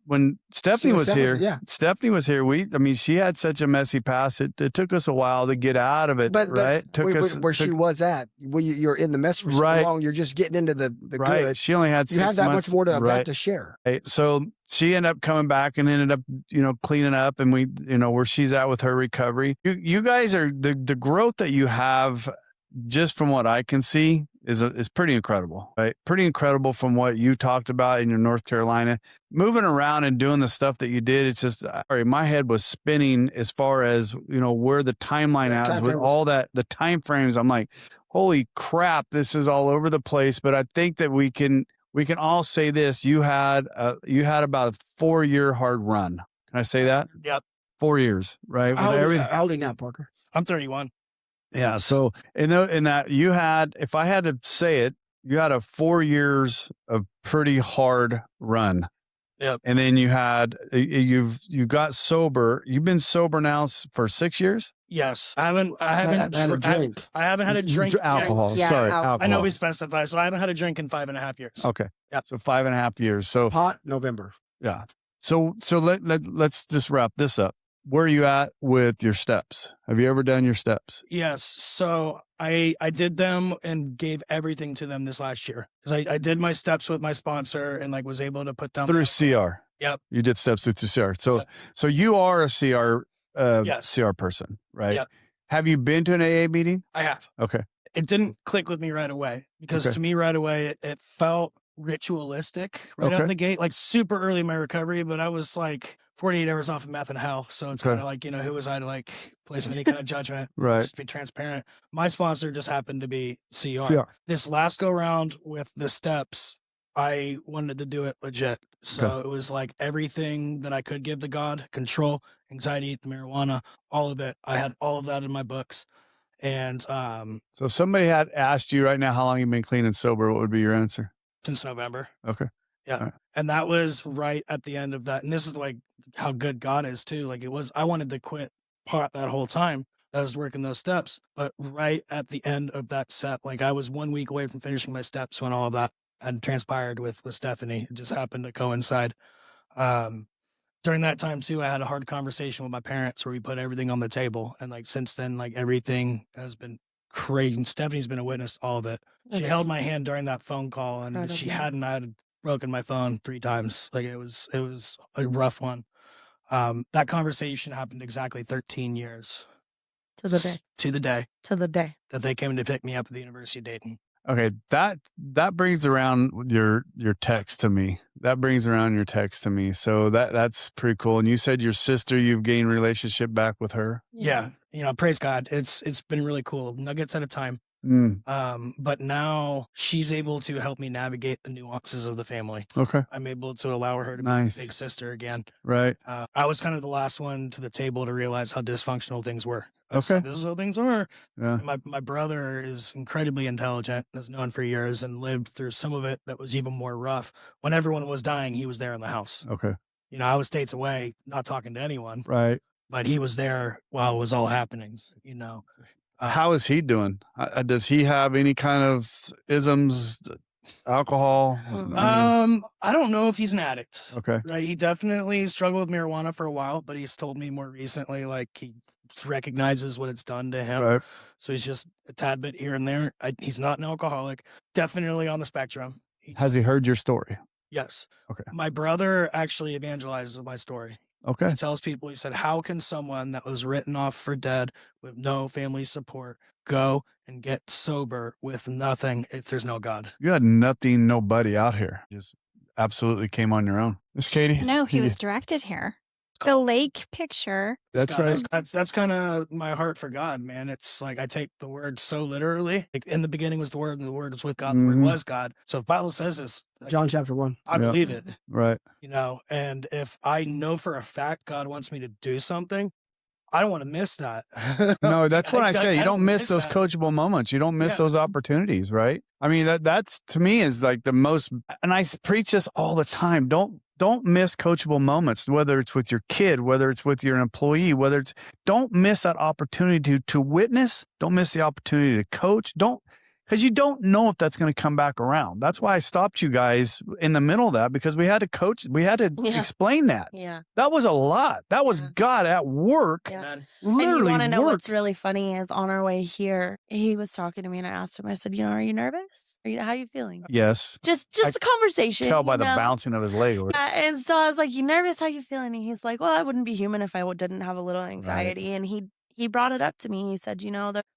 When Stephanie was here, she had such a messy past. It took us a while to get out of it, right? She was at. You're in the mess for so long. You're just getting into the good. She only had 6 months. You have that much more to share. Right. So she ended up coming back and ended up, cleaning up, and we, where she's at with her recovery. You guys are the growth that you have, just from what I can see, is pretty incredible, right? Pretty incredible from what you talked about in your North Carolina, moving around and doing the stuff that you did. It's just, my head was spinning as far as, where the timeline is with all that, the time frames. I'm like, holy crap, this is all over the place. But I think that we can all say this. You had about a 4-year hard run. Can I say that? Yep. 4 years, right? How old are you now, Parker? I'm 31. Yeah. So in that you had, if I had to say it, you had a 4 years of pretty hard run. Yep. And then you got sober. You've been sober now for 6 years? Yes. I haven't had a drink. I haven't had a drink. Alcohol. Yeah, Sorry. alcohol. I know we specify. So I haven't had a drink in 5.5 years. Okay. Yeah. So 5.5 years. So pot November. Yeah. So let's just wrap this up. Where are you at with your steps? Have you ever done your steps? Yes. So I did them and gave everything to them this last year because I did my steps with my sponsor and like was able to put them through CR. Yep. You did steps through CR. So you are a CR CR person, right? Yep. Have you been to an AA meeting? I have. Okay. It didn't click with me right away because to me right away it felt ritualistic right out the gate, like super early in my recovery. But I was like, 48 hours off of meth in hell. So it's Okay. kind of like, who was I to like place any kind of judgment? Right. Just be transparent. My sponsor just happened to be CR. CR. This last go round with the steps, I wanted to do it legit. So it was like everything that I could give to God, control, anxiety, the marijuana, all of it. I had all of that in my books. And So if somebody had asked you right now how long you've been clean and sober, what would be your answer? since November. Okay. Yeah. All right. And that was right at the end of that. And this is like how good God is too. Like I wanted to quit pot that whole time. I was working those steps, but right at the end of that set, like I was 1 week away from finishing my steps when all of that had transpired with Stephanie. It just happened to coincide. During that time too, I had a hard conversation with my parents where we put everything on the table. And like since then, like everything has been crazy. Stephanie's been a witness to all of it. She held my hand during that phone call, and if she hadn't, I had broken my phone 3 times. Like it was a rough one. That conversation happened exactly 13 years To the day. to the day To the day. that they came to pick me up at the University of Dayton. Okay, that brings around your text to me. That brings around your text to me. So that's pretty cool. And you said your sister, you've gained relationship back with her. Yeah, praise God. It's been really cool. Nuggets at a time. But now she's able to help me navigate the nuances of the family. Okay. I'm able to allow her to be Nice. a big sister again. Right. I was kind of the last one to the table to realize how dysfunctional things were. Okay. This is how things are. Yeah. My brother is incredibly intelligent, has known for years, and lived through some of it that was even more rough. When everyone was dying, he was there in the house. Okay. I was states away, not talking to anyone, Right. but he was there while it was all happening. How is he doing? Does he have any kind of isms, alcohol? I don't know if he's an addict. Okay. Right. He definitely struggled with marijuana for a while, but he's told me more recently, like he recognizes what it's done to him. Right. So he's just a tad bit here and there. He's not an alcoholic, definitely on the spectrum. Has he heard your story? Yes. Okay. My brother actually evangelizes my story. Okay. He tells people, he said, how can someone that was written off for dead with no family support go and get sober with nothing if there's no God? You had nothing, nobody out here. Just absolutely came on your own. Miss Katie? No, he was directed here. The lake picture. That's God, right. That's kind of my heart for God, man. It's like I take the word so literally. Like in the beginning was the Word, and the Word was with God, and the Word was God. So if the Bible says this, John chapter 1. I believe it. Right. And if I know for a fact God wants me to do something, I don't want to miss that. No, that's what I say. You don't miss those that. coachable moments. You don't miss those opportunities, right? I mean, that's to me is like the most, and I preach this all the time. Don't miss coachable moments, whether it's with your kid, whether it's with your employee, don't miss that opportunity to witness. Don't miss the opportunity to coach. Because you don't know if that's going to come back around. That's why I stopped you guys in the middle of that, because we had to coach. We had to explain that. Yeah. That was a lot. That was God at work. Yeah. Literally And you want to know work. what's really funny is on our way here, he was talking to me and I asked him, I said, are you nervous? How are you feeling? Yes. Just a conversation. Tell by the bouncing of his leg. Yeah, and so I was like, you nervous? How you feeling? And he's like, well, I wouldn't be human if I didn't have a little anxiety. Right. And he brought it up to me. He said,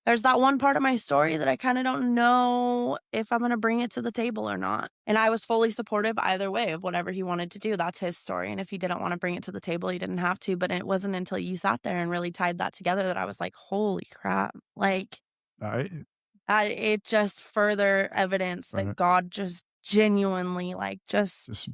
there's that one part of my story that I kind of don't know if I'm going to bring it to the table or not. And I was fully supportive either way of whatever he wanted to do. That's his story. And if he didn't want to bring it to the table, he didn't have to. But it wasn't until you sat there and really tied that together that I was like, holy crap. Like, right. It just further evidence that God just genuinely just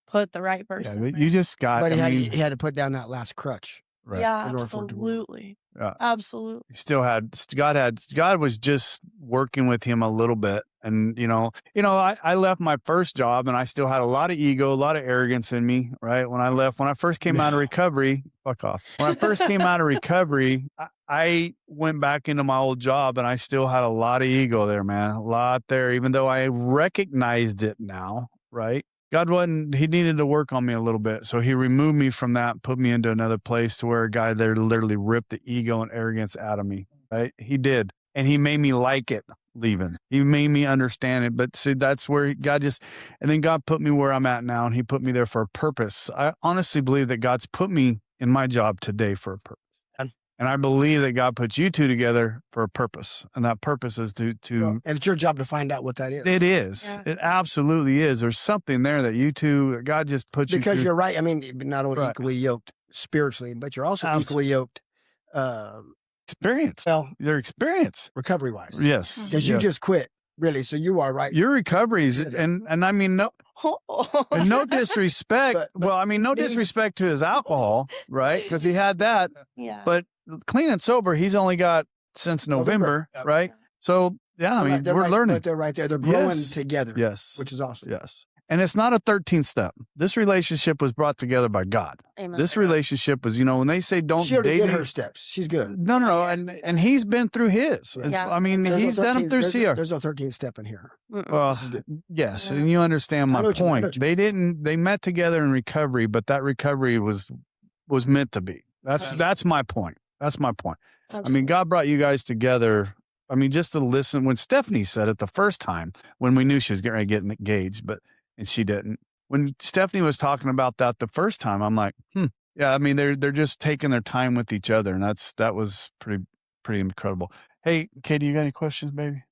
put the right person. Yeah, you just got. But he had to put down that last crutch. Right. Yeah, absolutely. Yeah. Absolutely. God was just working with him a little bit. And, I left my first job and I still had a lot of ego, a lot of arrogance in me, right? When I first came out of recovery, fuck off. When I first came out of recovery, I went back into my old job and I still had a lot of ego there, man, a lot there, even though I recognized it now, right? He needed to work on me a little bit. So he removed me from that, put me into another place to where a guy there literally ripped the ego and arrogance out of me, right? He did. And he made me like it leaving. He made me understand it. But see, that's where and then God put me where I'm at now, and he put me there for a purpose. I honestly believe that God's put me in my job today for a purpose. And I believe that God put you two together for a purpose. And that purpose is to And it's your job to find out what that is. it is. Yeah. It absolutely is. There's something there that you two, God just put you Because through. you're right. I mean, not only Right. equally yoked spiritually, but you're also Abs- equally yoked, Experience. well, Your experience. recovery wise. Yes. Because you just quit, really. So you are right. Your recoveries, Yeah. and I mean, and no disrespect. But well, I mean, no disrespect to his alcohol, right? Because he had that. Yeah. But clean and sober, he's only got since November, Yep. right? So, yeah, I mean, they're we're right, learning. But they're right there. They're growing Yes. together. Yes. Which is awesome. Yes. And it's not a 13th step. This relationship was brought together by God. Amen. This relationship was, when they say don't She already date did me- her steps. She's good. No. And he's been through his. It's- Yeah. I mean, There's no he's done 13 them through there's, CR. There's no 13th step in here. Mm-mm. Well, This is good. yes, Yeah. and you understand I my know what you mean, I know point. what you They met together in recovery, but that recovery was meant to be. That's my point. That's my point. I mean, God brought you guys together. I mean, just to listen when Stephanie said it the first time when we knew she was getting ready to get engaged, and she didn't. When Stephanie was talking about that the first time, I'm like, yeah. I mean, they're just taking their time with each other, and that was pretty incredible. Hey, Katie, you got any questions, baby?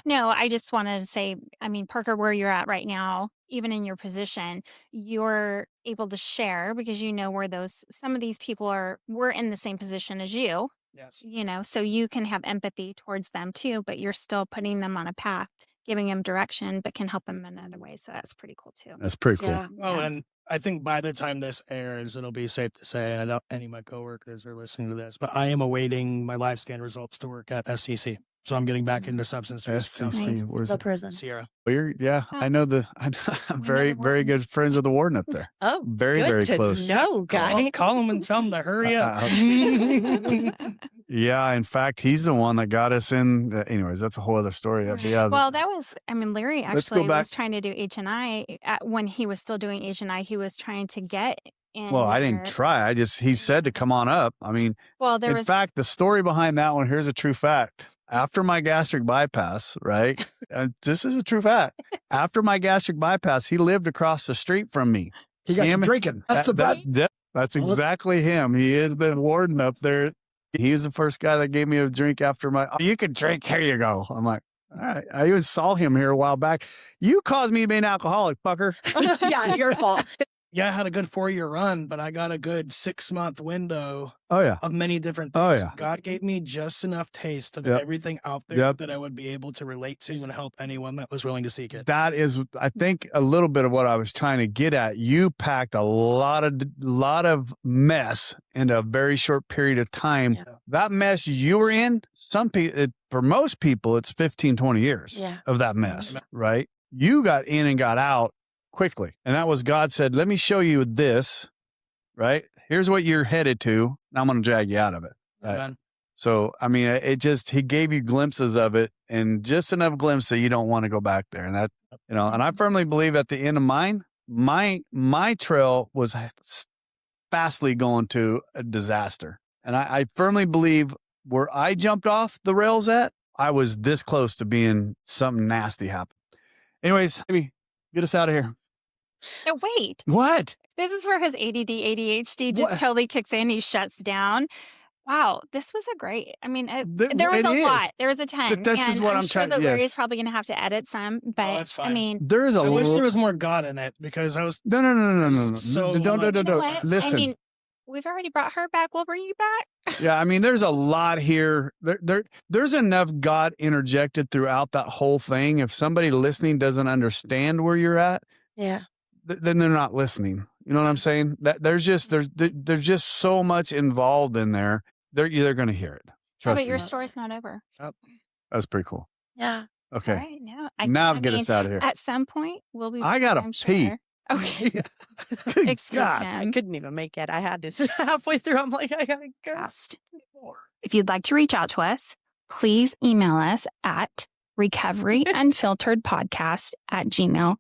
No, I just wanted to say, I mean, Parker, where you're at right now, even in your position, you're able to share because you know where some of these people we're in the same position as you, Yes. so you can have empathy towards them too, but you're still putting them on a path, giving them direction, but can help them in other ways. So that's pretty cool too. That's pretty cool. Yeah. Well, Yeah. and I think by the time this airs, it'll be safe to say, I doubt any of my coworkers are listening to this, but I am awaiting my live scan results to work at SCC. So I'm getting back into substance use SCC, counseling. Nice. where's The it? prison. Sierra. Well, I know I'm We very, know the very warden. good friends with the warden up there. Oh, Very, good very to close. know, guy. Call him and tell him to hurry up. Yeah, in fact, he's the one that got us in. Anyways, that's a whole other story. Yeah, Well, Larry Let's go actually back. was trying to do H&I when he was still doing H&I. He was trying to get in. well, I didn't there. try. He said to come on up. I mean, Well, there in was fact, the story behind that one, here's a true fact. After my gastric bypass, right? This is a true fact. After my gastric bypass, he lived across the street from me. He got you Him- drinking. That's the bad. That's exactly him. He is the warden up there. He's the first guy that gave me a drink after you can drink. Here you go. I'm like, all right. I even saw him here a while back. You caused me to be an alcoholic, fucker. Yeah, your fault. Yeah, I had a good 4-year run, but I got a good 6-month window Oh, yeah. of many different things. Oh, yeah. God gave me just enough taste of Yep. everything out there Yep. that I would be able to relate to and help anyone that was willing to seek it. That is, I think, a little bit of what I was trying to get at. You packed a lot of mess in a very short period of time. Yeah. That mess you were in, for most people, it's 15, 20 years Yeah. of that mess, Amen. right? You got in and got out quickly. And that was God said, let me show you this, right? Here's what you're headed to. Now I'm going to drag you out of it. Right. Amen. So, I mean, he gave you glimpses of it and just enough glimpse that you don't want to go back there. And and I firmly believe at the end of mine, my trail was fastly going to a disaster. And I firmly believe where I jumped off the rails at, I was this close to being something nasty happen. Anyways, maybe get us out of here. No, wait. What? This is where his ADD, ADHD just What? totally kicks in. He shuts down. Wow, this was there was It a is. lot. There was a ton. This is and what I'm I'm sure trying- that Larry's yes. probably going to have to edit some, but that's I fine. mean, There is a I wish there little. was more God in it because I was No. So Don't. much- you know what? Listen. I mean, we've already brought her back. We'll bring you back. Yeah, I mean, there's a lot here. There's enough God interjected throughout that whole thing. If somebody listening doesn't understand where you're at, Yeah. then they're not listening. You know what I'm saying? There's just so much involved in there. They're going to hear it. Oh, Trust but your me. story's not over. That's pretty cool. Yeah. Okay, All right, no. now I get mean, us out of here. At some point, we'll be. I back, gotta I'm pee. Sure. Okay. Good Excuse God. I him. couldn't even make it. I had to halfway through. I'm like, I gotta go. Fast. If you'd like to reach out to us, please email us at recoveryunfilteredpodcast@gmail.com.